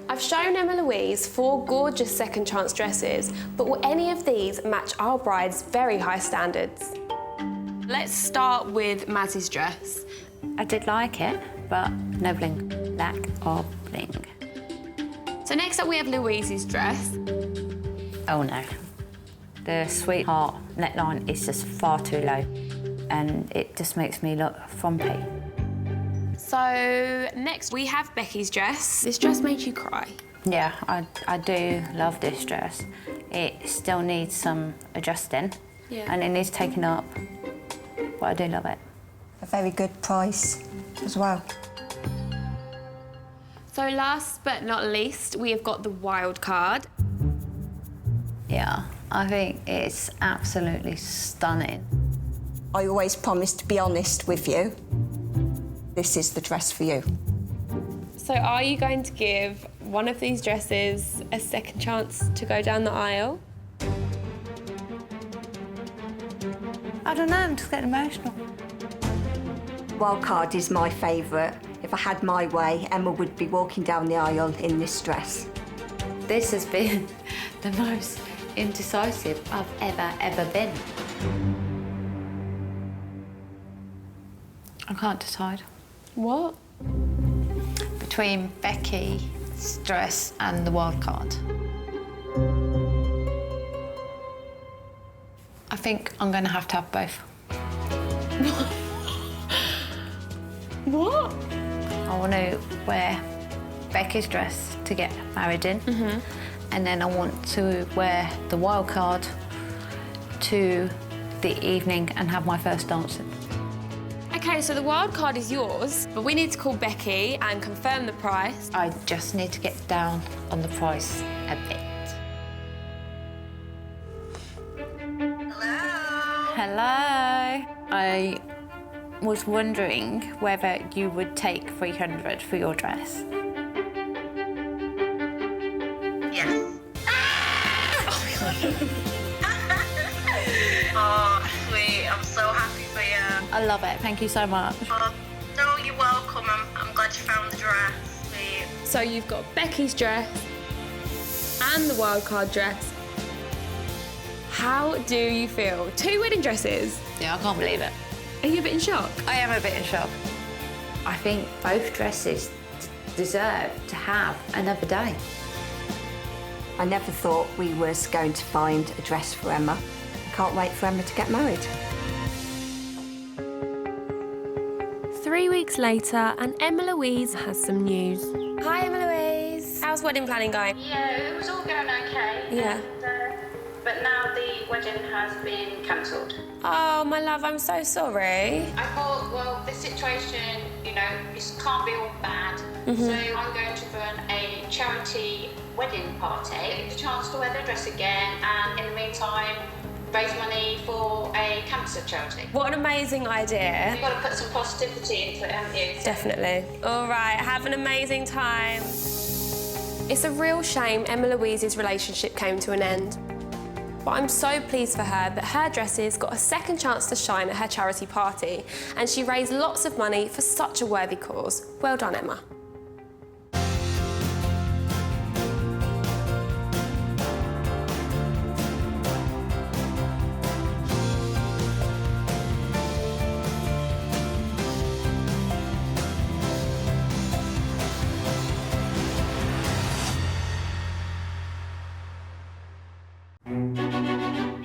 I've shown Emma Louise 4 gorgeous second chance dresses, but will any of these match our bride's very high standards? Let's start with Mazzy's dress. I did like it, but no bling. Lack of bling. So next up we have Louise's dress. Oh no. The sweetheart neckline is just far too low, and it just makes me look frumpy. So next we have Becky's dress. This dress made you cry. Yeah, I do love this dress. It still needs some adjusting, and it needs taking up, but I do love it. A very good price as well. So last but not least, we have got the wild card. Yeah, I think it's absolutely stunning. I always promise to be honest with you. This is the dress for you. So are you going to give one of these dresses a second chance to go down the aisle? I don't know, I'm just getting emotional. Wildcard is my favourite. If I had my way, Emma would be walking down the aisle in this dress. This has been the most indecisive I've ever been. I can't decide. What? Between Becky's dress and the wild card. I think I'm going to have both. What? I want to wear Becky's dress to get married in, and then I want to wear the wild card to the evening and have my first dancing. Okay, so the wild card is yours, but we need to call Becky and confirm the price. I just need to get down on the price a bit. Hello. I was wondering whether you would take 300 for your dress. Yes. Oh, sweet. I'm so happy for you. I love it. Thank you so much. Oh, no, you're welcome. I'm glad you found the dress. Sweet. So you've got Becky's dress and the wildcard dress. How do you feel? 2 wedding dresses? Yeah, I can't believe it. Are you a bit in shock? I am a bit in shock. I think both dresses deserve to have another day. I never thought we was going to find a dress for Emma. I can't wait for Emma to get married. 3 weeks later, and Emma Louise has some news. Hi, Emma Louise. How's wedding planning going? Yeah, it was all going okay. Yeah. But now the wedding has been cancelled. Oh, my love, I'm so sorry. I thought, well, the situation, you know, it can't be all bad. So I'm going to run a charity wedding party. Get the chance to wear the dress again, and in the meantime, raise money for a cancer charity. What an amazing idea. You've got to put some positivity into it, haven't you? Definitely. All right, have an amazing time. It's a real shame Emma Louise's relationship came to an end. But I'm so pleased for her that her dresses got a second chance to shine at her charity party, and she raised lots of money for such a worthy cause. Well done, Emma.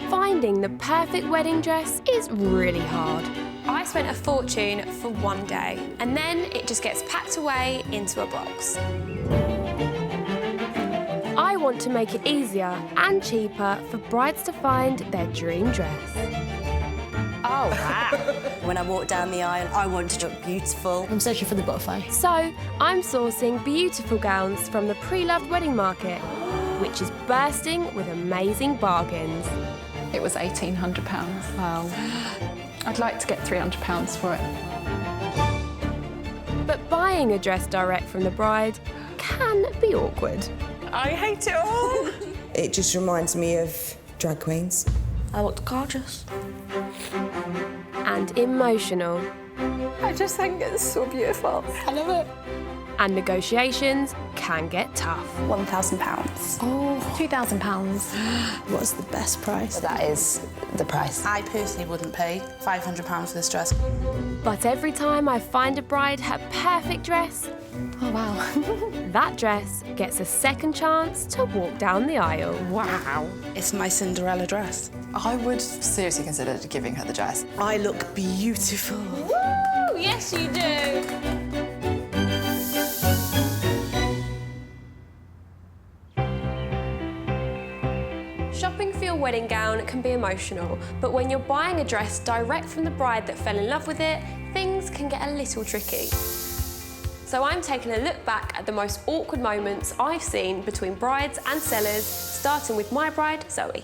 Finding the perfect wedding dress is really hard. I spent a fortune for one day, and then it just gets packed away into a box. want to make it easier and cheaper for brides to find their dream dress. Oh, wow. When I walk down the aisle, I want to look beautiful. I'm searching for the butterfly. So, I'm sourcing beautiful gowns from the pre-loved wedding market, which is bursting with amazing bargains. It was £1,800. Wow. I'd like to get £300 for it. But buying a dress direct from the bride can be awkward. I hate it all. It just reminds me of drag queens. I looked gorgeous. And emotional. I just think it's so beautiful. I love it. And negotiations can get tough. £1,000. Oh, £2,000. What's the best price? That is the price. I personally wouldn't pay £500 for this dress. But every time I find a bride her perfect dress, oh wow, that dress gets a second chance to walk down the aisle. Wow. It's my Cinderella dress. I would seriously consider giving her the dress. I look beautiful. Woo! Yes, you do. Shopping for your wedding gown can be emotional, but when you're buying a dress direct from the bride that fell in love with it, things can get a little tricky. So I'm taking a look back at the most awkward moments I've seen between brides and sellers, starting with my bride, Zoe.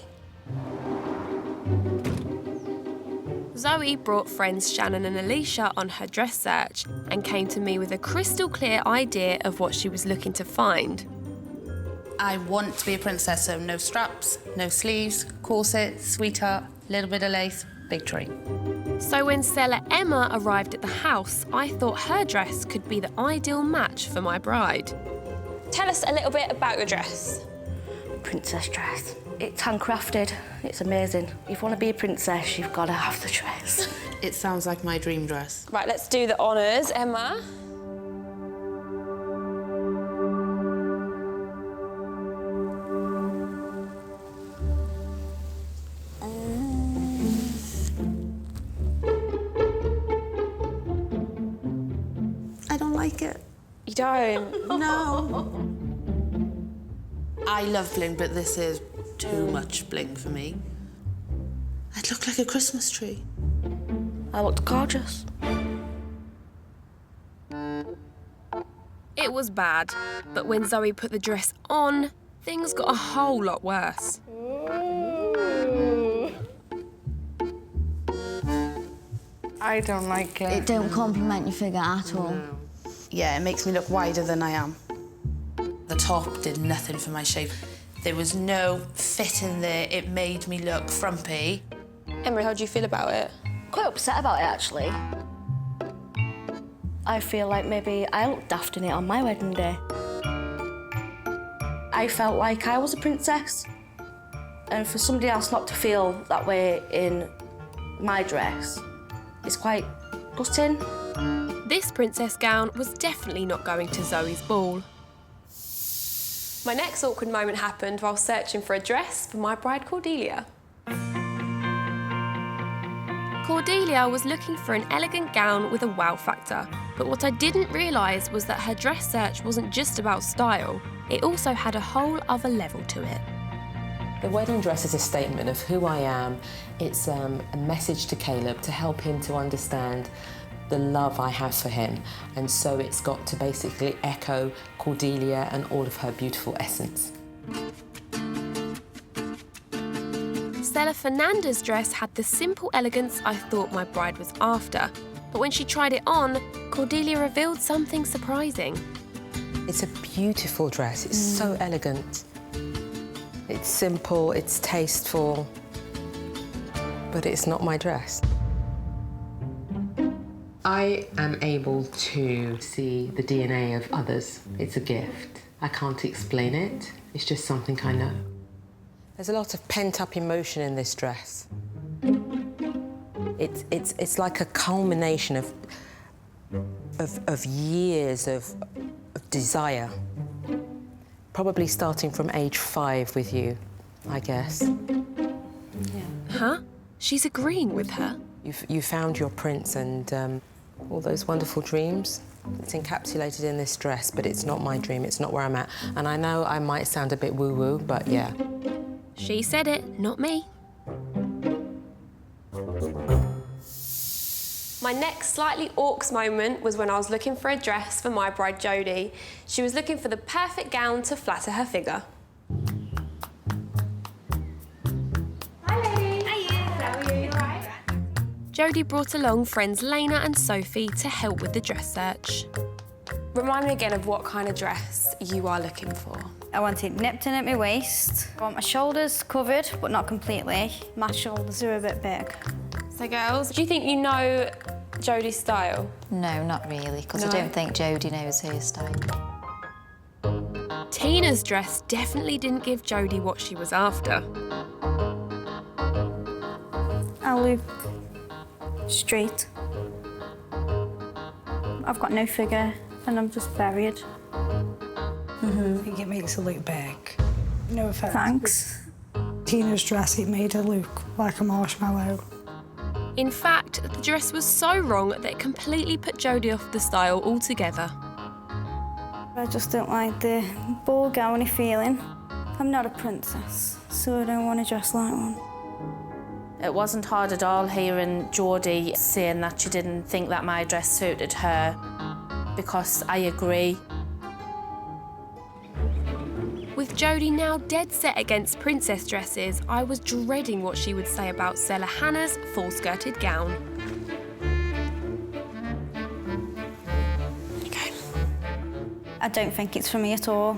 Zoe brought friends Shannon and Alicia on her dress search and came to me with a crystal clear idea of what she was looking to find. I want to be a princess, so no straps, no sleeves, corset, sweetheart, little bit of lace, big tree. So when seller Emma arrived at the house, I thought her dress could be the ideal match for my bride. Tell us a little bit about your dress. Princess dress. It's handcrafted. It's amazing. If you want to be a princess, you've got to have the dress. It sounds like my dream dress. Right, let's do the honours, Emma. I don't like it. You don't? No. I love bling, but this is too much bling for me. I'd look like a Christmas tree. I looked gorgeous. It was bad, but when Zoe put the dress on, things got a whole lot worse. I don't like it. It don't compliment your figure at all. No. Yeah, it makes me look wider than I am. The top did nothing for my shape. There was no fit in there. It made me look frumpy. Emma, how do you feel about it? Quite upset about it, actually. I feel like maybe I looked daft in it on my wedding day. I felt like I was a princess. And for somebody else not to feel that way in my dress is quite gutting. This princess gown was definitely not going to Zoe's ball. My next awkward moment happened while searching for a dress for my bride, Cordelia. Cordelia was looking for an elegant gown with a wow factor, but what I didn't realise was that her dress search wasn't just about style, it also had a whole other level to it. The wedding dress is a statement of who I am. It's a message to Caleb to help him to understand the love I have for him, and so it's got to basically echo Cordelia and all of her beautiful essence. Stella Fernanda's dress had the simple elegance I thought my bride was after, but when she tried it on, Cordelia revealed something surprising. It's a beautiful dress. It's so elegant. It's simple, it's tasteful, but it's not my dress. I am able to see the DNA of others. It's a gift. I can't explain it. It's just something I know. There's a lot of pent-up emotion in this dress. It's like a culmination of years of desire. Probably starting from age 5 with you, I guess. Yeah. Huh? She's agreeing with her? You found your prince, and all those wonderful dreams. It's encapsulated in this dress, but it's not my dream, it's not where I'm at. And I know I might sound a bit woo-woo, but yeah. She said it, not me. My next slightly orcs moment was when I was looking for a dress for my bride Jodie. She was looking for the perfect gown to flatter her figure. Jodie brought along friends Helena and Sophie to help with the dress search. Remind me again of what kind of dress you are looking for. I want it nipped in at my waist. I want my shoulders covered, but not completely. My shoulders are a bit big. So girls, do you think you know Jodie's style? No, not really, because No? I don't think Jodie knows her style. Tina's dress definitely didn't give Jodie what she was after. I look straight. I've got no figure and I'm just buried. I think it makes her look big. No offence. Thanks. Tina's dress, it made her look like a marshmallow. In fact, the dress was so wrong that it completely put Jodie off the style altogether. I just don't like the ball gowny feeling. I'm not a princess, so I don't want to dress like one. It wasn't hard at all hearing Jodie saying that she didn't think that my dress suited her, because I agree. With Jodie now dead set against princess dresses, I was dreading what she would say about Stella Hannah's full-skirted gown. I don't think it's for me at all.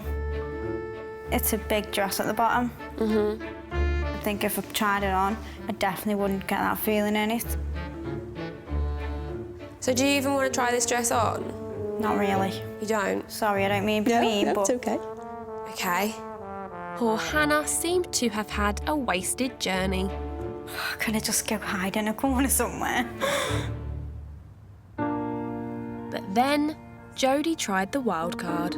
It's a big dress at the bottom. I think if I tried it on, I definitely wouldn't get that feeling in it. So do you even want to try this dress on? Not really. You don't? Sorry, I don't mean to mean, but... okay. OK. Poor Hannah seemed to have had a wasted journey. Can I just go hide in a corner somewhere? But then, Jodie tried the wild card.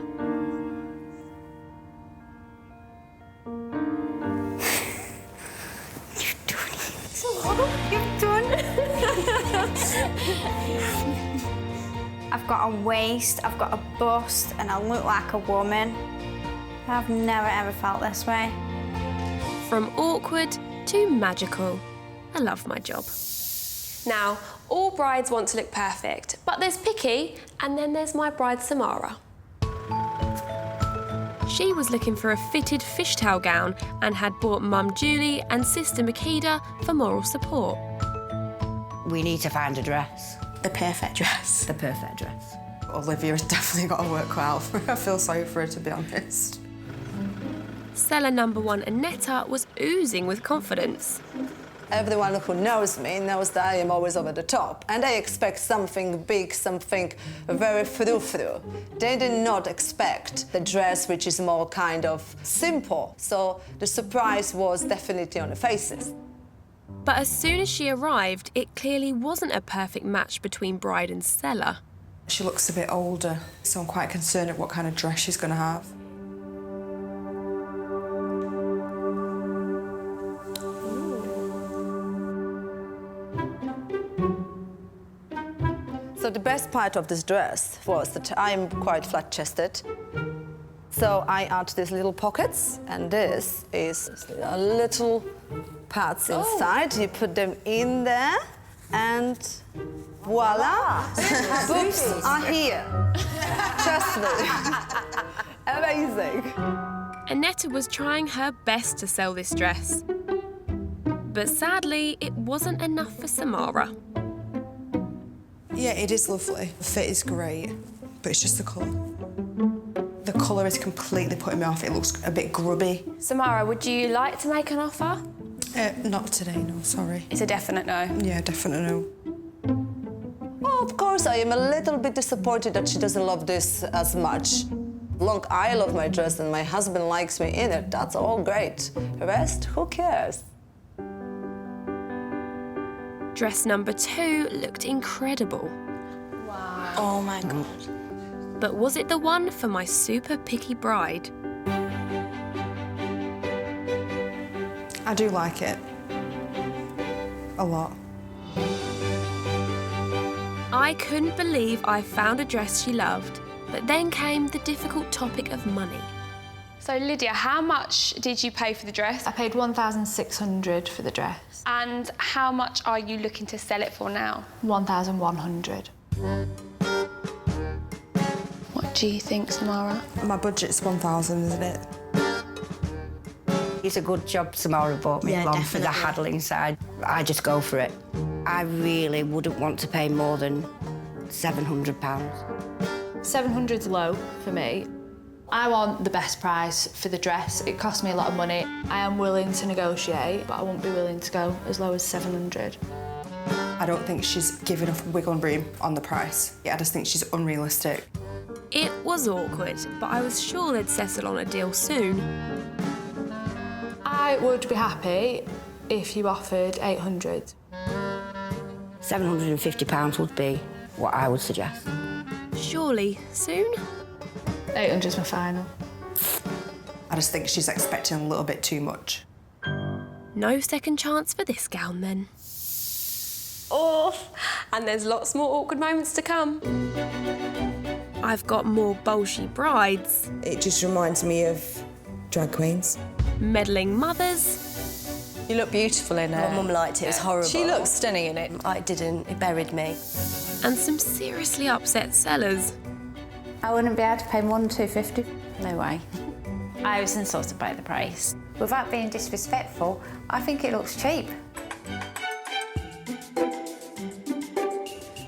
You've done. I've got a waist, I've got a bust, and I look like a woman. I've never ever felt this way. From awkward to magical. I love my job. Now, all brides want to look perfect, but there's picky, and then there's my bride Samara. She was looking for a fitted fishtail gown and had bought Mum Julie and Sister Makeda for moral support. We need to find a dress. The perfect dress. The perfect dress. Olivia's definitely got to work well for her. I feel sorry for her, to be honest. Seller number 1 Annetta was oozing with confidence. Everyone who knows me knows that I am always over the top, and they expect something big, something very frou-frou. They did not expect the dress, which is more kind of simple, so the surprise was definitely on the faces. But as soon as she arrived, it clearly wasn't a perfect match between bride and seller. She looks a bit older, so I'm quite concerned at what kind of dress she's going to have. So the best part of this dress was that I'm quite flat-chested. So I add these little pockets, and this is a little pads inside. You put them in there, and voila! Boobs are here. Trust me. Amazing. Annetta was trying her best to sell this dress. But sadly, it wasn't enough for Samara. Yeah, it is lovely. The fit is great, but it's just the colour. The colour is completely putting me off. It looks a bit grubby. Samara, would you like to make an offer? Not today, no, sorry. It's a definite no. Yeah, definite no. Well, of course, I am a little bit disappointed that she doesn't love this as much. Long I love my dress and my husband likes me in it, that's all great. The rest, who cares? Dress number 2 looked incredible. Wow. Oh my God. But was it the one for my super picky bride? I do like it. A lot. I couldn't believe I found a dress she loved, but then came the difficult topic of money. So Lydia, how much did you pay for the dress? I paid $1,600 for the dress. And how much are you looking to sell it for now? $1,100. What do you think, Samara? My budget's 1,000, isn't it? It's a good job Samara bought me along for the haggling side. I just go for it. I really wouldn't want to pay more than £700. 700's low for me. I want the best price for the dress. It cost me a lot of money. I am willing to negotiate, but I won't be willing to go as low as 700. I don't think she's given enough wiggle room on the price. I just think she's unrealistic. It was awkward, but I was sure they'd settle on a deal soon. I would be happy if you offered 800. £750 would be what I would suggest. Surely, soon? 800's my final. I just think she's expecting a little bit too much. No second chance for this gown, then. Oh, and there's lots more awkward moments to come. I've got more bolshy brides. It just reminds me of drag queens. Meddling mothers. You look beautiful in it. My mum liked it, it was horrible. She looks stunning in it. I didn't, it buried me. And some seriously upset sellers. I wouldn't be able to pay more than $250. No way. I was insulted by the price. Without being disrespectful, I think it looks cheap.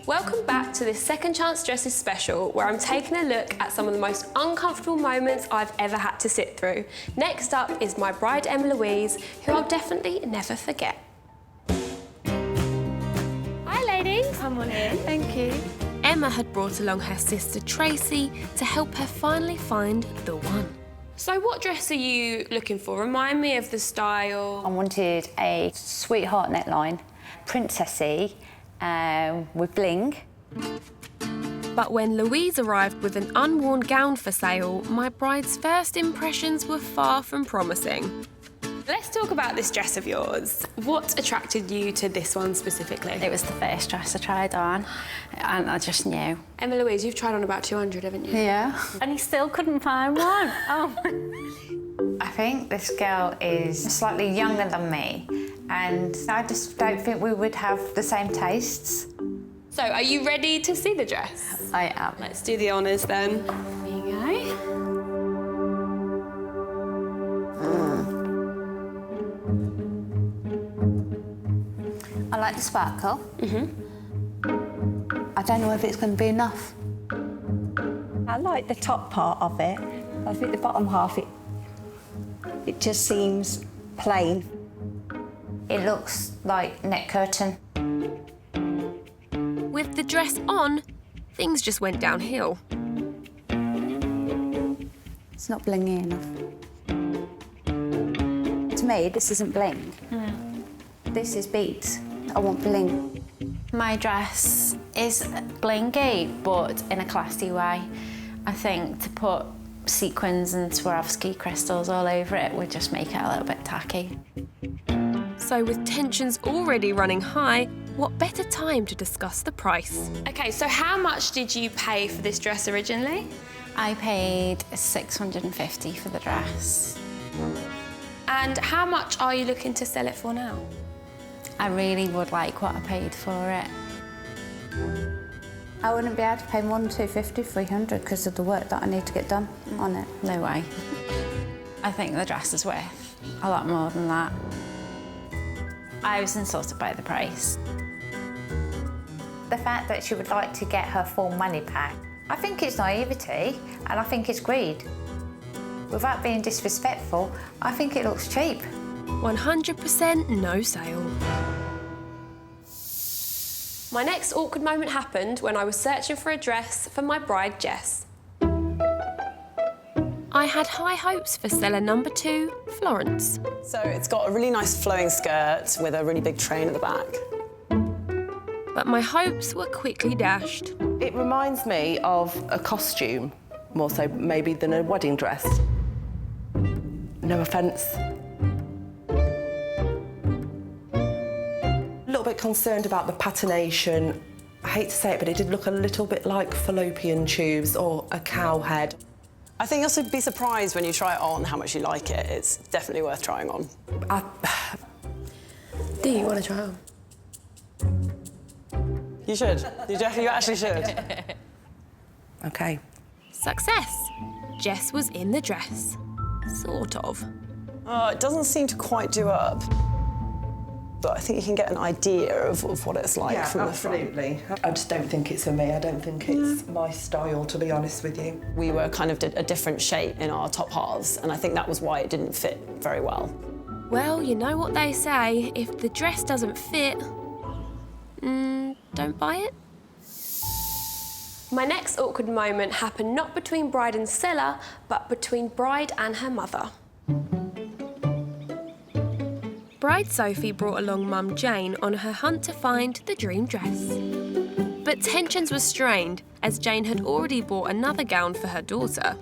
Welcome back to this Second Chance Dresses special, where I'm taking a look at some of the most uncomfortable moments I've ever had to sit through. Next up is my bride, Louise, who I'll definitely never forget. Hi, ladies. Come on in. Thank you. Emma had brought along her sister Tracy to help her finally find the one. So what dress are you looking for? Remind me of the style. I wanted a sweetheart neckline, princessy, with bling. But when Louise arrived with an unworn gown for sale, my bride's first impressions were far from promising. Let's talk about this dress of yours. What attracted you to this one specifically? It was the first dress I tried on, and I just knew. Emma Louise, you've tried on about 200, haven't you? Yeah. And you still couldn't find one. Oh. I think this girl is slightly younger than me, and I just don't think we would have the same tastes. So, are you ready to see the dress? I am. Let's do the honours then. There you go. I like the sparkle. I don't know if it's going to be enough. I like the top part of it. I think the bottom half, it just seems plain. It looks like neck curtain. With the dress on, things just went downhill. It's not blingy enough. To me, this isn't bling. This is beads. I want bling. My dress is blingy, but in a classy way. I think to put sequins and Swarovski crystals all over it would just make it a little bit tacky. So with tensions already running high, what better time to discuss the price? Okay, so how much did you pay for this dress originally? I paid $650 for the dress. And how much are you looking to sell it for now? I really would like what I paid for it. I wouldn't be able to pay more than $250, $300 because of the work that I need to get done on it. No way. I think the dress is worth a lot more than that. I was insulted by the price. The fact that she would like to get her full money back, I think it's naivety and I think it's greed. Without being disrespectful, I think it looks cheap. 100% no sale. My next awkward moment happened when I was searching for a dress for my bride, Jess. I had high hopes for seller number 2, Florence. So it's got a really nice flowing skirt with a really big train at the back. But my hopes were quickly dashed. It reminds me of a costume, more so maybe than a wedding dress. No offence. A little bit concerned about the patination I hate to say it, but it did look a little bit like fallopian tubes or a cow head. I think you'll be surprised when you try it on how much you like it. It's definitely worth trying on. Do you want to try on? You should. You actually should. OK. Success. Jess was in the dress. Sort of. Oh, it doesn't seem to quite do up. But I think you can get an idea of what it's like from the front. Absolutely. I just don't think it's for me. I don't think it's my style, to be honest with you. We were kind of a different shape in our top halves, and I think that was why it didn't fit very well. Well, you know what they say. If the dress doesn't fit, don't buy it. My next awkward moment happened not between bride and seller, but between bride and her mother. Bride Sophie brought along Mum Jane on her hunt to find the dream dress. But tensions were strained as Jane had already bought another gown for her daughter.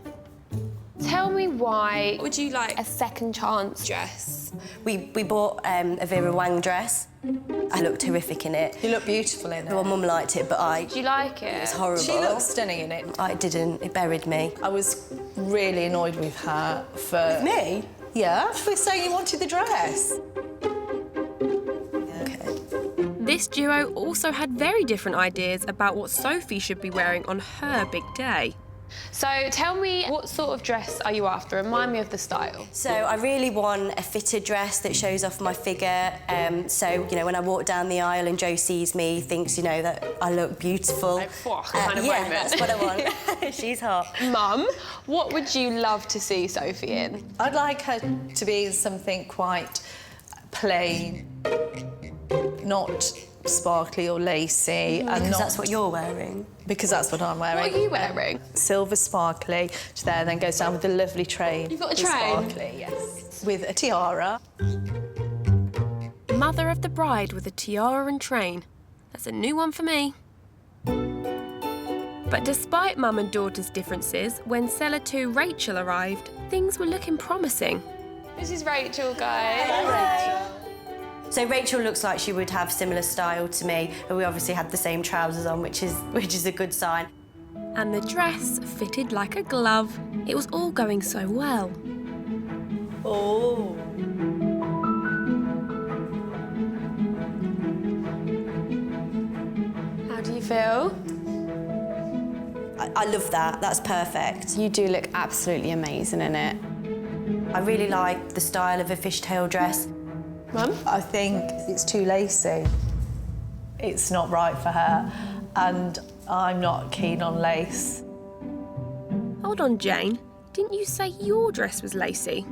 Tell me why would you like a second chance dress? We bought a Vera Wang dress. I looked horrific in it. You look beautiful in it. Well, Mum liked it, but Did you like it? It was horrible. She looked stunning in it. I didn't. It buried me. I was really annoyed with her for... With me? Yeah, for saying you wanted the dress. This duo also had very different ideas about what Sophie should be wearing on her big day. So tell me, what sort of dress are you after? Remind me of the style. So I really want a fitted dress that shows off my figure. So, you know, when I walk down the aisle and Joe sees me, thinks, you know, that I look beautiful. Kind of yeah, moment. that's what I want. She's hot. Mum, what would you love to see Sophie in? I'd like her to be something quite plain, not sparkly or lacy. Because that's what you're wearing. Because that's what I'm wearing. What are you wearing? Silver sparkly, which there then goes down with a lovely train. You've got a train? Sparkly, yes. With a tiara. Mother of the bride with a tiara and train. That's a new one for me. But despite Mum and daughter's differences, when seller 2 Rachel arrived, things were looking promising. This is Rachel, guys. Hello. So Rachel looks like she would have similar style to me, but we obviously had the same trousers on, which is a good sign. And the dress fitted like a glove. It was all going so well. Oh. How do you feel? I love that. That's perfect. You do look absolutely amazing in it. I really like the style of a fishtail dress. Mum? I think it's too lacy. It's not right for her, and I'm not keen on lace. Hold on, Jane. Didn't you say your dress was lacy?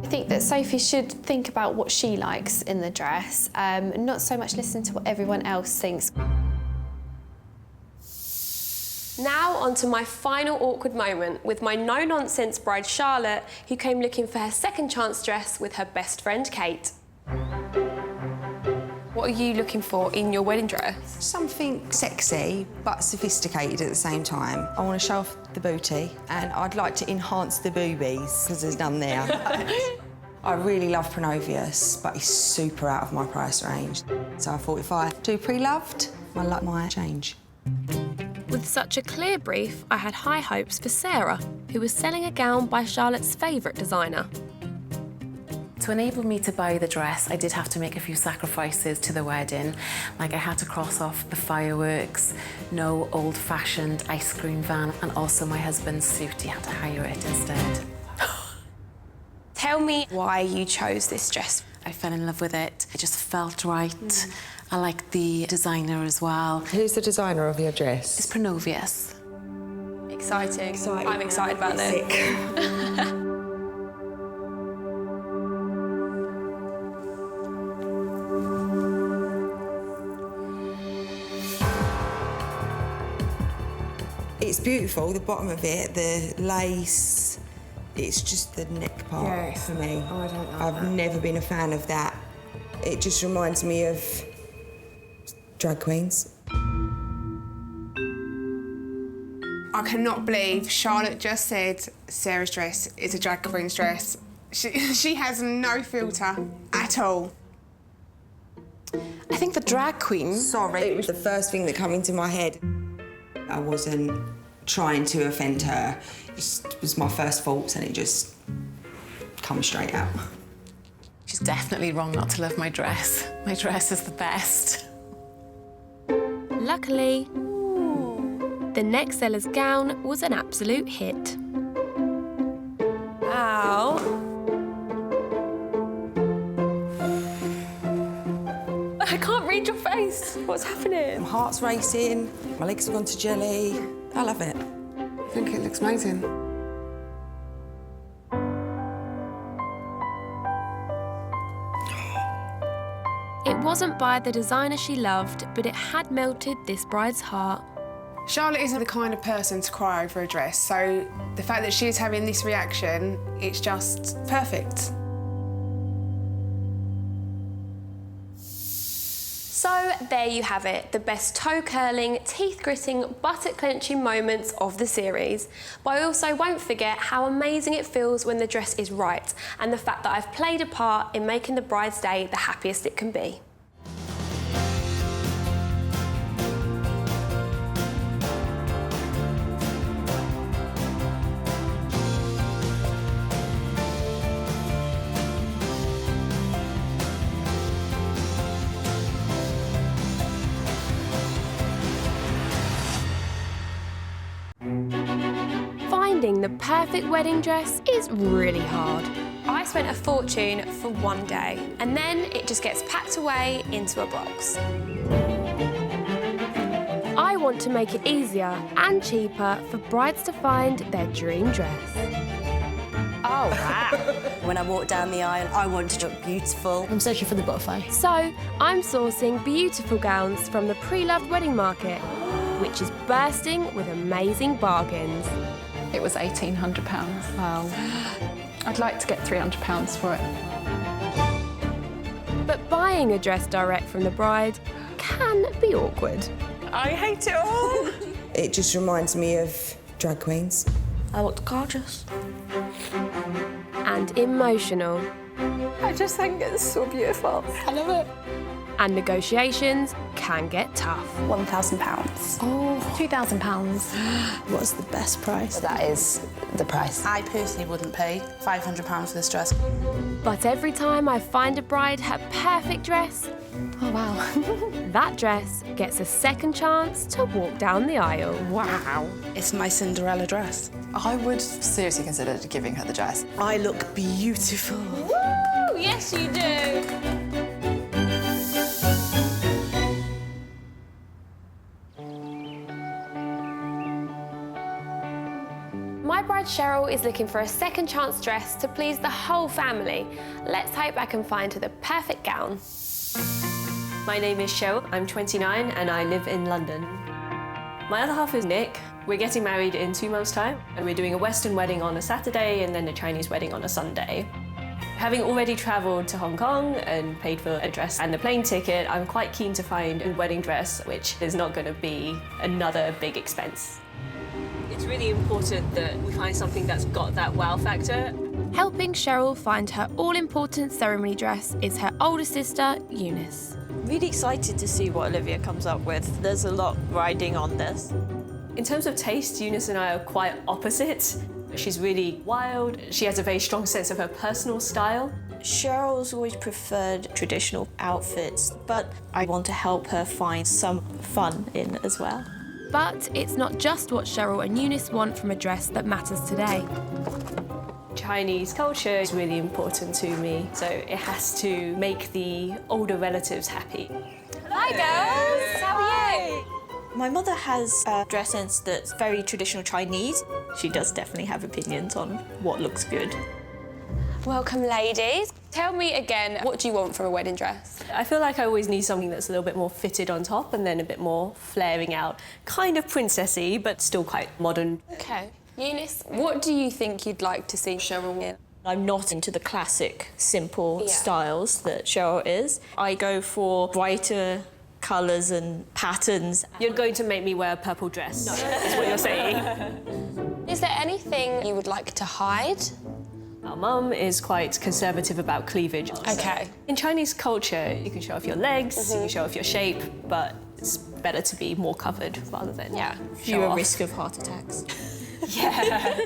I think that Sophie should think about what she likes in the dress, not so much listen to what everyone else thinks. Now on to my final awkward moment with my no-nonsense bride Charlotte, who came looking for her second chance dress with her best friend Kate. What are you looking for in your wedding dress? Something sexy but sophisticated at the same time. I want to show off the booty and I'd like to enhance the boobies because there's none there. I really love Pronovius, but he's super out of my price range. So I thought if I do pre-loved, my luck might change. With such a clear brief, I had high hopes for Sarah, who was selling a gown by Charlotte's favourite designer. To enable me to buy the dress, I did have to make a few sacrifices to the wedding. Like I had to cross off the fireworks, no old-fashioned ice cream van, and also my husband's suit, he had to hire it instead. Tell me why you chose this dress. I fell in love with it. It just felt right. I like the designer as well. Who's the designer of your dress? It's Pronovius. Exciting. I'm excited about this. It's beautiful, the bottom of it, the lace. It's just the neck part for me. Oh, I don't like I've never been a fan of that. It just reminds me of drag queens. I cannot believe Charlotte just said Sarah's dress is a drag queen's dress. She has no filter at all. I think the drag queen. Sorry, it was the first thing that came into my head. I wasn't trying to offend her. It just was my first thoughts and it just come straight out. She's definitely wrong not to love my dress. My dress is the best. Luckily, the next seller's gown was an absolute hit. Ow. I can't read your face. What's happening? My heart's racing, my legs have gone to jelly. I love it. I think it looks amazing. It wasn't by the designer she loved, but it had melted this bride's heart. Charlotte isn't the kind of person to cry over a dress, so the fact that she's having this reaction, it's just perfect. So there you have it, the best toe-curling, teeth-gritting, buttock-clenching moments of the series. But I also won't forget how amazing it feels when the dress is right, and the fact that I've played a part in making the bride's day the happiest it can be. Finding the perfect wedding dress is really hard. I spent a fortune for one day, and then it just gets packed away into a box. I want to make it easier and cheaper for brides to find their dream dress. Oh, wow. When I walk down the aisle, I want to look beautiful. I'm searching for the butterfly. So I'm sourcing beautiful gowns from the pre-loved wedding market, which is bursting with amazing bargains. It was £1,800. Wow. I'd like to get £300 for it. But buying a dress direct from the bride can be awkward. I hate it all. It just reminds me of drag queens. I looked gorgeous. And emotional. I just think it's so beautiful. I love it. And negotiations can get tough. £1,000. Oh, £2,000. What's the best price? That is the price. I personally wouldn't pay £500 for this dress. But every time I find a bride her perfect dress, oh wow, that dress gets a second chance to walk down the aisle. Wow. It's my Cinderella dress. I would seriously consider giving her the dress. I look beautiful. Woo! Yes, you do. My bride Cheryl is looking for a second chance dress to please the whole family. Let's hope I can find her the perfect gown. My name is Cheryl, I'm 29 and I live in London. My other half is Nick. We're getting married in 2 months' time and we're doing a Western wedding on a Saturday and then a Chinese wedding on a Sunday. Having already travelled to Hong Kong and paid for a dress and the plane ticket, I'm quite keen to find a wedding dress which is not going to be another big expense. It's really important that we find something that's got that wow factor. Helping Cheryl find her all-important ceremony dress is her older sister, Eunice. Really excited to see what Olivia comes up with. There's a lot riding on this. In terms of taste, Eunice and I are quite opposite. She's really wild. She has a very strong sense of her personal style. Cheryl's always preferred traditional outfits, but I want to help her find some fun in as well. But it's not just what Cheryl and Eunice want from a dress that matters today. Chinese culture is really important to me, so it has to make the older relatives happy. Hi girls, how are you? My mother has a dress sense that's very traditional Chinese. She does definitely have opinions on what looks good. Welcome, ladies. Tell me again, what do you want from a wedding dress? I feel like I always need something that's a little bit more fitted on top and then a bit more flaring out. Kind of princessy, but still quite modern. Okay. Eunice, what do you think you'd like to see Cheryl in? I'm not into the classic, simple styles that Cheryl is. I go for brighter colours and patterns. You're going to make me wear a purple dress, is what you're saying. Is there anything you would like to hide? Our mum is quite conservative about cleavage. Okay. In Chinese culture, you can show off your legs, you can show off your shape, but it's better to be more covered rather than fewer risk of heart attacks. Yeah.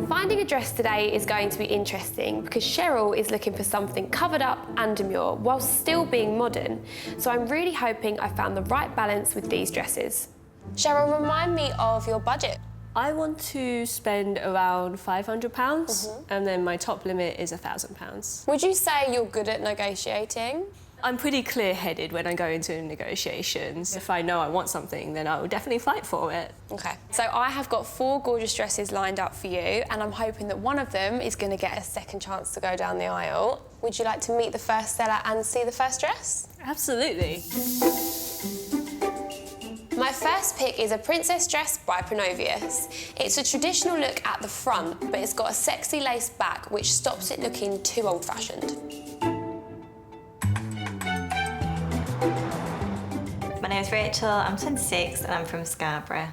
Finding a dress today is going to be interesting because Cheryl is looking for something covered up and demure while still being modern. So I'm really hoping I found the right balance with these dresses. Cheryl, remind me of your budget. I want to spend around £500 and then my top limit is £1,000. Would you say you're good at negotiating? I'm pretty clear-headed when I go into negotiations. If I know I want something, then I will definitely fight for it. Okay. So I have got 4 gorgeous dresses lined up for you, and I'm hoping that one of them is going to get a second chance to go down the aisle. Would you like to meet the first seller and see the first dress? Absolutely. My first pick is a princess dress by Pronovius. It's a traditional look at the front, but it's got a sexy lace back, which stops it looking too old-fashioned. My name is Rachel, I'm 26 and I'm from Scarborough.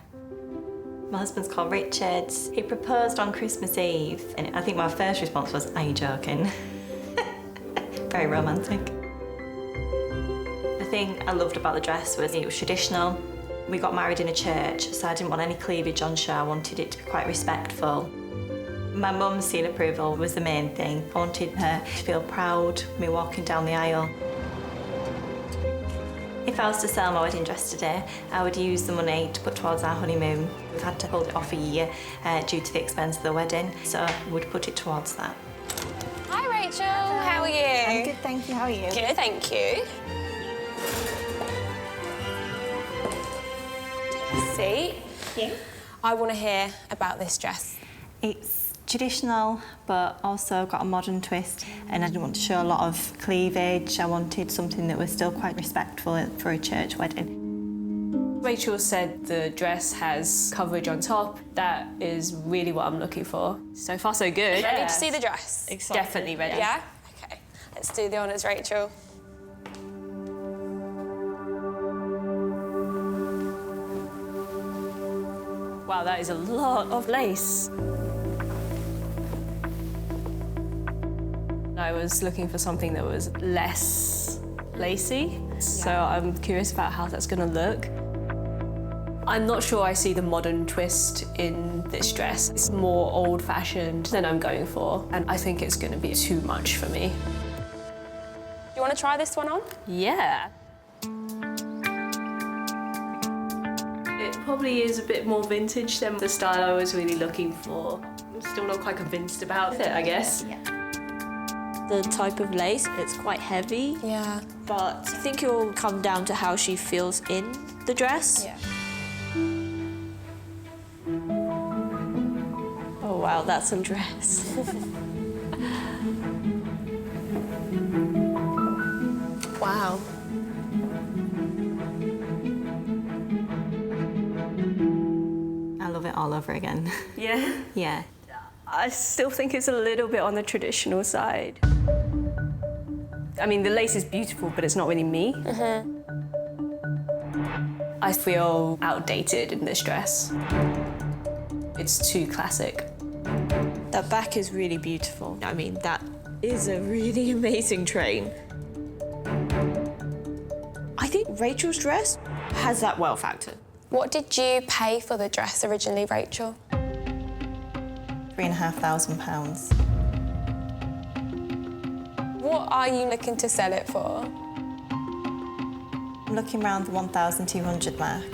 My husband's called Richard. He proposed on Christmas Eve and I think my first response was, "Are you joking?" Very romantic. The thing I loved about the dress was it was traditional. We got married in a church, so I didn't want any cleavage on show. I wanted it to be quite respectful. My mum's seal approval was the main thing. I wanted her to feel proud of me walking down the aisle. If I was to sell my wedding dress today, I would use the money to put towards our honeymoon. We've had to hold it off a year due to the expense of the wedding, so I would put it towards that. Hi, Rachel. How are you? I'm good, thank you. How are you? Good, thank you. See? Yeah. I want to hear about this dress. It's traditional, but also got a modern twist, and I didn't want to show a lot of cleavage. I wanted something that was still quite respectful for a church wedding. Rachel said the dress has coverage on top. That is really what I'm looking for. So far, so good. Ready to see the dress? Definitely ready. Yeah? Okay. Let's do the honours, Rachel. Wow, that is a lot of lace. I was looking for something that was less lacy, so I'm curious about how that's going to look. I'm not sure I see the modern twist in this dress. It's more old-fashioned than I'm going for, and I think it's going to be too much for me. You want to try this one on? Yeah. It probably is a bit more vintage than the style I was really looking for. I'm still not quite convinced about it, I guess. Yeah. The type of lace, it's quite heavy. Yeah. But I think it will come down to how she feels in the dress. Yeah. Oh wow, that's a dress. Wow. I love it all over again. Yeah? Yeah. I still think it's a little bit on the traditional side. I mean, the lace is beautiful, but it's not really me. I feel outdated in this dress. It's too classic. That back is really beautiful. I mean, that is a really amazing train. I think Rachel's dress has that wow factor. What did you pay for the dress originally, Rachel? £3,500. What are you looking to sell it for? I'm looking around the 1,200 mark.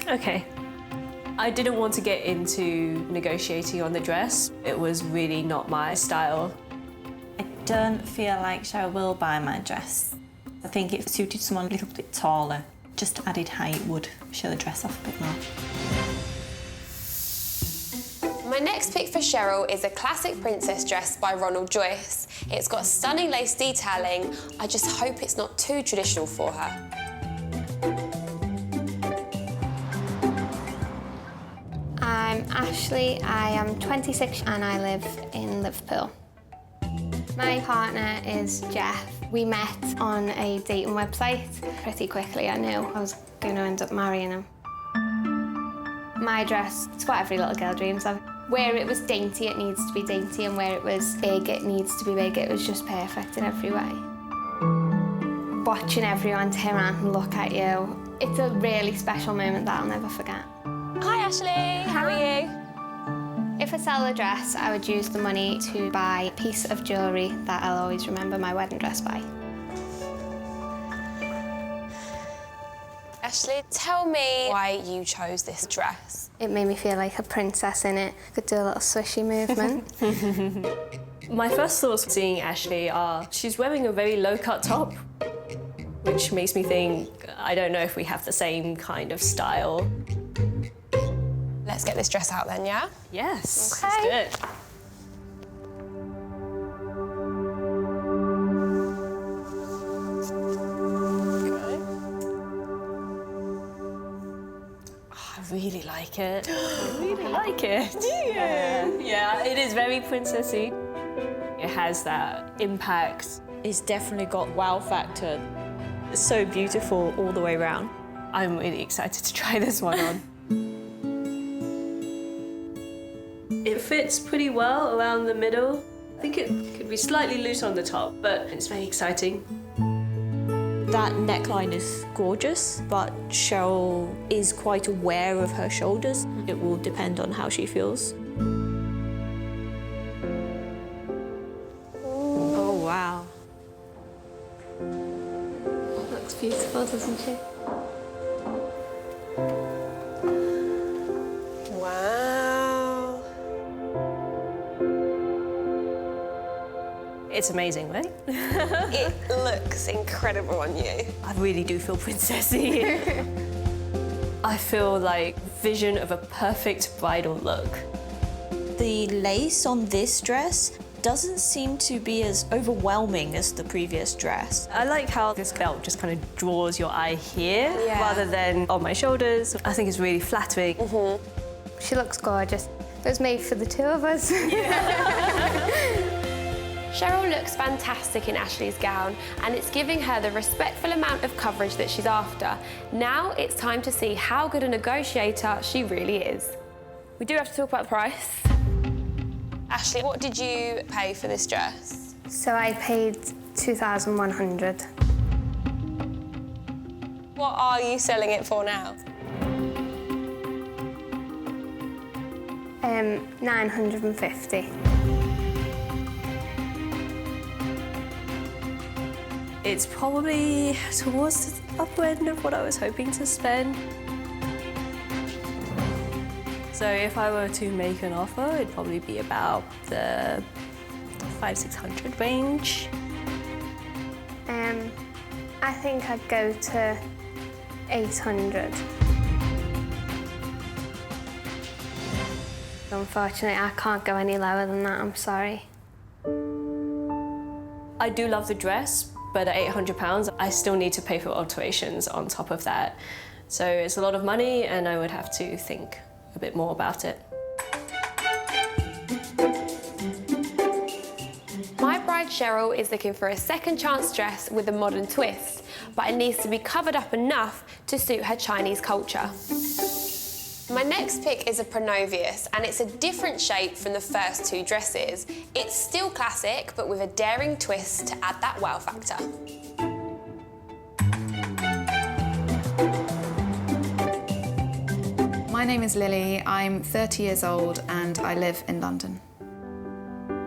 Okay. I didn't want to get into negotiating on the dress. It was really not my style. I don't feel like Cheryl will buy my dress. I think if it suited someone a little bit taller, just added height would show the dress off a bit more. My next pick for Cheryl is a classic princess dress by Ronald Joyce. It's got stunning lace detailing. I just hope it's not too traditional for her. I'm Ashley, I am 26 and I live in Liverpool. My partner is Jeff. We met on a dating website. Pretty quickly I knew I was going to end up marrying him. My dress, it's what every little girl dreams of. Where it was dainty, it needs to be dainty, and where it was big, it needs to be big. It was just perfect in every way. Watching everyone turn around and look at you, it's a really special moment that I'll never forget. Hi Ashley, how are you? If I sell a dress, I would use the money to buy a piece of jewellery that I'll always remember my wedding dress by. Ashley, tell me why you chose this dress. It made me feel like a princess in it. I could do a little swishy movement. My first thoughts seeing Ashley are she's wearing a very low-cut top, which makes me think, I don't know if we have the same kind of style. Let's get this dress out then, yeah? Yes, okay. Let's do it. I really like it. I really like it. Yeah, it is very princessy. It has that impact. It's definitely got wow factor. It's so beautiful all the way around. I'm really excited to try this one on. It fits pretty well around the middle. I think it could be slightly loose on the top, but it's very exciting. That neckline is gorgeous, but Cheryl is quite aware of her shoulders. It will depend on how she feels. Oh, wow. Looks beautiful, doesn't she? Wow. It's amazing, right? It looks incredible on you. I really do feel princessy. I feel like vision of a perfect bridal look. The lace on this dress doesn't seem to be as overwhelming as the previous dress. I like how this belt just kind of draws your eye here rather than on my shoulders. I think it's really flattering. She looks gorgeous. It was made for the two of us. Cheryl looks fantastic in Ashley's gown, and it's giving her the respectful amount of coverage that she's after. Now it's time to see how good a negotiator she really is. We do have to talk about the price. Ashley, what did you pay for this dress? So I paid $2,100. What are you selling it for now? $950. It's probably towards the upper end of what I was hoping to spend. So if I were to make an offer, it'd probably be about the $500-600 range. I think I'd go to $800. Unfortunately, I can't go any lower than that, I'm sorry. I do love the dress, but at £800, I still need to pay for alterations on top of that. So it's a lot of money, and I would have to think a bit more about it. My bride Cheryl is looking for a second chance dress with a modern twist, but it needs to be covered up enough to suit her Chinese culture. My next pick is a Pronovius, and it's a different shape from the first two dresses. It's still classic, but with a daring twist to add that wow factor. My name is Lily, I'm 30 years old and I live in London.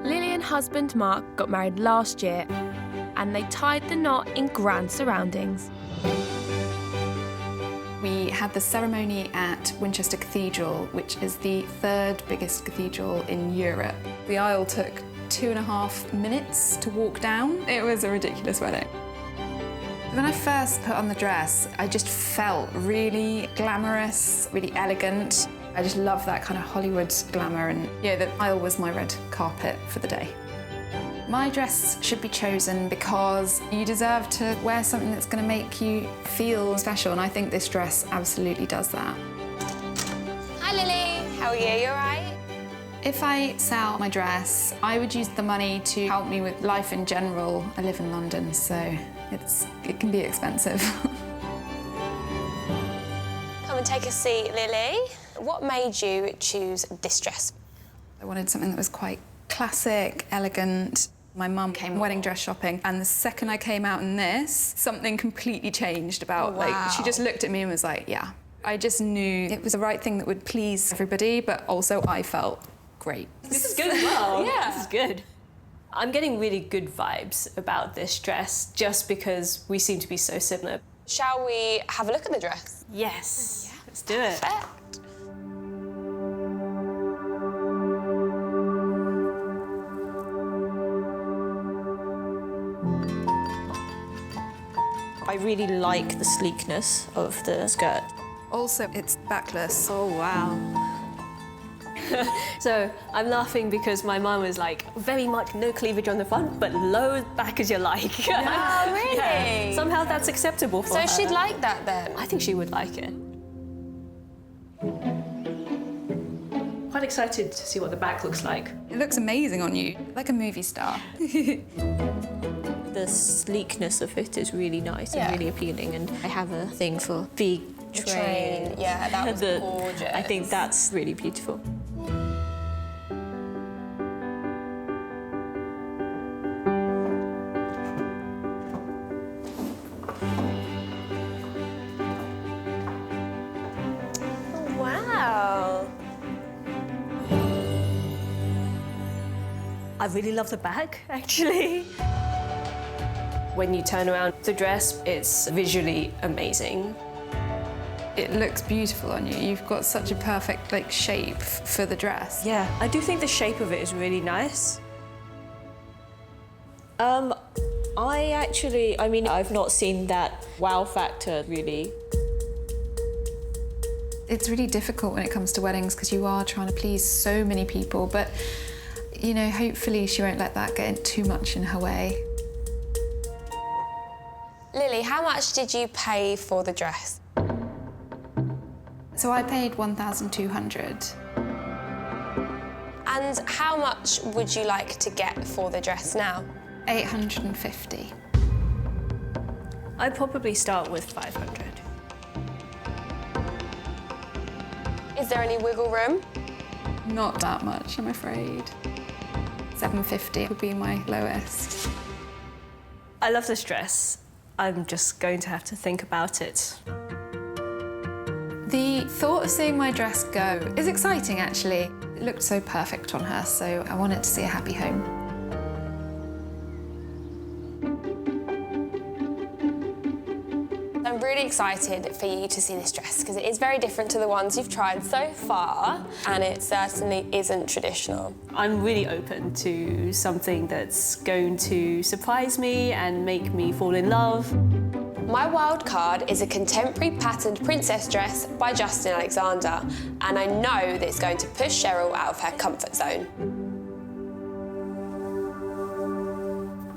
Lily and husband Mark got married last year, and they tied the knot in grand surroundings. We had the ceremony at Winchester Cathedral, which is the third biggest cathedral in Europe. The aisle took 2.5 minutes to walk down. It was a ridiculous wedding. When I first put on the dress, I just felt really glamorous, really elegant. I just love that kind of Hollywood glamour, and the aisle was my red carpet for the day. My dress should be chosen because you deserve to wear something that's going to make you feel special, and I think this dress absolutely does that. Hi Lily, how are you? You all right? If I sell my dress, I would use the money to help me with life in general. I live in London, so it can be expensive. Come and take a seat, Lily. What made you choose this dress? I wanted something that was quite classic, elegant. My mum came wedding dress shopping, and the second I came out in this, something completely changed about, like, she just looked at me and was like, yeah. I just knew it was the right thing that would please everybody, but also I felt great. This is good as well. Yeah. This is good. I'm getting really good vibes about this dress just because we seem to be so similar. Shall we have a look at the dress? Yes. Yeah. Let's do it. Perfect. I really like the sleekness of the skirt. Also, it's backless. Oh, wow. So I'm laughing because my mum was like, very much no cleavage on the front, but low back as you like. Oh, really? Yeah. Somehow that's acceptable for her. So she'd like that then? I think she would like it. Quite excited to see what the back looks like. It looks amazing on you, like a movie star. The sleekness of it is really nice and really appealing, and I have a thing for big train. Yeah, that was gorgeous. I think that's really beautiful. Wow. I really love the back, actually. When you turn around the dress, it's visually amazing. It looks beautiful on you. You've got such a perfect, like, shape for the dress. Yeah, I do think the shape of it is really nice. I've not seen that wow factor, really. It's really difficult when it comes to weddings because you are trying to please so many people, but, you know, hopefully she won't let that get too much in her way. Lily, how much did you pay for the dress? So I paid $1,200. And how much would you like to get for the dress now? $850. I'd probably start with 500. Is there any wiggle room? Not that much, I'm afraid. $750 would be my lowest. I love this dress. I'm just going to have to think about it. The thought of seeing my dress go is exciting, actually. It looked so perfect on her, so I wanted to see a happy home. I'm really excited for you to see this dress because it is very different to the ones you've tried so far, and it certainly isn't traditional. I'm really open to something that's going to surprise me and make me fall in love. My wild card is a contemporary patterned princess dress by Justin Alexander, and I know that it's going to push Cheryl out of her comfort zone.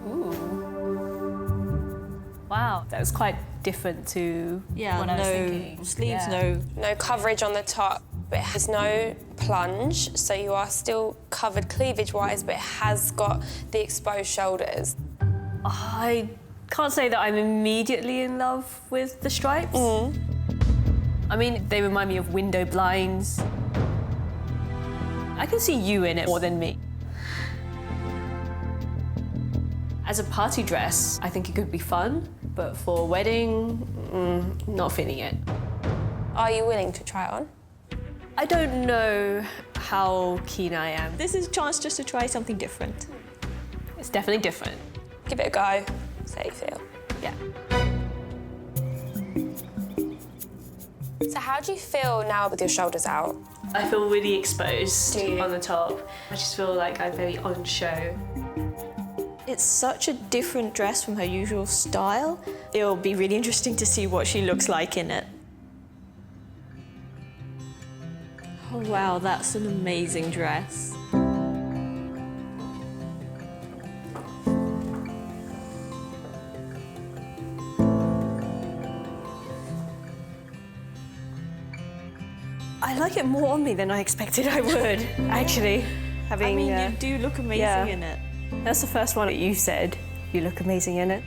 Ooh. Wow, that was quite different to what I was thinking. Sleeves, No coverage on the top. It has no plunge, so you are still covered cleavage-wise, but it has got the exposed shoulders. I can't say that I'm immediately in love with the stripes. I mean, they remind me of window blinds. I can see you in it more than me. As a party dress, I think it could be fun, but for a wedding, not feeling it. Are you willing to try it on? I don't know how keen I am. This is a chance just to try something different. It's definitely different. Give it a go. See how you feel. Yeah. So how do you feel now with your shoulders out? I feel really exposed on the top. I just feel like I'm very on show. It's such a different dress from her usual style. It'll be really interesting to see what she looks like in it. Oh wow, that's an amazing dress. I like it more on me than I expected I would, actually. Having, you do look amazing in it. That's the first one that you said. You look amazing in it.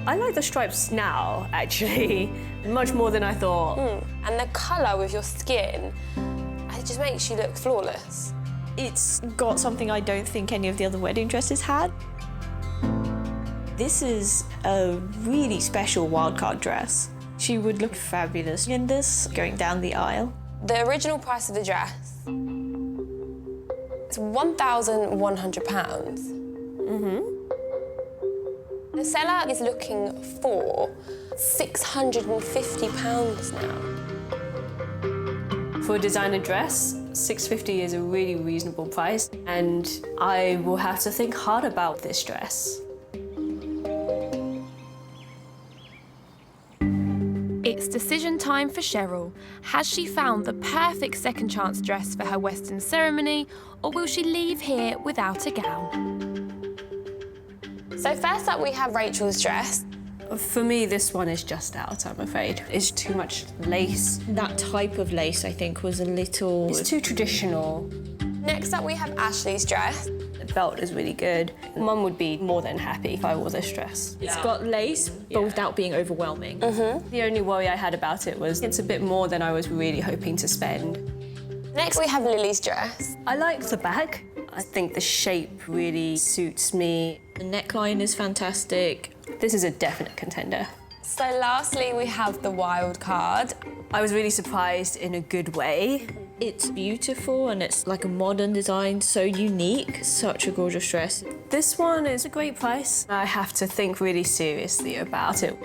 I like the stripes now, actually, much more than I thought. And the colour with your skin, it just makes you look flawless. It's got something I don't think any of the other wedding dresses had. This is a really special wildcard dress. She would look fabulous in this, going down the aisle. The original price of the dress is £1,100. The seller is looking for £650 now. For a designer dress, £650 is a really reasonable price, and I will have to think hard about this dress. It's decision time for Cheryl. Has she found the perfect second chance dress for her Western ceremony, or will she leave here without a gown? So first up we have Rachel's dress. For me, this one is just out, I'm afraid. It's too much lace. That type of lace, I think, was a little... It's too traditional. Next up we have Ashley's dress. The belt is really good. Mum would be more than happy if I wore this dress. It's got lace, but without being overwhelming. The only worry I had about it was it's a bit more than I was really hoping to spend. Next we have Lily's dress. I like the bag. I think the shape really suits me. The neckline is fantastic. This is a definite contender. So lastly we have the wild card. I was really surprised in a good way. It's beautiful and it's like a modern design, so unique. Such a gorgeous dress. This one is a great price. I have to think really seriously about it.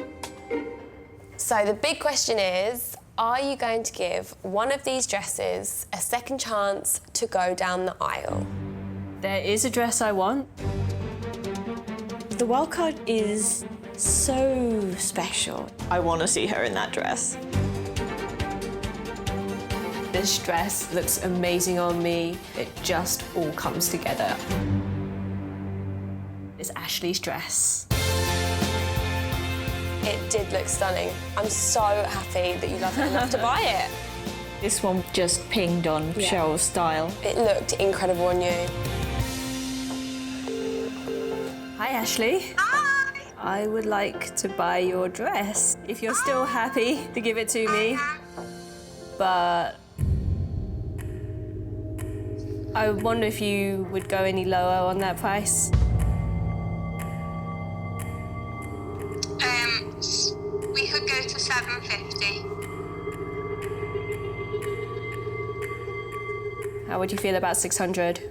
So the big question is, are you going to give one of these dresses a second chance to go down the aisle? There is a dress I want. The wildcard is so special. I want to see her in that dress. This dress looks amazing on me. It just all comes together. It's Ashley's dress. It did look stunning. I'm so happy that you loved it enough to buy it. This one just pinged on Cheryl's style. It looked incredible on you. Hi, Ashley. Hi. I would like to buy your dress, if you're still happy to give it to me. But I wonder if you would go any lower on that price. We could go to $750. How would you feel about 600?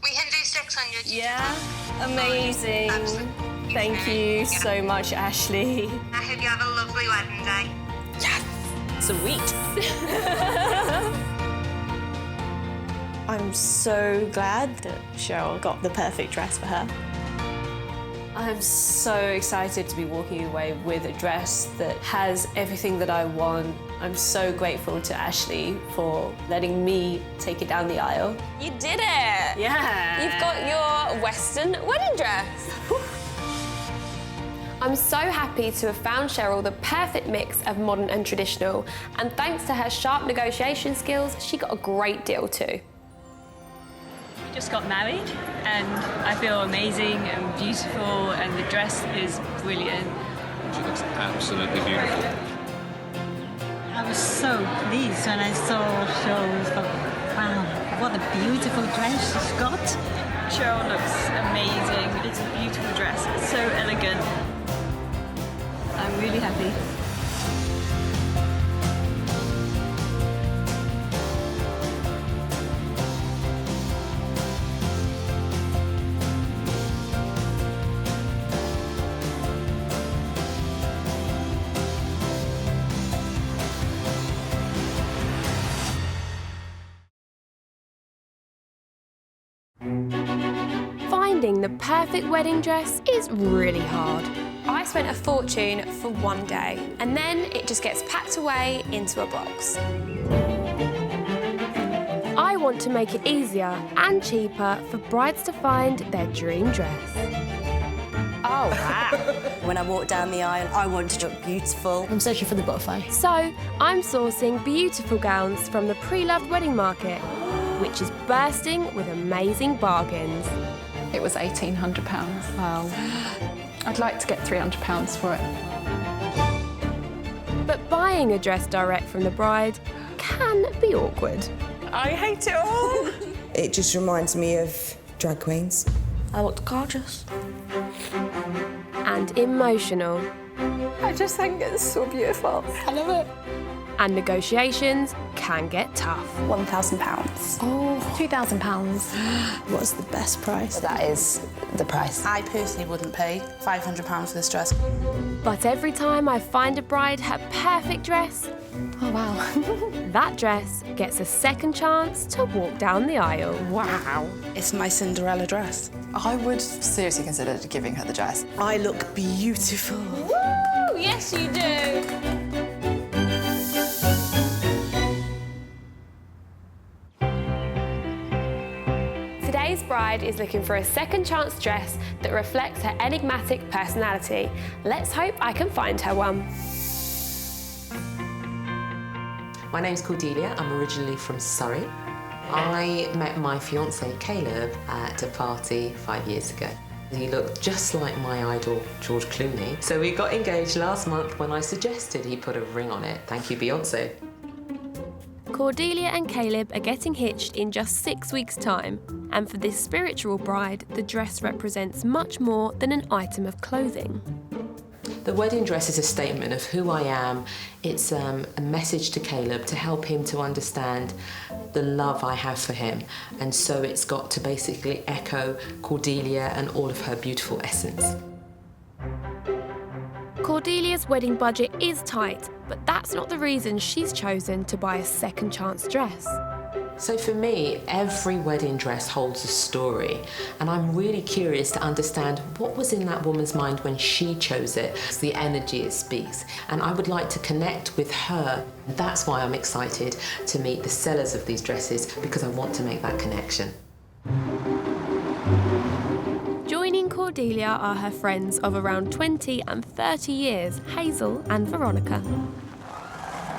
We can do 600. Yeah, amazing. Thank you so much, Ashley. I hope you have a lovely wedding day. Yes, sweet. I'm so glad that Cheryl got the perfect dress for her. I'm so excited to be walking away with a dress that has everything that I want. I'm so grateful to Ashley for letting me take it down the aisle. You did it! Yeah! You've got your Western wedding dress. I'm so happy to have found Cheryl the perfect mix of modern and traditional, and thanks to her sharp negotiation skills, she got a great deal too. We just got married and I feel amazing and beautiful and the dress is brilliant. She looks absolutely beautiful. I was so pleased when I saw Cheryl's. Wow, what a beautiful dress she's got. Cheryl looks amazing. It's a beautiful dress. It's so elegant. I'm really happy. Finding the perfect wedding dress is really hard. I spent a fortune for one day, and then it just gets packed away into a box. I want to make it easier and cheaper for brides to find their dream dress. Oh, wow. When I walk down the aisle, I want to look beautiful. I'm searching for the butterfly. So, I'm sourcing beautiful gowns from the pre-loved wedding market, which is bursting with amazing bargains. It was £1,800. Wow. I'd like to get £300 for it. But buying a dress direct from the bride can be awkward. I hate it all. It just reminds me of drag queens. I looked gorgeous. And emotional. I just think it's so beautiful. I love it. And negotiations can get tough. £1,000. Oh, £2,000. What's the best price? That is the price. I personally wouldn't pay £500 for this dress. But every time I find a bride her perfect dress, oh wow, that dress gets a second chance to walk down the aisle. Wow. It's my Cinderella dress. I would seriously consider giving her the dress. I look beautiful. Woo! Yes, you do. Today's bride is looking for a second chance dress that reflects her enigmatic personality. Let's hope I can find her one. My name's Cordelia. I'm originally from Surrey. I met my fiancé Caleb at a party 5 years ago. He looked just like my idol, George Clooney. So we got engaged last month when I suggested he put a ring on it. Thank you, Beyonce. Cordelia and Caleb are getting hitched in just 6 weeks' time. And for this spiritual bride, the dress represents much more than an item of clothing. The wedding dress is a statement of who I am. It's a message to Caleb to help him to understand the love I have for him. And so it's got to basically echo Cordelia and all of her beautiful essence. Cordelia's wedding budget is tight, but that's not the reason she's chosen to buy a second chance dress. So for me, every wedding dress holds a story, and I'm really curious to understand what was in that woman's mind when she chose it. It's the energy it speaks, and I would like to connect with her. That's why I'm excited to meet the sellers of these dresses, because I want to make that connection. Joining Cordelia are her friends of around 20 and 30 years, Hazel and Veronica.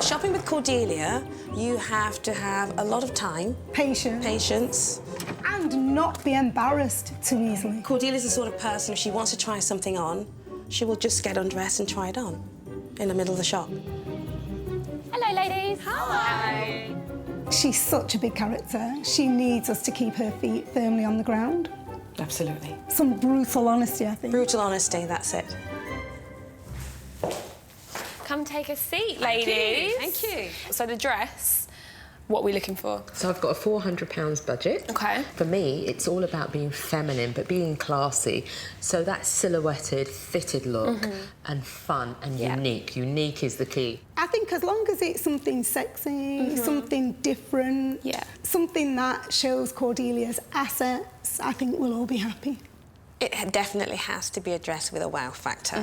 Shopping with Cordelia, you have to have a lot of time. Patience. And not be embarrassed too easily. Cordelia's the sort of person, if she wants to try something on, she will just get undressed and try it on in the middle of the shop. Hello, ladies. Hi. She's such a big character. She needs us to keep her feet firmly on the ground. Absolutely. Some brutal honesty, I think. Brutal honesty, that's it. Come take a seat, ladies. Thank you. So the dress, what are we looking for? So I've got a £400 budget. Okay. For me, it's all about being feminine, but being classy. So that silhouetted, fitted look and fun and unique. Unique is the key. I think as long as it's something sexy, something different, something that shows Cordelia's assets, I think we'll all be happy. It definitely has to be a dress with a wow factor.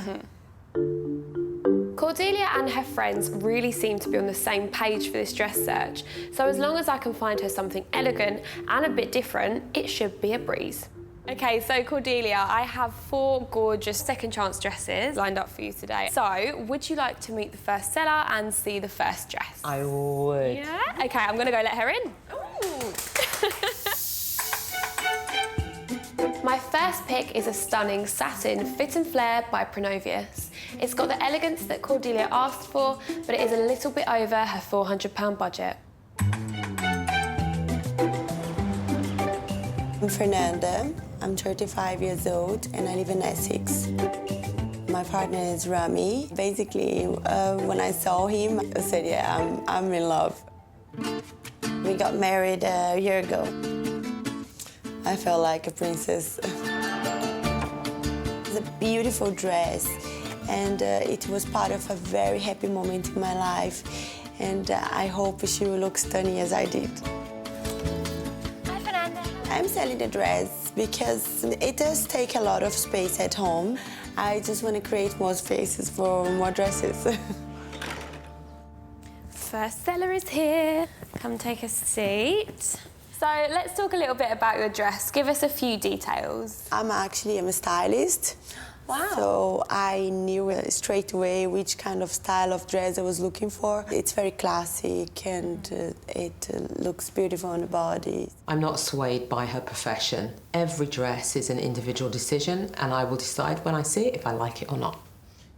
Cordelia and her friends really seem to be on the same page for this dress search, so as long as I can find her something elegant and a bit different, it should be a breeze. Okay, so Cordelia, I have 4 gorgeous second chance dresses lined up for you today. So, would you like to meet the first seller and see the first dress? I would. Yeah? Okay, I'm gonna go let her in. My first pick is a stunning satin fit and flare by Pronovius. It's got the elegance that Cordelia asked for, but it is a little bit over her £400 budget. I'm Fernanda. I'm 35 years old and I live in Essex. My partner is Rami. Basically, when I saw him, I said, yeah, I'm in love. We got married a year ago. I felt like a princess. It's a beautiful dress, and it was part of a very happy moment in my life, and I hope she will look stunning as I did. Hi, Fernanda. I'm selling the dress because it does take a lot of space at home. I just want to create more spaces for more dresses. First seller is here. Come take a seat. So let's talk a little bit about your dress. Give us a few details. I'm a stylist. Wow. So I knew straight away which kind of style of dress I was looking for. It's very classic and it looks beautiful on the body. I'm not swayed by her profession. Every dress is an individual decision, and I will decide when I see it if I like it or not.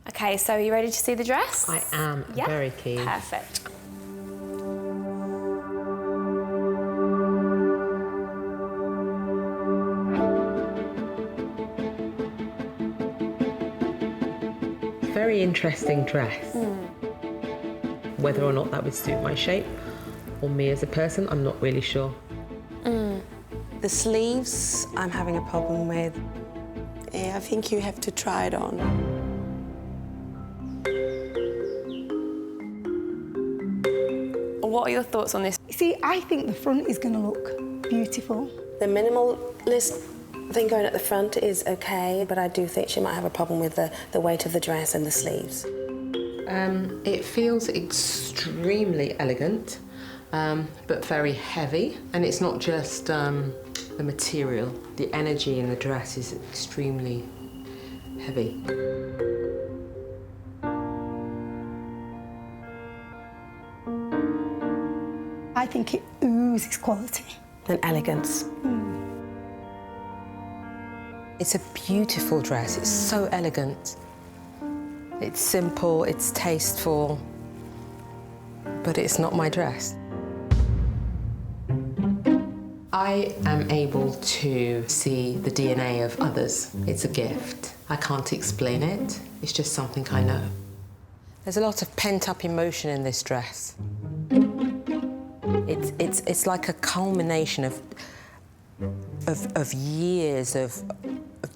Okay, so are you ready to see the dress? I am very keen. Perfect. very interesting dress. Whether or not that would suit my shape or me as a person, I'm not really sure. The sleeves, I'm having a problem with. Yeah, I think you have to try it on. What are your thoughts on this? See, I think the front is going to look beautiful. The minimalist thing going at the front is okay, but I do think she might have a problem with the weight of the dress and the sleeves. It feels extremely elegant, but very heavy. And it's not just the material. The energy in the dress is extremely heavy. I think it oozes quality. And elegance. It's a beautiful dress. It's so elegant. It's simple, it's tasteful, but it's not my dress. I am able to see the DNA of others. It's a gift. I can't explain it. It's just something I know. There's a lot of pent-up emotion in this dress. It's like a culmination of years of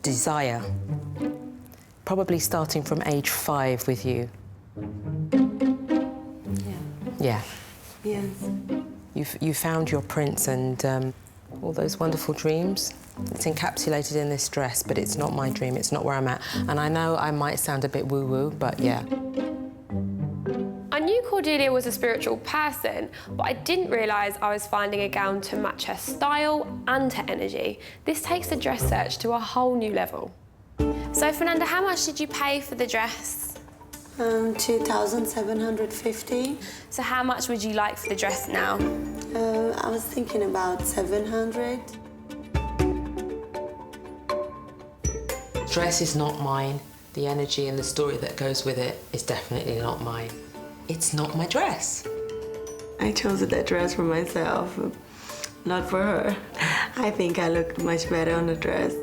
desire. Probably starting from age 5 with you. Yeah. Yes. You found your prince and all those wonderful dreams. It's encapsulated in this dress, but it's not my dream, it's not where I'm at. And I know I might sound a bit woo-woo, but yeah. I knew Cordelia was a spiritual person, but I didn't realise I was finding a gown to match her style and her energy. This takes the dress search to a whole new level. So, Fernanda, how much did you pay for the dress? 2,750. So how much would you like for the dress now? I was thinking about 700. Dress is not mine. The energy and the story that goes with it is definitely not mine. It's not my dress. I chose that dress for myself, not for her. I think I look much better on the dress.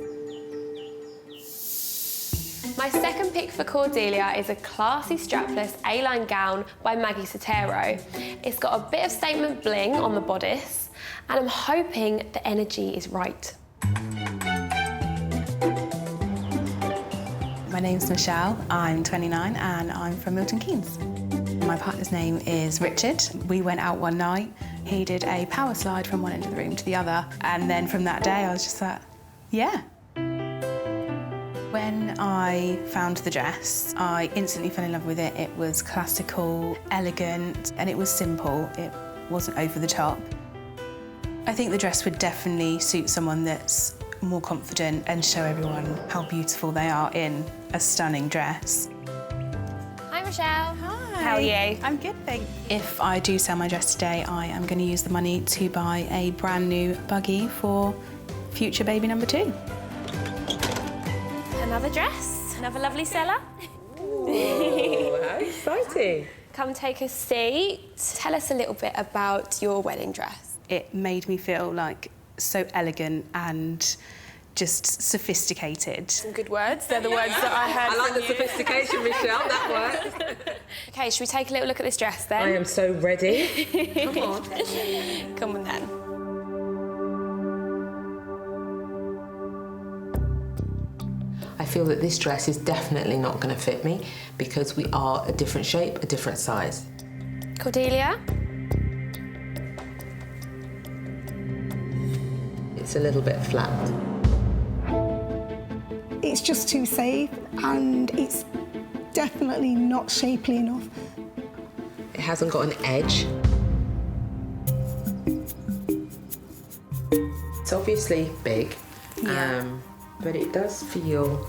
My second pick for Cordelia is a classy strapless A-line gown by Maggie Sotero. It's got a bit of statement bling on the bodice, and I'm hoping the energy is right. My name's Michelle, I'm 29 and I'm from Milton Keynes. My partner's name is Richard. We went out one night, he did a power slide from one end of the room to the other, and then from that day I was just like, yeah. When I found the dress, I instantly fell in love with it. It was classical, elegant, and it was simple. It wasn't over the top. I think the dress would definitely suit someone that's more confident and show everyone how beautiful they are in a stunning dress. Hi, Michelle. Hi. How are you? I'm good, thanks. If I do sell my dress today, I am going to use the money to buy a brand new buggy for future baby number 2. Another dress, another lovely seller. Ooh, how exciting. Come take a seat. Tell us a little bit about your wedding dress. It made me feel like so elegant and just sophisticated. Some good words. They're the words that I heard. I like the sophistication, Michelle. That works. Okay, should we take a little look at this dress then? I am so ready. Come on. Come on then. I feel that this dress is definitely not going to fit me because we are a different shape, a different size. Cordelia? It's a little bit flat. It's just too safe and it's definitely not shapely enough. It hasn't got an edge. It's obviously big, but it does feel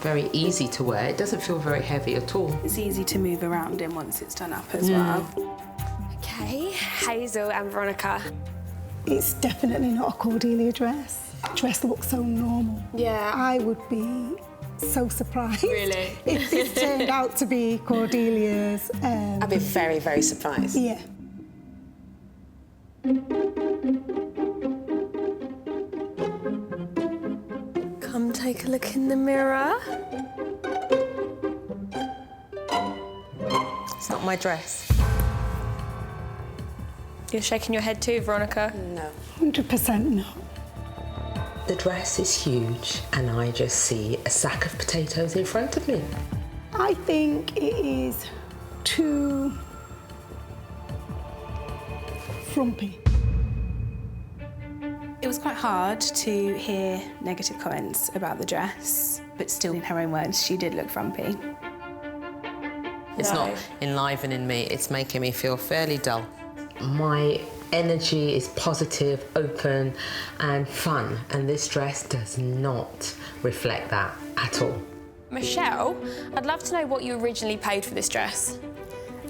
very easy to wear. It doesn't feel very heavy at all. It's easy to move around in once it's done up as well. Okay, Hazel and Veronica. It's definitely not a Cordelia dress. The dress looks so normal. Yeah. I would be so surprised. Really? If this turned out to be Cordelia's. I'd be very, very surprised. Yeah. Come take a look in the mirror. It's not my dress. You're shaking your head too, Veronica? No. 100% no. The dress is huge and I just see a sack of potatoes in front of me. I think it is too frumpy. It was quite hard to hear negative comments about the dress, but still, in her own words, she did look frumpy. It's not enlivening me, it's making me feel fairly dull. My energy is positive, open and fun, and this dress does not reflect that at all. Michelle, I'd love to know what you originally paid for this dress.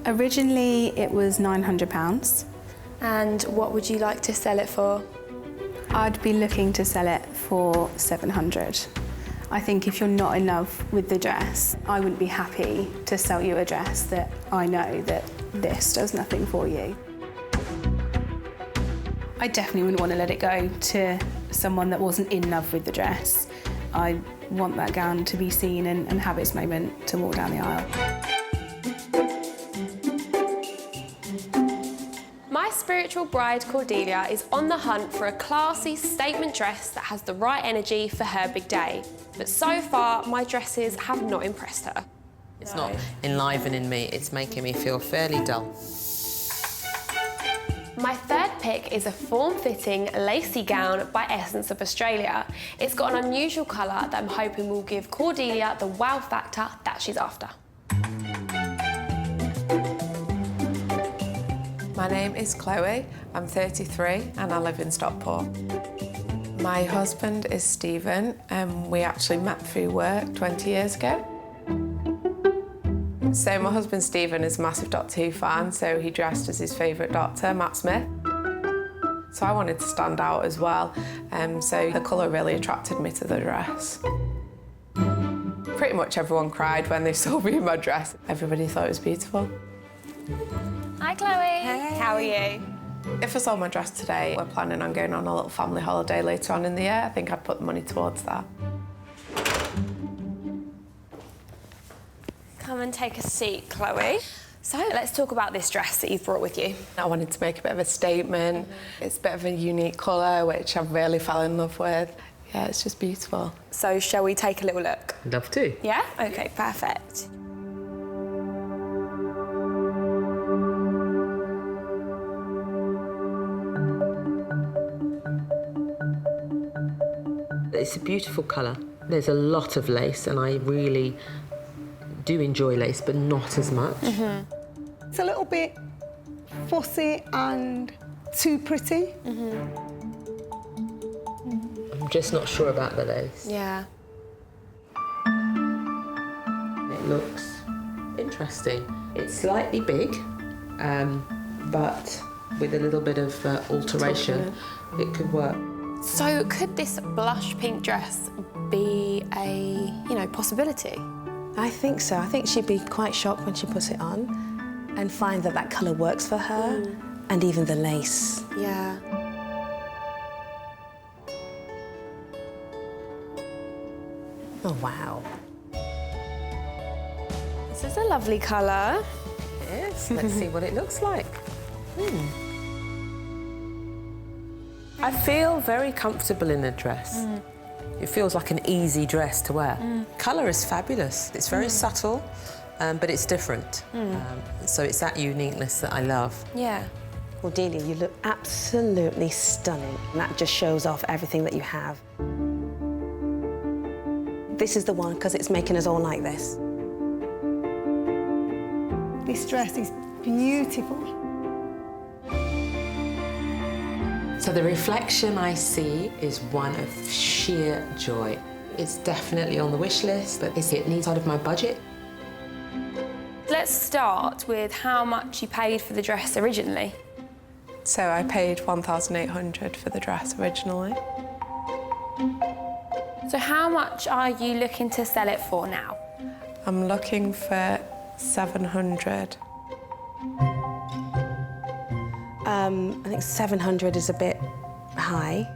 Originally, it was £900. And what would you like to sell it for? I'd be looking to sell it for £700. I think if you're not in love with the dress, I wouldn't be happy to sell you a dress that I know that this does nothing for you. I definitely wouldn't want to let it go to someone that wasn't in love with the dress. I want that gown to be seen and have its moment to walk down the aisle. My spiritual bride, Cordelia, is on the hunt for a classy statement dress that has the right energy for her big day. But so far, my dresses have not impressed her. It's not enlivening me, it's making me feel fairly dull. My third pick is a form-fitting, lacy gown by Essence of Australia. It's got an unusual colour that I'm hoping will give Cordelia the wow factor that she's after. My name is Chloe, I'm 33 and I live in Stockport. My husband is Stephen and we actually met through work 20 years ago. So my husband Stephen is a massive Doctor Who fan, so he dressed as his favourite Doctor, Matt Smith. So I wanted to stand out as well, so the colour really attracted me to the dress. Pretty much everyone cried when they saw me in my dress. Everybody thought it was beautiful. Hi Chloe. Hey. How are you? If I sold my dress today, we're planning on going on a little family holiday later on in the year. I think I'd put the money towards that. Come and take a seat, Chloe. So let's talk about this dress that you've brought with you. I wanted to make a bit of a statement. It's a bit of a unique colour, which I really fell in love with. Yeah, it's just beautiful. So shall we take a little look? Love to. Yeah? Okay, perfect. It's a beautiful colour. There's a lot of lace and I really do enjoy lace, but not as much. It's a little bit fussy and too pretty. I'm just not sure about the lace. Yeah. It looks interesting. It's slightly big, but with a little bit of alteration, it could work. So could this blush pink dress be a, possibility? I think so. I think she'd be quite shocked when she puts it on and find that that colour works for her, and even the lace. Yeah. Oh, wow. This is a lovely colour. Yes, let's see what it looks like. I feel very comfortable in the dress. It feels like an easy dress to wear. Colour is fabulous. It's very subtle, but it's different. So it's that uniqueness that I love. Yeah. Cordelia, you look absolutely stunning. And that just shows off everything that you have. This is the one, because it's making us all like this. This dress is beautiful. So the reflection I see is one of sheer joy. It's definitely on the wish list, but it needs out of my budget. Let's start with how much you paid for the dress originally. So I paid $1,800 for the dress originally. So how much are you looking to sell it for now? I'm looking for $700. I think 700 is a bit high.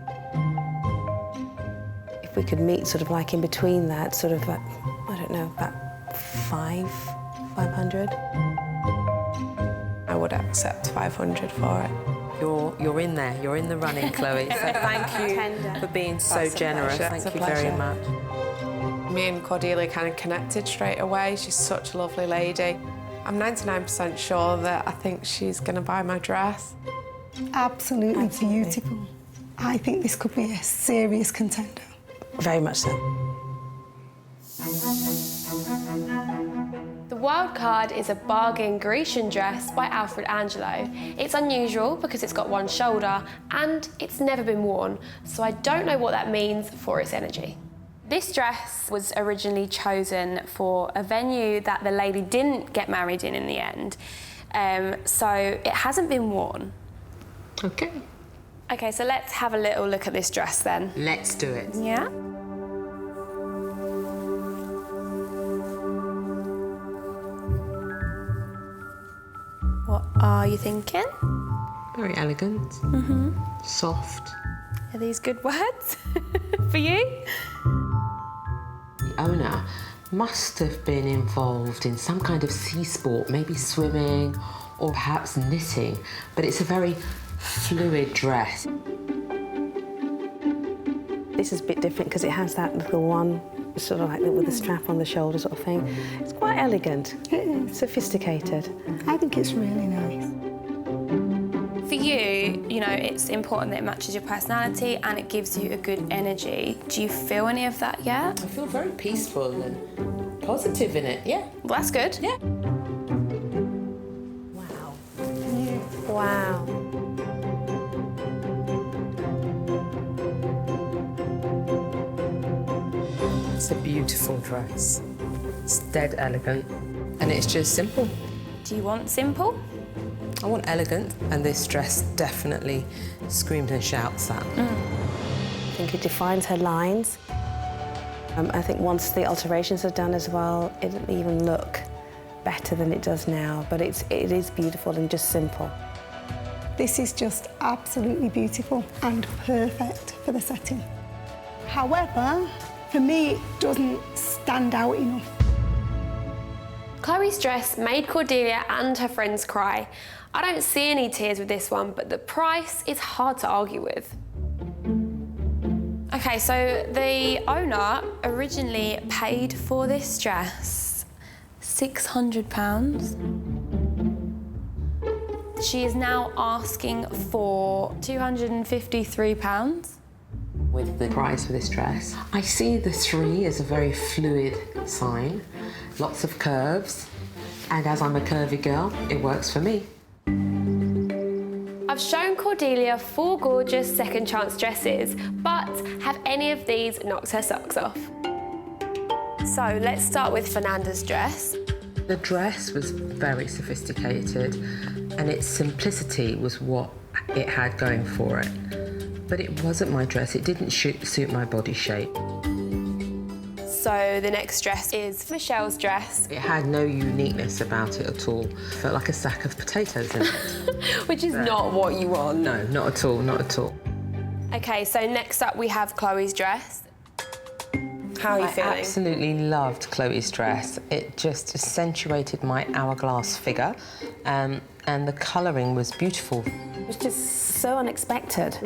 If we could meet sort of like in between that, sort of like, I don't know, about 500. would accept 500 for it. You're in there. You're in the running, Chloe. So thank you for being so generous. Thank you very much. Me and Cordelia kind of connected straight away. She's such a lovely lady. I'm 99% sure that I think she's going to buy my dress. Absolutely beautiful. I think this could be a serious contender. Very much so. The wild card is a bargain Grecian dress by Alfred Angelo. It's unusual because it's got one shoulder and it's never been worn, so I don't know what that means for its energy. This dress was originally chosen for a venue that the lady didn't get married in the end, so it hasn't been worn. Okay. Okay, so let's have a little look at this dress then. Let's do it. Yeah? What are you thinking? Very elegant. Mm-hmm. Soft. Are these good words for you? The owner must have been involved in some kind of sea sport, maybe swimming or perhaps knitting, but it's a very fluid dress. This is a bit different because it has that little one, sort of like with the strap on the shoulder sort of thing. It's quite elegant. It is. Sophisticated. I think it's really nice. For you, you know, it's important that it matches your personality and it gives you a good energy. Do you feel any of that yet? I feel very peaceful and positive in it, yeah. Well, that's good. Yeah. Wow. Wow. It's a beautiful dress. It's dead elegant and it's just simple. Do you want simple? I want elegant, and this dress definitely screams and shouts that. I think it defines her lines. I think once the alterations are done as well, it'll even look better than it does now, but it is beautiful and just simple. This is just absolutely beautiful and perfect for the setting. However, for me, it doesn't stand out enough. Chloe's dress made Cordelia and her friends cry. I don't see any tears with this one, but the price is hard to argue with. Okay, so the owner originally paid for this dress £600. She is now asking for £253. With the price for this dress, I see the 3 as a very fluid sign, lots of curves, and as I'm a curvy girl, it works for me. I've shown Cordelia 4 gorgeous second chance dresses, but have any of these knocked her socks off? So let's start with Fernanda's dress. The dress was very sophisticated and its simplicity was what it had going for it. But it wasn't my dress, it didn't suit my body shape. So the next dress is Michelle's dress. It had no uniqueness about it at all. Felt like a sack of potatoes in it. Which is not what you want. No, not at all, not at all. Okay, so next up we have Chloe's dress. How are you feeling? I absolutely loved Chloe's dress. It just accentuated my hourglass figure, and the colouring was beautiful. It was just so unexpected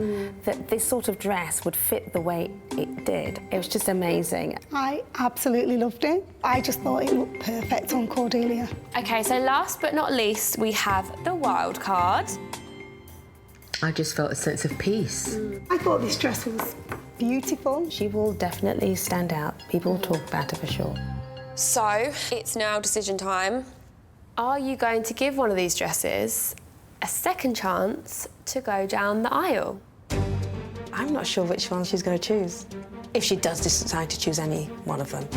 that this sort of dress would fit the way it did. It was just amazing. I absolutely loved it. I just thought it looked perfect on Cordelia. Okay, so last but not least, we have the wild card. I just felt a sense of peace. I thought this dress was beautiful. She will definitely stand out. People will talk about her for sure. So, it's now decision time. Are you going to give one of these dresses a second chance to go down the aisle? I'm not sure which one she's going to choose, if she does decide to choose any one of them.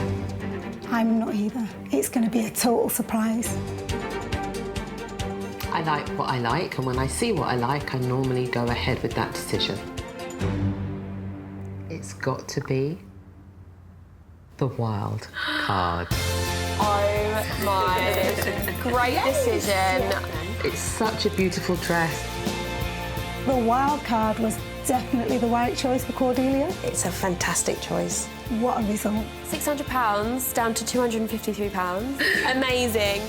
I'm not either. It's going to be a total surprise. I like what I like, and when I see what I like, I normally go ahead with that decision. It's got to be the wild card. Oh my, great decision. It's such a beautiful dress. The wild card was definitely the right choice for Cordelia. It's a fantastic choice. What a result. £600 down to £253. Amazing.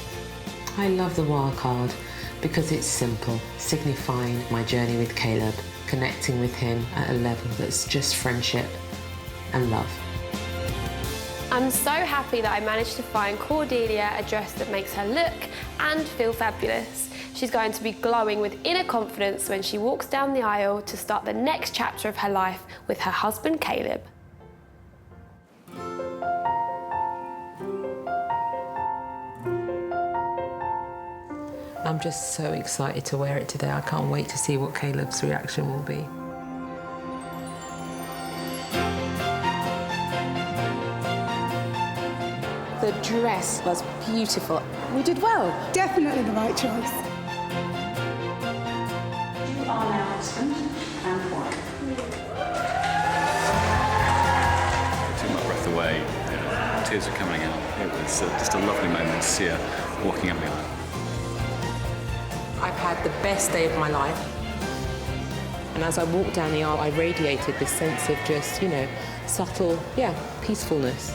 I love the wild card because it's simple, signifying my journey with Caleb, connecting with him at a level that's just friendship and love. I'm so happy that I managed to find Cordelia a dress that makes her look and feel fabulous. She's going to be glowing with inner confidence when she walks down the aisle to start the next chapter of her life with her husband Caleb. I'm just so excited to wear it today. I can't wait to see what Caleb's reaction will be. The dress was beautiful. We did well. Definitely the right choice. You are now husband and wife. I took my breath away. Tears were coming out. It was just a lovely moment to see her walking up the aisle. I've had the best day of my life. And as I walked down the aisle, I radiated this sense of just, you know, subtle, peacefulness.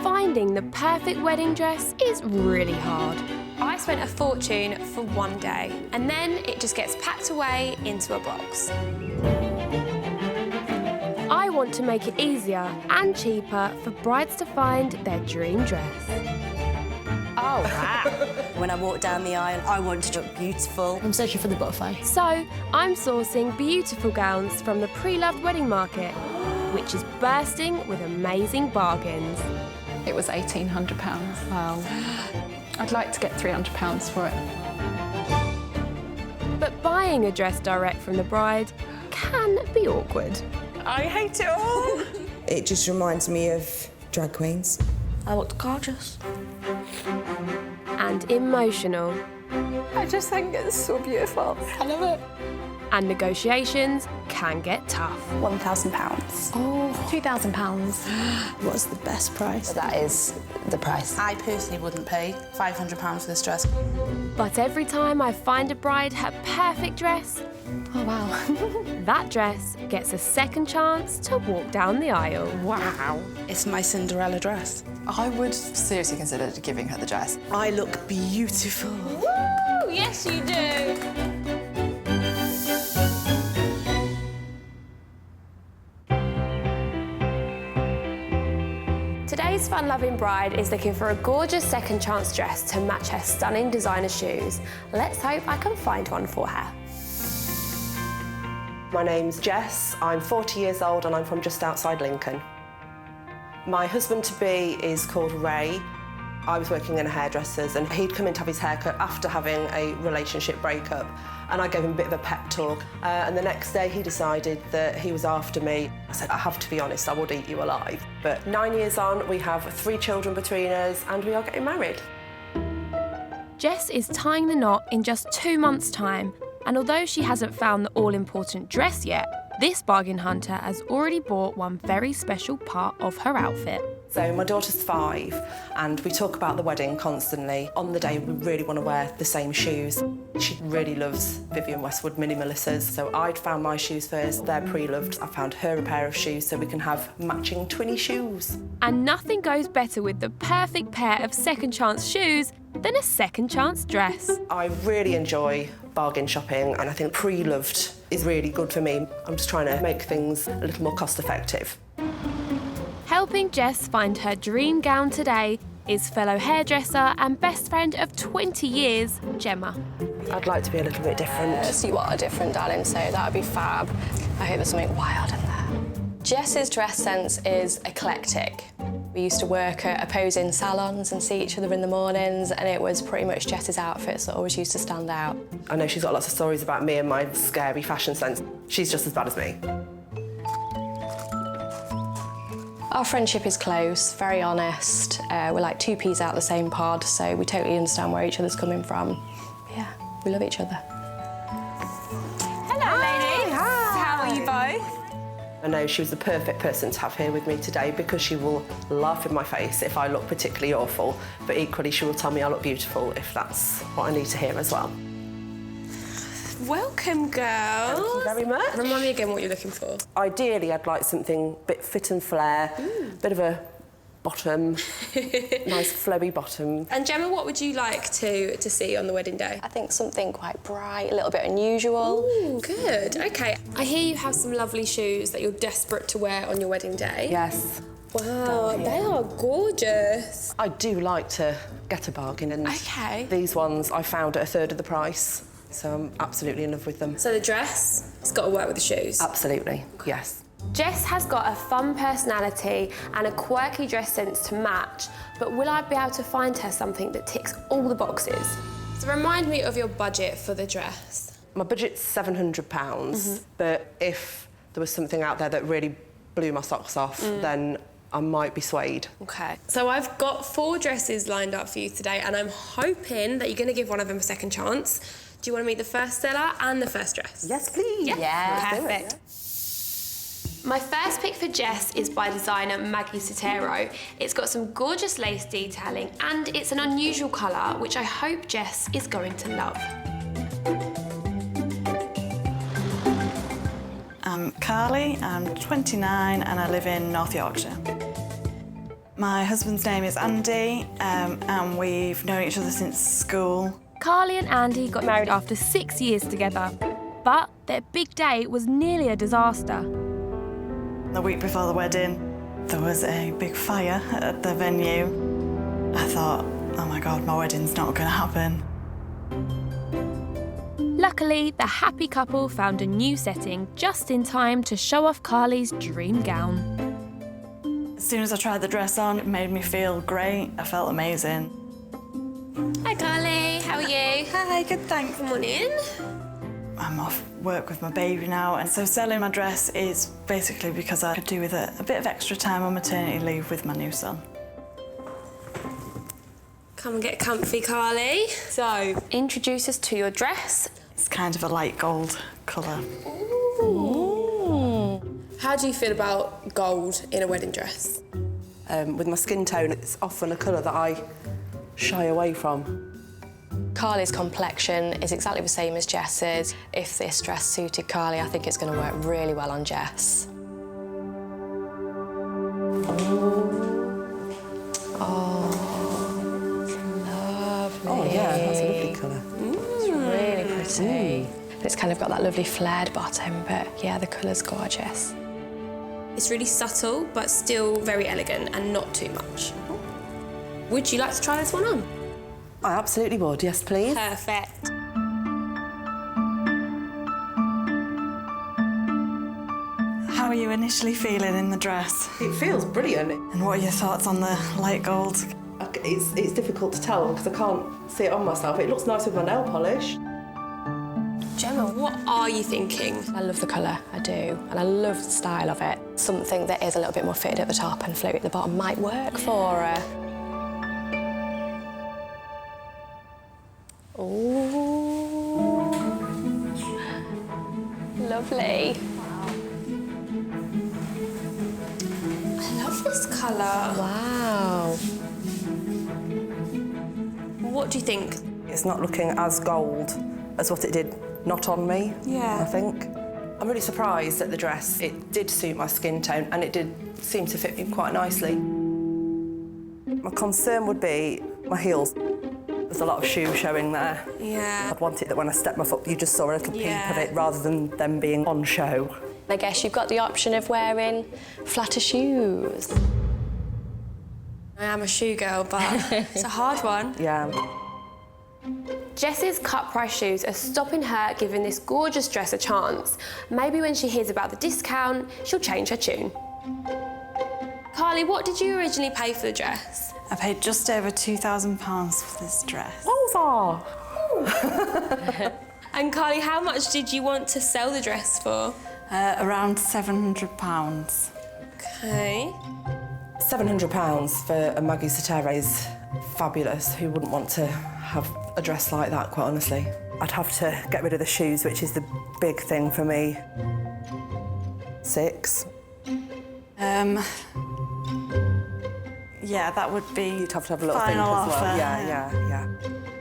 Finding the perfect wedding dress is really hard. I spent a fortune for one day, and then it just gets packed away into a box. I want to make it easier and cheaper for brides to find their dream dress. Oh, wow. When I walk down the aisle, I want to look beautiful. I'm searching for the butterfly. So I'm sourcing beautiful gowns from the pre-loved wedding market, which is bursting with amazing bargains. It was £1,800. Wow. I'd like to get £300 for it. But buying a dress direct from the bride can be awkward. I hate it all. It just reminds me of drag queens. I looked gorgeous. And emotional. I just think it's so beautiful. I love it. And negotiations can get tough. £1,000. Oh, £2,000. What's the best price? That is the price. I personally wouldn't pay £500 for this dress. But every time I find a bride her perfect dress, oh wow, that dress gets a second chance to walk down the aisle. Wow. It's my Cinderella dress. I would seriously consider giving her the dress. I look beautiful. Woo! Yes, you do. Today's fun-loving bride is looking for a gorgeous second chance dress to match her stunning designer shoes. Let's hope I can find one for her. My name's Jess, I'm 40 years old and I'm from just outside Lincoln. My husband-to-be is called Ray. I was working in a hairdresser's and he'd come in to have his haircut after having a relationship breakup, and I gave him a bit of a pep talk. And the next day he decided that he was after me. I said, I have to be honest, I would eat you alive. But 9 years on, we have 3 children between us and we are getting married. Jess is tying the knot in just 2 months' time, and although she hasn't found the all-important dress yet, this bargain hunter has already bought one very special part of her outfit. So my daughter's 5 and we talk about the wedding constantly. On the day we really want to wear the same shoes. She really loves Vivienne Westwood Mini Melissa's, so I'd found my shoes first. They're pre-loved. I found her a pair of shoes so we can have matching twinny shoes. And nothing goes better with the perfect pair of second chance shoes than a second chance dress. I really enjoy bargain shopping and I think pre-loved is really good for me. I'm just trying to make things a little more cost effective. Helping Jess find her dream gown today is fellow hairdresser and best friend of 20 years, Gemma. I'd like to be a little bit different. Yes, you are different, darling, so that would be fab. I hope there's something wild in there. Jess's dress sense is eclectic. We used to work at opposing salons and see each other in the mornings, and it was pretty much Jess's outfits that always used to stand out. I know she's got lots of stories about me and my scary fashion sense. She's just as bad as me. Our friendship is close, very honest. We're like 2 peas out the same pod, so we totally understand where each other's coming from. Yeah, we love each other. Hello, ladies. Hi. How are you both? I know she was the perfect person to have here with me today because she will laugh in my face if I look particularly awful, but equally she will tell me I look beautiful if that's what I need to hear as well. Welcome, girls. Thank you very much. Remind me again what you're looking for. Ideally, I'd like something a bit fit and flare, bit of a bottom, nice flowy bottom. And Gemma, what would you like to see on the wedding day? I think something quite bright, a little bit unusual. Ooh, good. Okay. I hear you have some lovely shoes that you're desperate to wear on your wedding day. Yes. Wow, they are gorgeous. I do like to get a bargain, and these ones I found at a third of the price, so I'm absolutely in love with them. So the dress, it's got to work with the shoes? Absolutely, yes. Jess has got a fun personality and a quirky dress sense to match, but will I be able to find her something that ticks all the boxes? So remind me of your budget for the dress. My budget's £700, but if there was something out there that really blew my socks off, then I might be swayed. Okay. So I've got 4 dresses lined up for you today, and I'm hoping that you're going to give one of them a second chance. Do you want to meet the first seller and the first dress? Yes, please. Yeah. Perfect. My first pick for Jess is by designer Maggie Sotero. It's got some gorgeous lace detailing and it's an unusual colour, which I hope Jess is going to love. I'm Carly, I'm 29 and I live in North Yorkshire. My husband's name is Andy and we've known each other since school. Carly and Andy got married after 6 years together, but their big day was nearly a disaster. The week before the wedding, there was a big fire at the venue. I thought, oh my God, my wedding's not going to happen. Luckily, the happy couple found a new setting just in time to show off Carly's dream gown. As soon as I tried the dress on, it made me feel great. I felt amazing. Hi, Carly. How are you? Hi, good, thanks. Come on in. I'm off work with my baby now, and so selling my dress is basically because I could do with a bit of extra time on maternity leave with my new son. Come and get comfy, Carly. So, introduce us to your dress. It's kind of a light gold colour. Ooh. How do you feel about gold in a wedding dress? With my skin tone, it's often a colour that I shy away from. Carly's complexion is exactly the same as Jess's. If this dress suited Carly, I think it's going to work really well on Jess. Oh, lovely. Oh, yeah, that's a lovely colour. It's really pretty. It's kind of got that lovely flared bottom, but yeah, the colour's gorgeous. It's really subtle, but still very elegant and not too much. Would you like to try this one on? I absolutely would, yes, please. Perfect. How are you initially feeling in the dress? It feels brilliant. And what are your thoughts on the light gold? It's difficult to tell because I can't see it on myself. It looks nice with my nail polish. Gemma, what are you thinking? I love the colour, I do, and I love the style of it. Something that is a little bit more fitted at the top and flowy at the bottom might work for her. Ooh. Lovely. I love this colour. Wow. What do you think? It's not looking as gold as what it did not on me, Yeah. I think. I'm really surprised at the dress. It did suit my skin tone and it did seem to fit me quite nicely. My concern would be my heels. There's a lot of shoe showing there. Yeah. I'd want it that when I step my foot, you just saw a little peep of it rather than them being on show. I guess you've got the option of wearing flatter shoes. I am a shoe girl, but it's a hard one. Yeah. Jess's cut-price shoes are stopping her giving this gorgeous dress a chance. Maybe when she hears about the discount, she'll change her tune. Carly, what did you originally pay for the dress? I paid just over £2,000 for this dress. Over! And Carly, how much did you want to sell the dress for? Around £700. Okay. £700 for a Maggie Sotero is fabulous. Who wouldn't want to have a dress like that, quite honestly? I'd have to get rid of the shoes, which is the big thing for me. 6. Yeah, that would be. You'd have to have a little think final as well. offer. Yeah.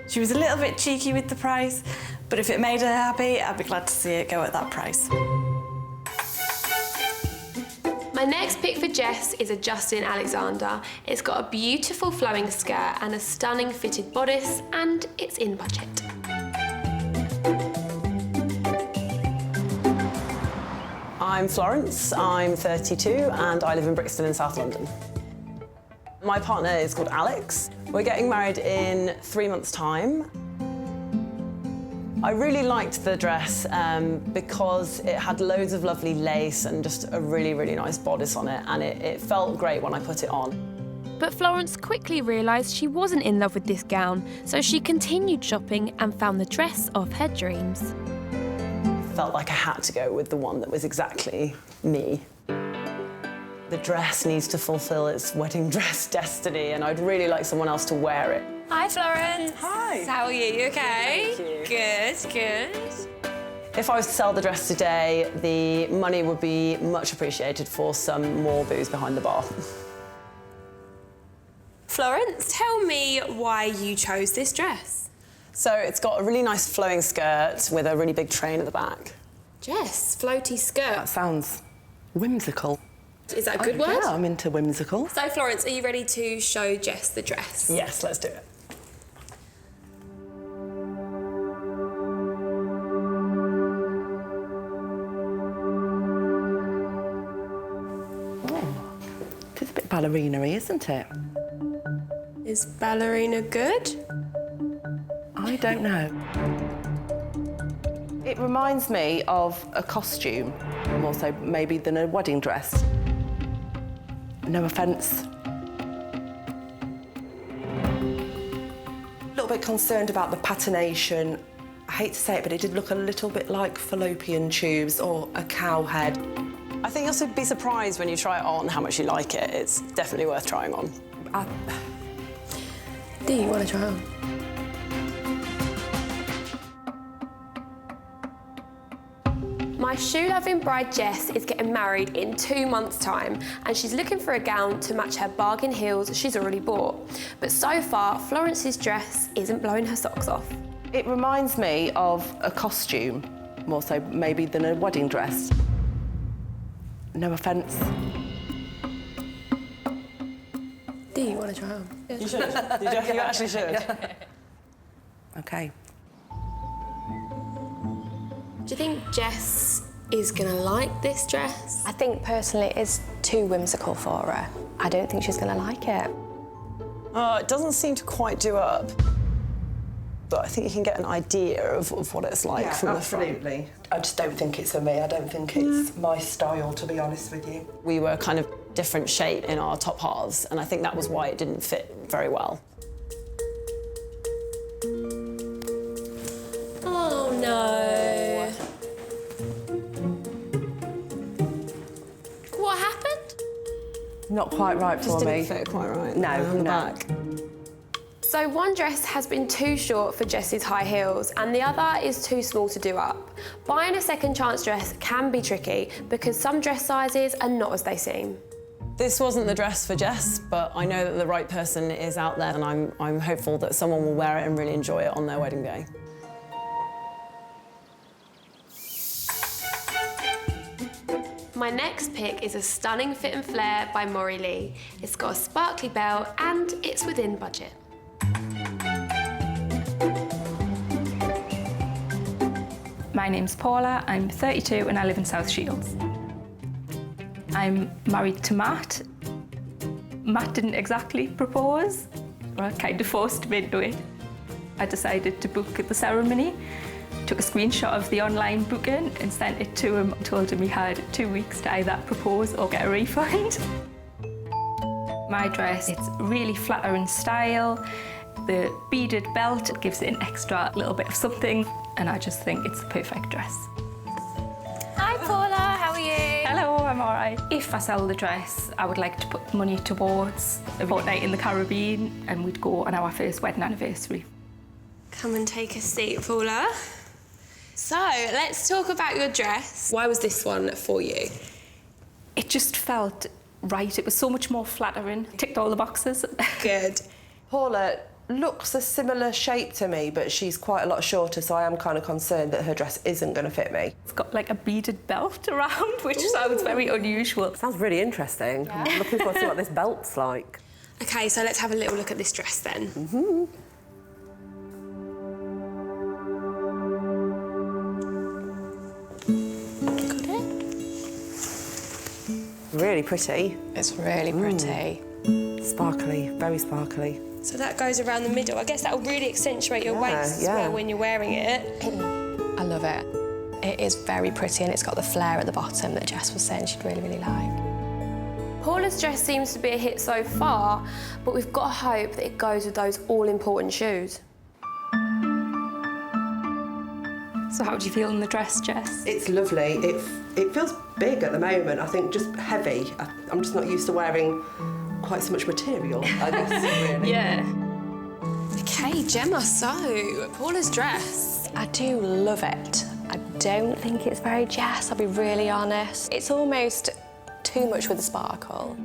She was a little bit cheeky with the price, but if it made her happy, I'd be glad to see it go at that price. My next pick for Jess is a Justin Alexander. It's got a beautiful flowing skirt and a stunning fitted bodice, and it's in budget. I'm Florence, I'm 32 and I live in Brixton in South London. My partner is called Alex. We're getting married in 3 months' time. I really liked the dress because it had loads of lovely lace and just a really, really nice bodice on it, and it felt great when I put it on. But Florence quickly realised she wasn't in love with this gown, so she continued shopping and found the dress of her dreams. Felt like I had to go with the one that was exactly me. The dress needs to fulfil its wedding dress destiny, and I'd really like someone else to wear it. Hi, Florence. Hi. How are you? You okay? Thank you. Good. If I was to sell the dress today, the money would be much appreciated for some more booze behind the bar. Florence, tell me why you chose this dress. So it's got a really nice flowing skirt with a really big train at the back. Jess, floaty skirt. That sounds whimsical. Is that a good word? Yeah, I'm into whimsical. So, Florence, are you ready to show Jess the dress? Yes, let's do it. It's a bit ballerina-y, isn't it? Is ballerina good? I don't know. It reminds me of a costume, more so maybe than a wedding dress. No offence. A little bit concerned about the patination. I hate to say it, but it did look a little bit like fallopian tubes or a cow head. I think you'll be surprised when you try it on how much you like it. It's definitely worth trying on. Do you want to try on? My shoe-loving bride Jess is getting married in 2 months' time, and she's looking for a gown to match her bargain heels she's already bought. But so far, Florence's dress isn't blowing her socks off. It reminds me of a costume, more so maybe than a wedding dress. No offence. Do you want to try on? You should. You actually should. OK. Do you think Jess is going to like this dress? I think personally it is too whimsical for her. I don't think she's going to like it. It doesn't seem to quite do up. But I think you can get an idea of what it's like from the front. Absolutely. I just don't think it's for me. I don't think it's my style, to be honest with you. We were kind of different shape in our top halves, and I think that was why it didn't fit very well. Oh, no. What happened? Not quite right for me. Just didn't fit quite right. No, on the no. back. So one dress has been too short for Jess's high heels and the other is too small to do up. Buying a second chance dress can be tricky because some dress sizes are not as they seem. This wasn't the dress for Jess, but I know that the right person is out there, and I'm hopeful that someone will wear it and really enjoy it on their wedding day. My next pick is a stunning fit and flare by Maury Lee. It's got a sparkly belt and it's within budget. My name's Paula, I'm 32 and I live in South Shields. I'm married to Matt. Matt didn't exactly propose, I kind of forced him into it. I decided to book the ceremony, took a screenshot of the online booking and sent it to him, told him he had 2 weeks to either propose or get a refund. My dress, it's really flattering style. The beaded belt gives it an extra little bit of something, and I just think it's the perfect dress. Hi, Paula. How are you? Hello, I'm all right. If I sell the dress, I would like to put money towards a fortnight in the Caribbean, and we'd go on our first wedding anniversary. Come and take a seat, Paula. So, let's talk about your dress. Why was this one for you? It just felt right. It was so much more flattering. Ticked all the boxes. Good. Paula looks a similar shape to me, but she's quite a lot shorter, so I am kind of concerned that her dress isn't going to fit me. It's got like a beaded belt around, which sounds very unusual. Sounds really interesting. Yeah. I'm looking forward to see what this belt's like. OK, so let's have a little look at this dress then. Really pretty. It's really pretty. Sparkly, very sparkly. So that goes around the middle. I guess that'll really accentuate your waist as well when you're wearing it. I love it. It is very pretty, and it's got the flare at the bottom that Jess was saying she'd really, really like. Paula's dress seems to be a hit so far, but we've got to hope that it goes with those all-important shoes. So how do you feel in the dress, Jess? It's lovely. It feels big at the moment. I think just heavy. I'm just not used to wearing quite so much material, I guess, really. Yeah. OK, Gemma, so Paula's dress. I do love it. I don't think it's very Jess, I'll be really honest. It's almost too much with the sparkle.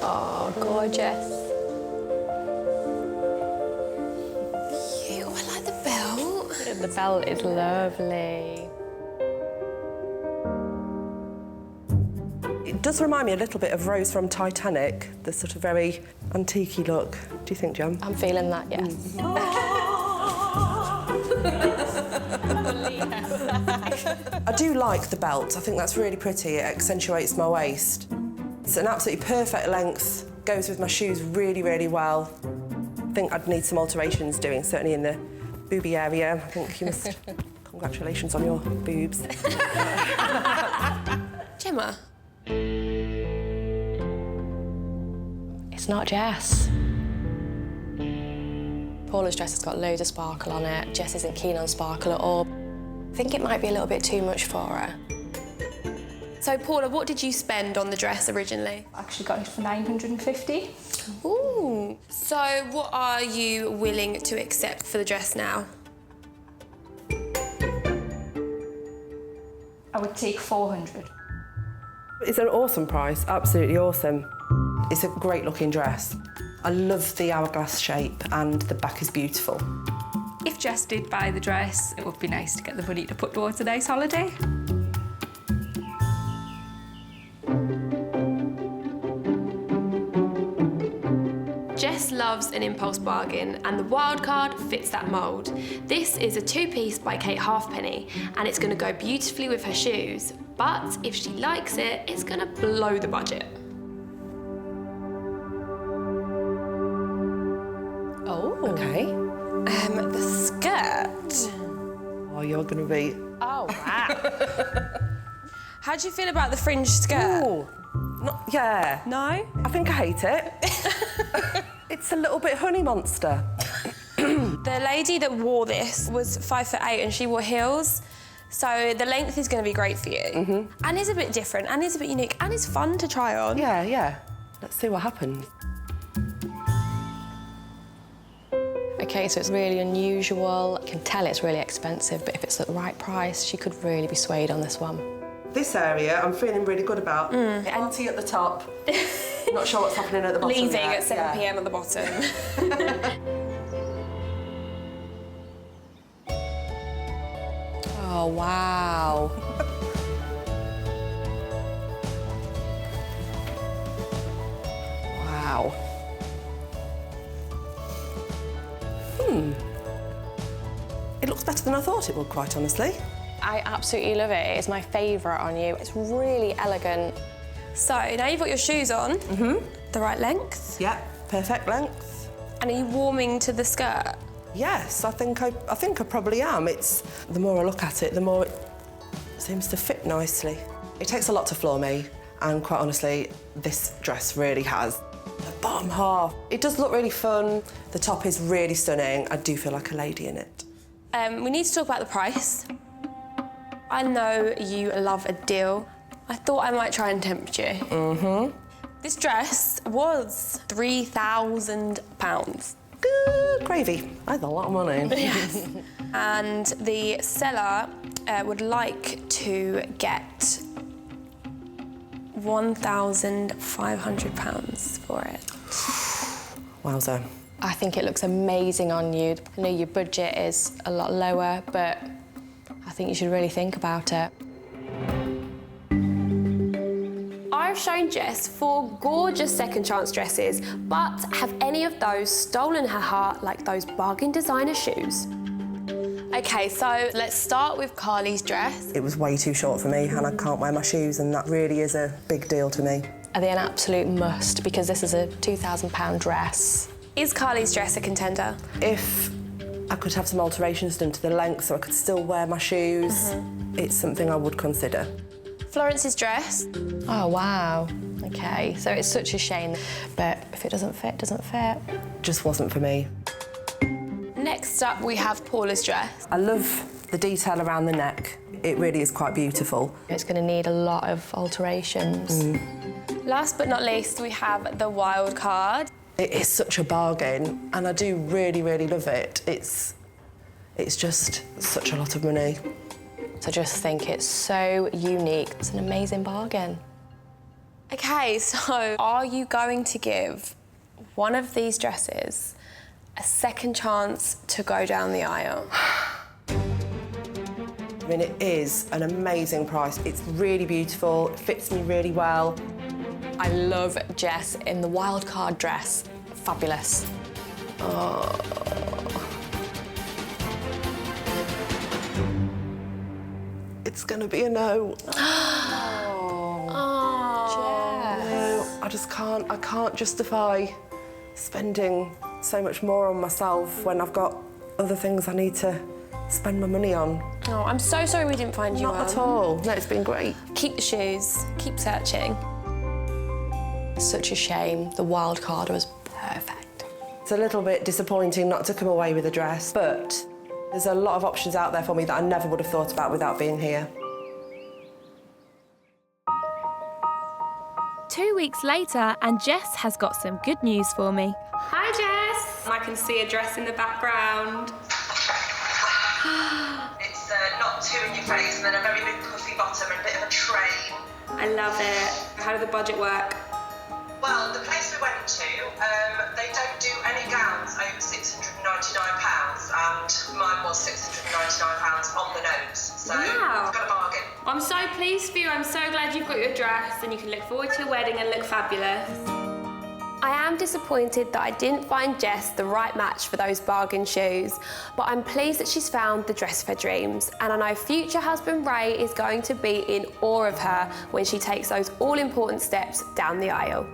Oh, gorgeous. Ew, I like the belt. The belt is lovely. It does remind me a little bit of Rose from Titanic, the sort of very antique-y look. Do you think, Jem? I'm feeling that, yes. I do like the belt. I think that's really pretty. It accentuates my waist. It's an absolutely perfect length. Goes with my shoes really, really well. I think I'd need some alterations doing, certainly in the booby area. I think you must... Congratulations on your boobs. Gemma. It's not Jess. Paula's dress has got loads of sparkle on it. Jess isn't keen on sparkle at all. I think it might be a little bit too much for her. So, Paula, what did you spend on the dress originally? I actually got it for £950. Ooh. So, what are you willing to accept for the dress now? I would take £400. It's an awesome price, absolutely awesome. It's a great-looking dress. I love the hourglass shape and the back is beautiful. If Jess did buy the dress, it would be nice to get the money to put towards a nice holiday. Jess loves an impulse bargain, and the wild card fits that mould. This is a two-piece by Kate Halfpenny, and it's going to go beautifully with her shoes. But if she likes it, it's going to blow the budget. Oh. OK. The skirt. Oh, you're going to be... Oh, wow. How do you feel about the fringe skirt? Ooh. Yeah. No? I think I hate it. It's a little bit honey monster. The lady that wore this was 5'8" and she wore heels. So the length is going to be great for you. And is a bit different, and is a bit unique, and it's fun to try on. Yeah, yeah. Let's see what happens. OK, so it's really unusual. I can tell it's really expensive, but if it's at the right price, she could really be swayed on this one. This area, I'm feeling really good about. Auntie at the top. Not sure what's happening at the bottom. Leaving yet. at 7 p.m. at the bottom. Oh, wow. Wow. It looks better than I thought it would, quite honestly. I absolutely love it. It's my favourite on you. It's really elegant. So now you've got your shoes on. The right length. Yeah, perfect length. And are you warming to the skirt? Yes, I think I probably am. It's the more I look at it, the more it seems to fit nicely. It takes a lot to floor me, and quite honestly, this dress really has. The bottom half, it does look really fun. The top is really stunning. I do feel like a lady in it. We need to talk about the price. I know you love a deal. I thought I might try and tempt you. This dress was £3,000. Good gravy. That's a lot of money. Yes. And the seller would like to get £1,500 for it. Wowza. I think it looks amazing on you. I know your budget is a lot lower, but I think you should really think about it. I've shown Jess 4 gorgeous second chance dresses, but have any of those stolen her heart like those bargain designer shoes? Okay, so let's start with Carly's dress. It was way too short for me and I can't wear my shoes, and that really is a big deal to me. Are they an absolute must? Because this is a £2,000 dress. Is Carly's dress a contender? If I could have some alterations done to the length so I could still wear my shoes, it's something I would consider. Florence's dress. Oh, wow. OK, so it's such a shame, but if it doesn't fit, it doesn't fit. Just wasn't for me. Next up, we have Paula's dress. I love the detail around the neck. It really is quite beautiful. It's going to need a lot of alterations. Last but not least, we have the wild card. It is such a bargain, and I do really, really love it. It's just such a lot of money. So just think it's so unique. It's an amazing bargain. OK, so are you going to give one of these dresses a second chance to go down the aisle? I mean, it is an amazing price. It's really beautiful, it fits me really well. I love Jess in the wild card dress. Fabulous. Oh. It's gonna be a no. No, I just can't. I can't justify spending so much more on myself when I've got other things I need to spend my money on. Oh, I'm so sorry we didn't find you Not at all. No, it's been great. Keep the shoes. Keep searching. Such a shame. The wild card was perfect. It's a little bit disappointing not to come away with a dress, but there's a lot of options out there for me that I never would have thought about without being here. 2 weeks later, and Jess has got some good news for me. Hi, Jess. I can see a dress in the background. It's not too in your face and then a very big puffy bottom and a bit of a train. I love it. How did the budget work? Well, the place we went to, they don't do any gowns over £699, and mine was £699 on the nose. So Wow. I've got a bargain. I'm so pleased for you. I'm so glad you've got your dress and you can look forward to your wedding and look fabulous. I am disappointed that I didn't find Jess the right match for those bargain shoes, but I'm pleased that she's found the dress of her dreams, and I know future husband Ray is going to be in awe of her when she takes those all-important steps down the aisle.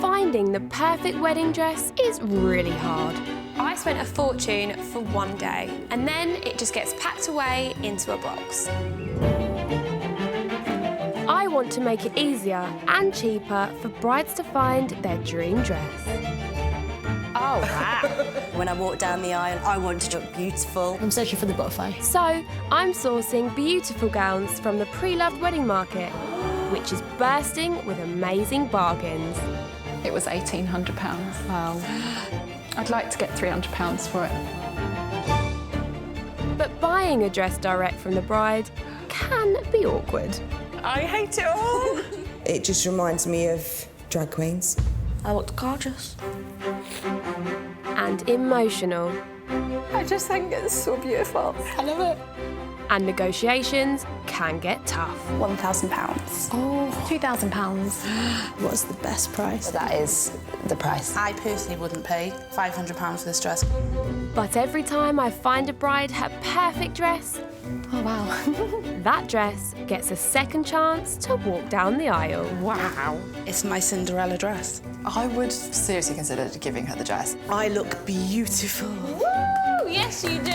Finding the perfect wedding dress is really hard. I spent a fortune for one day, and then it just gets packed away into a box. I want to make it easier and cheaper for brides to find their dream dress. Oh, wow. When I walk down the aisle, I want to look beautiful. I'm searching for the butterfly. So I'm sourcing beautiful gowns from the pre-loved wedding market, which is bursting with amazing bargains. It was £1,800. Wow. I'd like to get £300 for it. But buying a dress direct from the bride can be awkward. I hate it all. It just reminds me of drag queens. I looked gorgeous. And emotional. I just think it's so beautiful. I love it. And negotiations can get tough. £1,000. Oh, £2,000. What's the best price? That is the price. I personally wouldn't pay £500 for this dress. But every time I find a bride her perfect dress, Oh, wow. That dress gets a second chance to walk down the aisle. Wow. It's my Cinderella dress. I would seriously consider giving her the dress. I look beautiful. Woo! Yes, you do.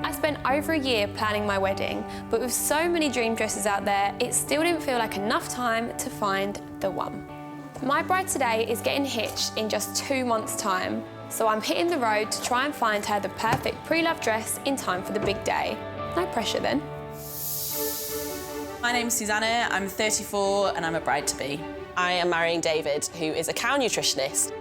I spent over a year planning my wedding, but with so many dream dresses out there, it still didn't feel like enough time to find the one. My bride today is getting hitched in just 2 months' time, so I'm hitting the road to try and find her the perfect pre-loved dress in time for the big day. No pressure then. My name's Suzanna, I'm 34 and I'm a bride-to-be. I am marrying David, who is a cow nutritionist.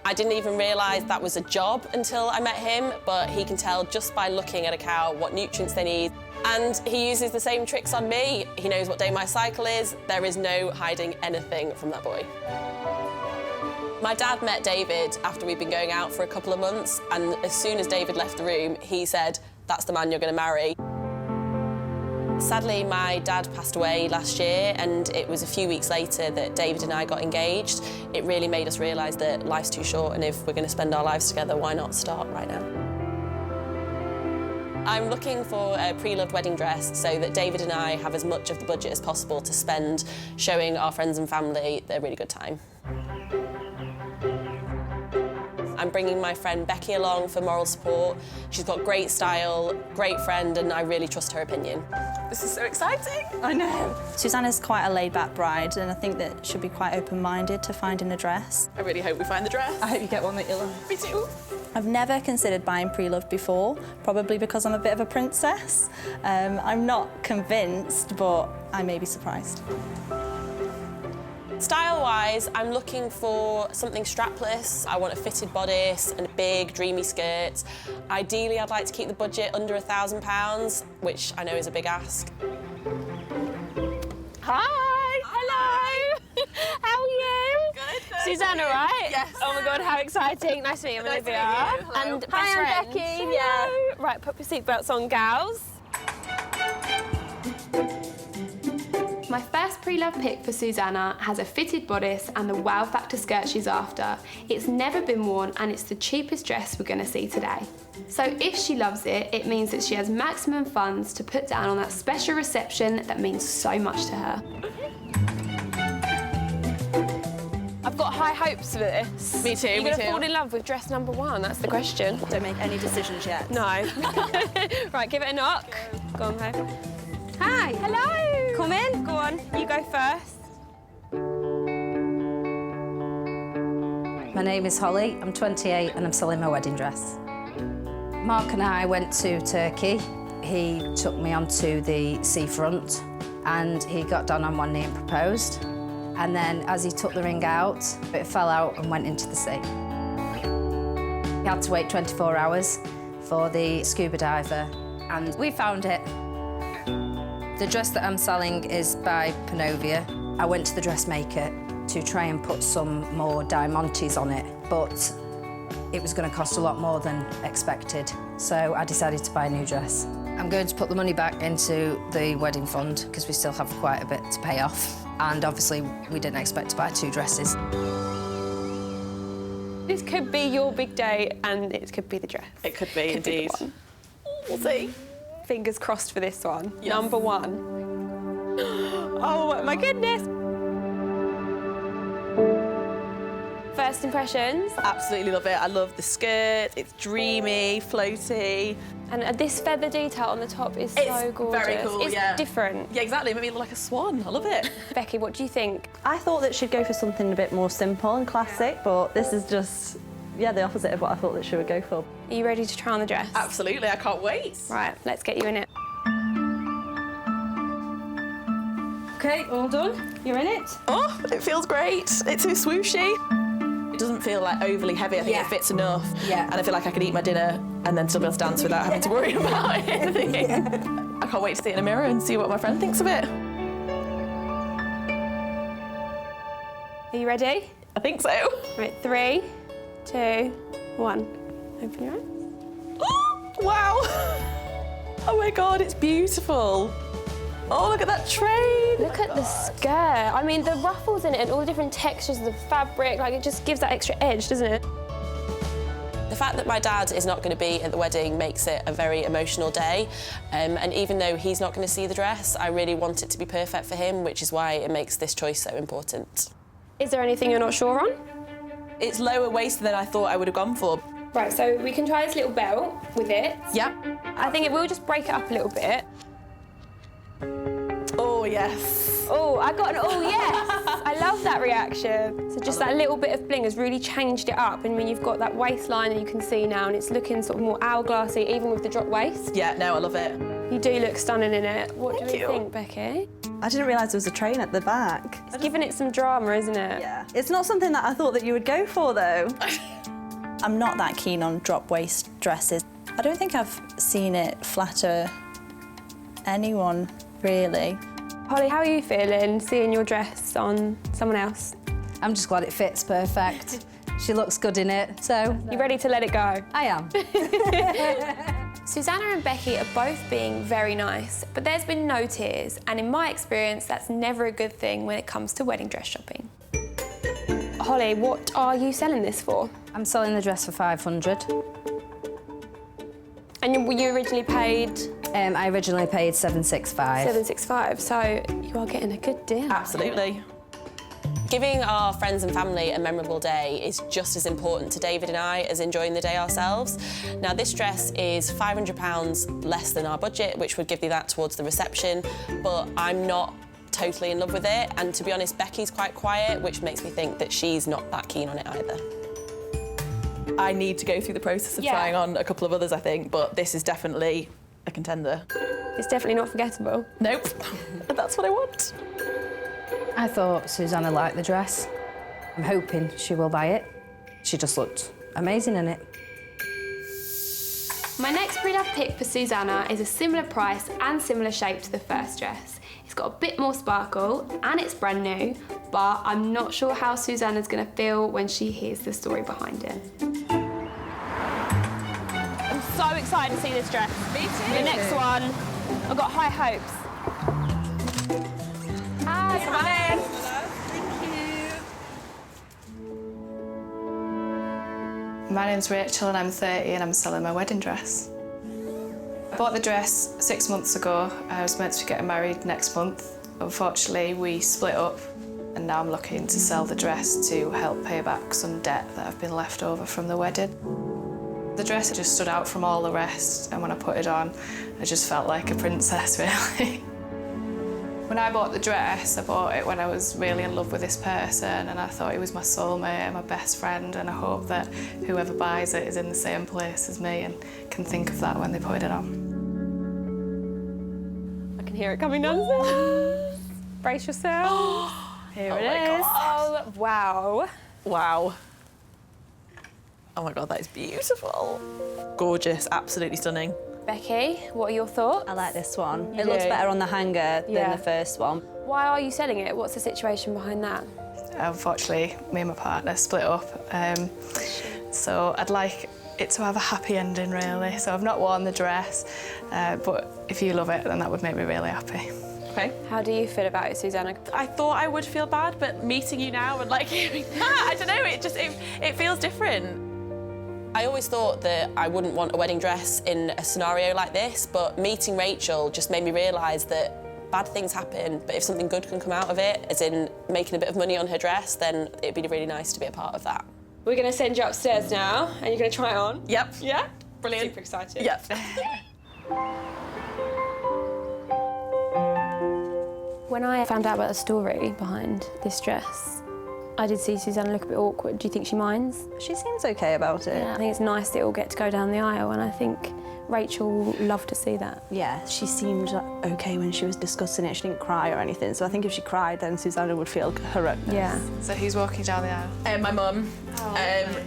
I didn't even realise that was a job until I met him, but he can tell just by looking at a cow what nutrients they need. And he uses the same tricks on me. He knows what day my cycle is. There is no hiding anything from that boy. My dad met David after we'd been going out for a couple of months, and as soon as David left the room, he said, "That's the man you're going to marry." Sadly, my dad passed away last year, and it was a few weeks later that David and I got engaged. It really made us realise that life's too short, and if we're going to spend our lives together, why not start right now? I'm looking for a pre-loved wedding dress so that David and I have as much of the budget as possible to spend showing our friends and family a really good time. I'm bringing my friend Becky along for moral support. She's got great style, great friend, and I really trust her opinion. This is so exciting. I know. Susanna's quite a laid-back bride, and I think that she'll be quite open-minded to finding a dress. I really hope we find the dress. I hope you get one that you love. Me too. I've never considered buying pre-loved before, probably because I'm a bit of a princess. I'm not convinced, but I may be surprised. Style-wise, I'm looking for something strapless. I want a fitted bodice and a big, dreamy skirt. Ideally, I'd like to keep the budget under £1,000, which I know is a big ask. Hi! Hello! How are you? Good. Suzanna, right? Yes. Oh my God, how exciting. Nice to meet you, I'm Nice to Olivia. meet you. Hello. And Hi, I'm best Becky, friend. yeah. Hello. Right, put your seatbelts on, gals. My first pre-love pick for Suzanna has a fitted bodice and the wow factor skirt she's after. It's never been worn and it's the cheapest dress we're going to see today. So if she loves it, it means that she has maximum funds to put down on that special reception that means so much to her. I've got high hopes for this. Me too, You're me going to too. fall in love with dress number 1, that's the question. Don't make any decisions yet. No. Right, give it a knock. Go on, Ho. Hi. Hello. Come in. Go on, you go first. My name is Holly, I'm 28 and I'm selling my wedding dress. Mark and I went to Turkey. He took me onto the seafront and he got down on one knee and proposed. And then as he took the ring out, it fell out and went into the sea. He had to wait 24 hours for the scuba diver and we found it. The dress that I'm selling is by Panovia. I went to the dressmaker to try and put some more diamantes on it, but it was going to cost a lot more than expected, so I decided to buy a new dress. I'm going to put the money back into the wedding fund because we still have quite a bit to pay off, and obviously we didn't expect to buy 2 dresses. This could be your big day and it could be the dress. It could be, indeed. We'll see. Fingers crossed for this one. Yes. Number 1. Oh my goodness. First impressions? Absolutely love it. I love the skirt. It's dreamy, floaty. And this feather detail on the top is so gorgeous. Very cool, it's yeah. different. Yeah, exactly. It made me look like a swan. I love it. Becky, what do you think? I thought that she'd go for something a bit more simple and classic, but this is just, yeah, the opposite of what I thought that she would go for. Are you ready to try on the dress? Absolutely, I can't wait. Right, let's get you in it. OK, all done. You're in it. Oh, it feels great. It's so swooshy. It doesn't feel like overly heavy. I think it fits enough. Yeah. And I feel like I could eat my dinner and then still be able to dance without having to worry about anything. I can't wait to see it in a mirror and see what my friend thinks of it. Are you ready? I think so. Right, 3, 2, 1. Open your eyes. Oh, wow. Oh my God, it's beautiful. Oh, look at that train. Look at the skirt. I mean, the ruffles in it and all the different textures of the fabric, like it just gives that extra edge, doesn't it? The fact that my dad is not going to be at the wedding makes it a very emotional day. And even though he's not going to see the dress, I really want it to be perfect for him, which is why it makes this choice so important. Is there anything you're not sure on? It's lower waist than I thought I would have gone for. Right, so we can try this little belt with it. Yep. I think it will just break it up a little bit. Oh, yes. Oh, I got an oh, yes. I love that reaction. So just that little bit of bling has really changed it up. And when you've got that waistline that you can see now, and it's looking sort of more hourglassy, even with the drop waist. Yeah, no, I love it. You do look stunning in it. What do you think, Becky? I didn't realise there was a train at the back. It's giving it some drama, isn't it? Yeah. It's not something that I thought that you would go for, though. I'm not that keen on drop waist dresses. I don't think I've seen it flatter anyone, really. Holly, how are you feeling seeing your dress on someone else? I'm just glad it fits perfect. She looks good in it, so... You ready to let it go? I am. Susanna and Becky are both being very nice, but there's been no tears, and in my experience, that's never a good thing when it comes to wedding dress shopping. Holly, what are you selling this for? I'm selling the dress for 500. And you originally paid? I originally paid 765. 765, so you are getting a good deal. Absolutely. Giving our friends and family a memorable day is just as important to David and I as enjoying the day ourselves. Now, this dress is £500 less than our budget, which would give you that towards the reception, but I'm not totally in love with it, and to be honest, Becky's quite quiet, which makes me think that she's not that keen on it either. I need to go through the process of trying on a couple of others, I think, but this is definitely a contender. It's definitely not forgettable. Nope. That's what I want. I thought Susanna liked the dress. I'm hoping she will buy it. She just looked amazing in it. My next Bridal pick for Susanna is a similar price and similar shape to the first dress. It's got a bit more sparkle and it's brand new, but I'm not sure how Susanna's gonna feel when she hears the story behind it. I'm so excited to see this dress. Me too. The next one, I've got high hopes. Hi, come on in. My name's Rachel and I'm 30 and I'm selling my wedding dress. I bought the dress 6 months ago. I was meant to be getting married next month. Unfortunately, we split up and now I'm looking to sell the dress to help pay back some debt that have been left over from the wedding. The dress just stood out from all the rest, and when I put it on, I just felt like a princess, really. When I bought the dress, I bought it when I was really in love with this person, and I thought he was my soulmate and my best friend, and I hope that whoever buys it is in the same place as me and can think of that when they put it on. I can hear it coming down the stairs. Brace yourself. Here it is. Oh, wow. Wow. Oh my God, that is beautiful. Gorgeous, absolutely stunning. Becky, what are your thoughts? I like this one. You It looks do? better on the hanger than the first one. Why are you selling it? What's the situation behind that? Unfortunately, me and my partner split up, so I'd like it to have a happy ending, really. So I've not worn the dress, but if you love it, then that would make me really happy. Okay. How do you feel about it, Susanna? I thought I would feel bad, but meeting you now and like hearing that, I don't know, it feels different. I always thought that I wouldn't want a wedding dress in a scenario like this, but meeting Rachel just made me realise that bad things happen, but if something good can come out of it, as in making a bit of money on her dress, then it'd be really nice to be a part of that. We're going to send you upstairs now, and you're going to try it on. Yep. Yeah? Brilliant. Super excited. Yep. When I found out about the story behind this dress, I did see Susanna look a bit awkward. Do you think she minds? She seems okay about it. Yeah, I think it's nice that it all get to go down the aisle, and I think Rachel will love to see that. Yeah, she seemed okay when she was discussing it. She didn't cry or anything, so I think if she cried, then Susanna would feel horrendous. Yeah. So who's walking down the aisle? My mum. Oh.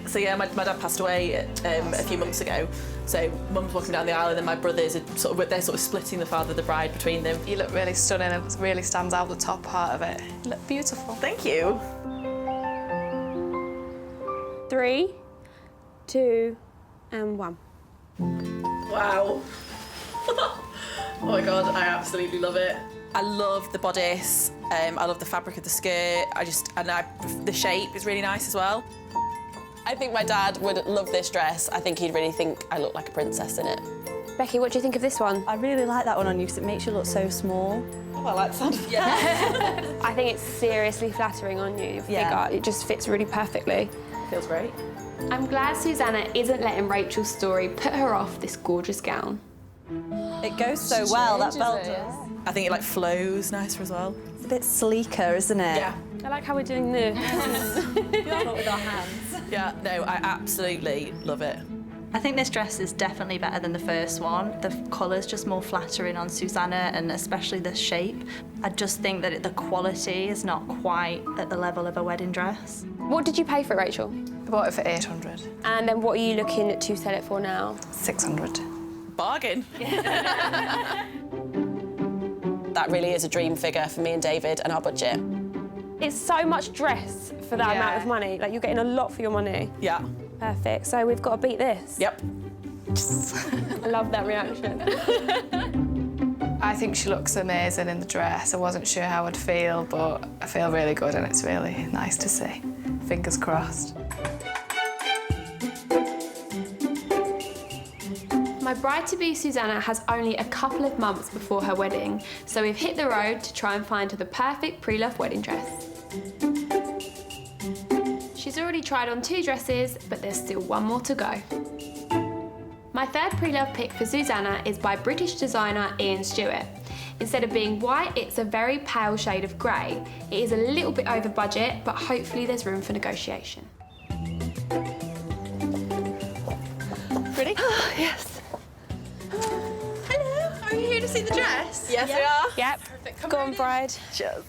So yeah, my dad passed away a few months ago. So mum's walking down the aisle, and then my brothers are they're sort of splitting the father of the bride between them. You look really stunning. It really stands out the top part of it. You look beautiful. Thank you. 3, 2, and 1. Wow. Oh my God, I absolutely love it. I love the bodice. I love the fabric of the skirt. The shape is really nice as well. I think my dad would love this dress. I think he'd really think I look like a princess in it. Becky, what do you think of this one? I really like that one on you because it makes you look so small. Oh, I like the sound of it. Yeah. I think it's seriously flattering on you, your figure. It just fits really perfectly. Feels great. I'm glad Suzanna isn't letting Rachel's story put her off this gorgeous gown. It goes so well, that belt does. I think it like flows nicer as well. It's a bit sleeker, isn't it? Yeah. I like how we're doing this. Not with our hands. Yeah, no, I absolutely love it. I think this dress is definitely better than the first one. The colour's just more flattering on Suzanna, and especially the shape. I just think that the quality is not quite at the level of a wedding dress. What did you pay for it, Rachel? I bought it for 800. And then what are you looking to sell it for now? 600. Bargain. That really is a dream figure for me and David and our budget. It's so much dress for that amount of money. Like, you're getting a lot for your money. Yeah. Perfect. So we've got to beat this. Yep. I love that reaction. I think she looks amazing in the dress. I wasn't sure how I'd feel, but I feel really good and it's really nice to see. Fingers crossed. My bride-to-be Suzanna has only a couple of months before her wedding, so we've hit the road to try and find her the perfect pre-loved wedding dress. She's already tried on 2 dresses, but there's still one more to go. My third pre-love pick for Suzanna is by British designer Ian Stewart. Instead of being white, it's a very pale shade of grey. It is a little bit over budget, but hopefully there's room for negotiation. Ready? Yes. Hello, are you here to see the dress? Yes, we are. Yep. Perfect. Go on, bride. Cheers.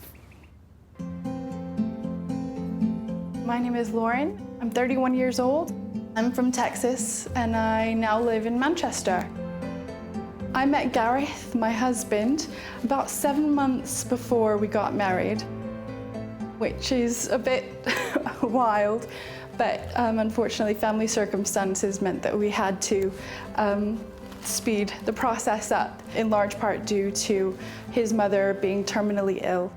My name is Lauren. I'm 31 years old. I'm from Texas and I now live in Manchester. I met Gareth, my husband, about 7 months before we got married, which is a bit wild, but unfortunately family circumstances meant that we had to speed the process up, in large part due to his mother being terminally ill.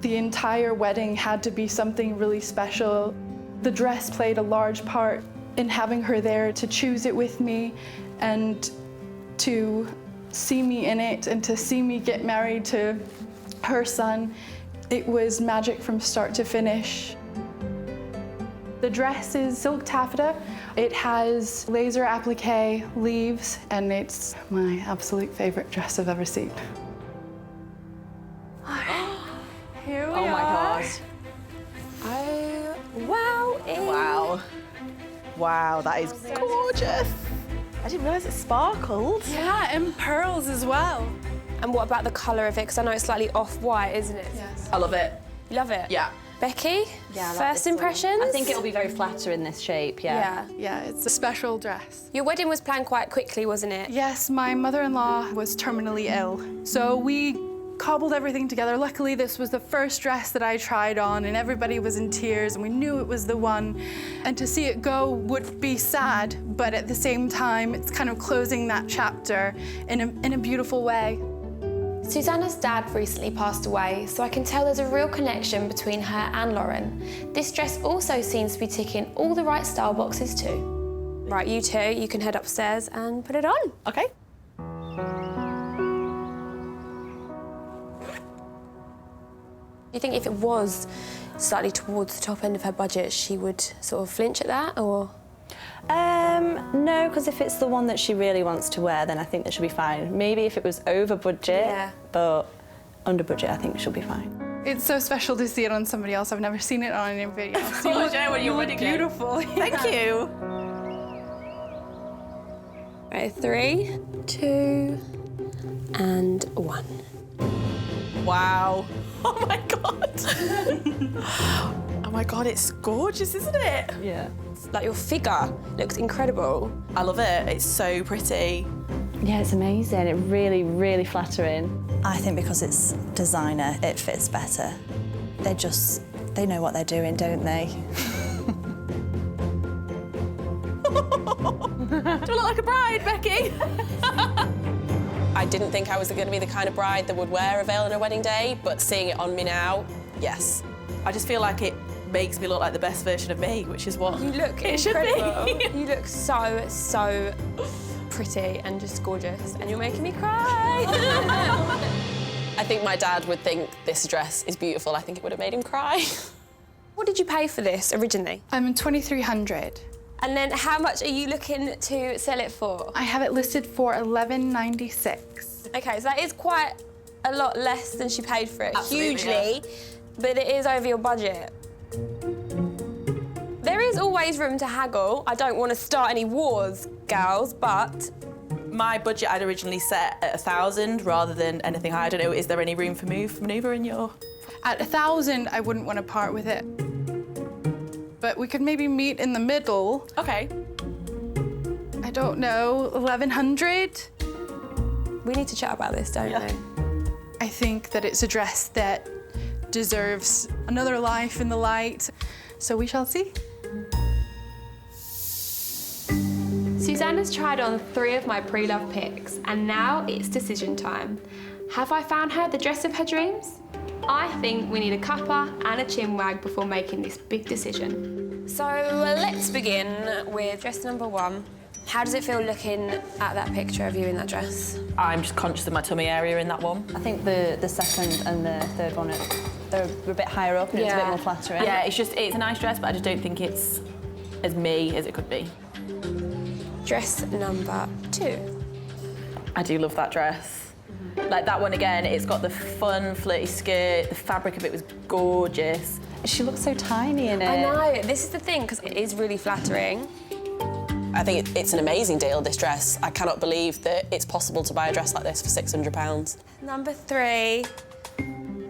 The entire wedding had to be something really special. The dress played a large part in having her there to choose it with me and to see me in it and to see me get married to her son. It was magic from start to finish. The dress is silk taffeta. It has laser applique leaves, and it's my absolute favorite dress I've ever seen. Here we are. Oh my God. Oh, wow. Wow. Wow, that is gorgeous. I didn't realise it sparkled. Yeah, and pearls as well. And what about the colour of it? Because I know it's slightly off-white, isn't it? Yes. I love it. You love it? Yeah. Becky? Yeah, I like first this one. impressions? I think it'll be very flattering, this shape, Yeah, it's a special dress. Your wedding was planned quite quickly, wasn't it? Yes, my mother-in-law was terminally ill, so we cobbled everything together. Luckily, this was the first dress that I tried on, and everybody was in tears, and we knew it was the one. And to see it go would be sad, but at the same time, it's kind of closing that chapter in a beautiful way. Susanna's dad recently passed away, so I can tell there's a real connection between her and Lauren. This dress also seems to be ticking all the right style boxes too. Right, you two, you can head upstairs and put it on. Okay. Do you think if it was slightly towards the top end of her budget, she would sort of flinch at that, or? No, because if it's the one that she really wants to wear, then I think that she'll be fine. Maybe if it was over budget, but under budget, I think she'll be fine. It's so special to see it on somebody else. I've never seen it on anybody else. You look beautiful. Thank you. Right, 3, 2, and 1. Wow. Oh my God. Oh my God, it's gorgeous, isn't it? Yeah. Like, your figure looks incredible. I love it. It's so pretty. Yeah, it's amazing. It's really, really flattering. I think because it's designer, it fits better. They know what they're doing, don't they? Do I look like a bride, Becky? didn't think I was going to be the kind of bride that would wear a veil on her wedding day, but seeing it on me now, yes. I just feel like it makes me look like the best version of me, which is what You look it should incredible. be. You look so pretty and just gorgeous, and you're making me cry. I think my dad would think this dress is beautiful. I think it would have made him cry. What did you pay for this originally? I'm $2,300. And then how much are you looking to sell it for? I have it listed for $11.96. Okay, so that is quite a lot less than she paid for it. Absolutely, Hugely, but it is over your budget. There is always room to haggle. I don't want to start any wars, gals, but My budget I'd originally set at 1,000 rather than anything higher. I don't know, is there any room for manoeuvre in your... At 1,000, I wouldn't want to part with it. But we could maybe meet in the middle. Okay. I don't know, 1,100? we need to chat about this, don't we? I think that it's a dress that deserves another life in the light. So we shall see. Susanna's tried on 3 of my pre-love picks, and now it's decision time. Have I found her the dress of her dreams? I think we need a cuppa and a chin wag before making this big decision. So let's begin with dress number 1. How does it feel looking at that picture of you in that dress? I'm just conscious of my tummy area in that one. I think the second and the third one, they're a bit higher up and it's a bit more flattering. Yeah, it's a nice dress, but I just don't think it's as me as it could be. Dress number 2. I do love that dress. Like that one again, it's got the fun, flirty skirt, the fabric of it was gorgeous. She looks so tiny in it. I know, this is the thing, because it is really flattering. I think it's an amazing deal, this dress. I cannot believe that it's possible to buy a dress like this for £600. Number 3.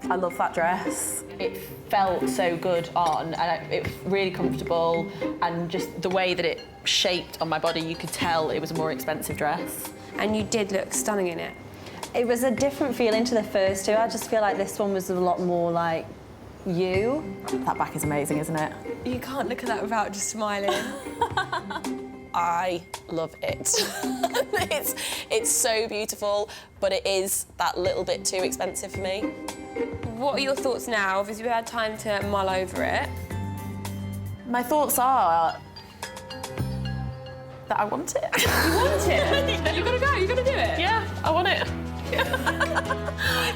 I love that dress. It felt so good on, and it was really comfortable, and just the way that it shaped on my body, you could tell it was a more expensive dress. And you did look stunning in it. It was a different feeling to the first two. I just feel like this one was a lot more like you. That back is amazing, isn't it? You can't look at that without just smiling. I love it. it's so beautiful, but it is that little bit too expensive for me. What are your thoughts now? Obviously, we had time to mull over it. My thoughts are that I want it. You want it? You're gonna go, you're gonna do it? Yeah, I want it.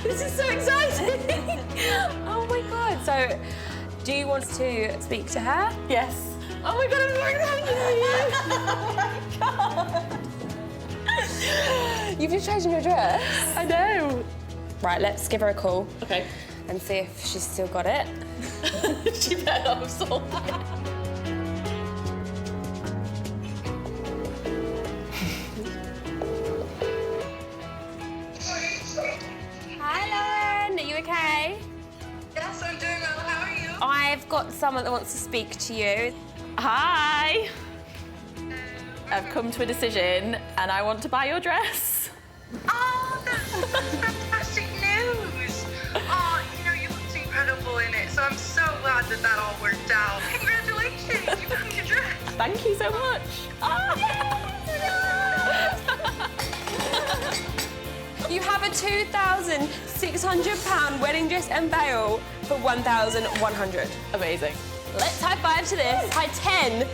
This is so exciting. Oh my God. So, do you want to speak to her? Yes. Oh my God, I'm so excited. Oh my God. You've just chosen your dress. I know. Right, let's give her a call. Okay. And see if she's still got it. She better not have sold it. Hi, Lauren. Are you okay? Yes, I'm doing well. How are you? I've got someone that wants to speak to you. Hi. I've come to a decision, and I want to buy your dress. Oh, that's fantastic news. Oh, you looked incredible in it, so I'm so glad that all worked out. Congratulations, you found your dress. Thank you so much. Oh. You have a £2,600 wedding dress and veil for £1,100. Amazing. Let's high five to this. High 10.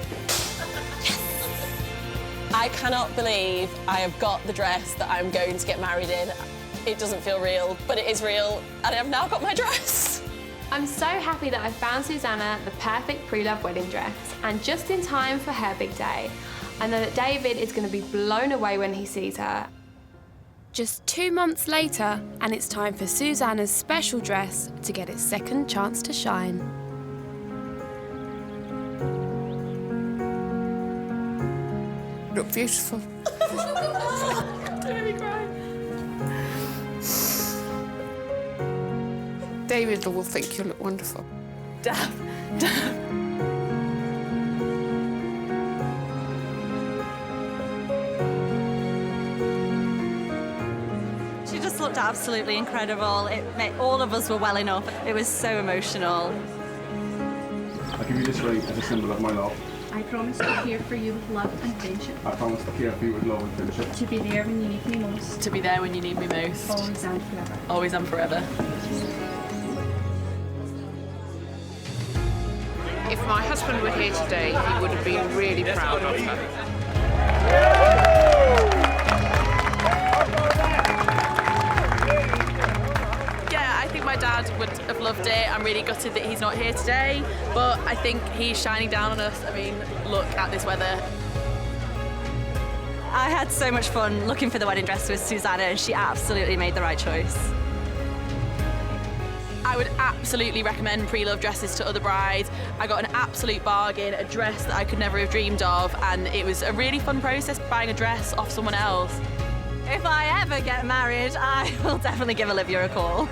I cannot believe I have got the dress that I'm going to get married in. It doesn't feel real, but it is real, and I have now got my dress. I'm so happy that I found Susanna the perfect pre-love wedding dress, and just in time for her big day. I know that David is going to be blown away when he sees her. Just 2 months later, and it's time for Susanna's special dress to get its second chance to shine. Look beautiful. Don't make me cry. David will think you look wonderful. Dab. She just looked absolutely incredible. All of us were welling up. It was so emotional. I give you this ring as a symbol of my love. I I promise to care for you with love and friendship. I promise to care for you with love and friendship. To be there when you need me most. To be there when you need me most. Always and forever. Always and forever. If my husband were here today, he would have been really proud of her. Yeah, I think my dad would have loved it. I'm really gutted that he's not here today, but I think he's shining down on us. I mean, look at this weather. I had so much fun looking for the wedding dress with Suzanna, and she absolutely made the right choice. I would absolutely recommend pre-loved dresses to other brides. I got an absolute bargain, a dress that I could never have dreamed of, and it was a really fun process buying a dress off someone else. If I ever get married, I will definitely give Olivia a call.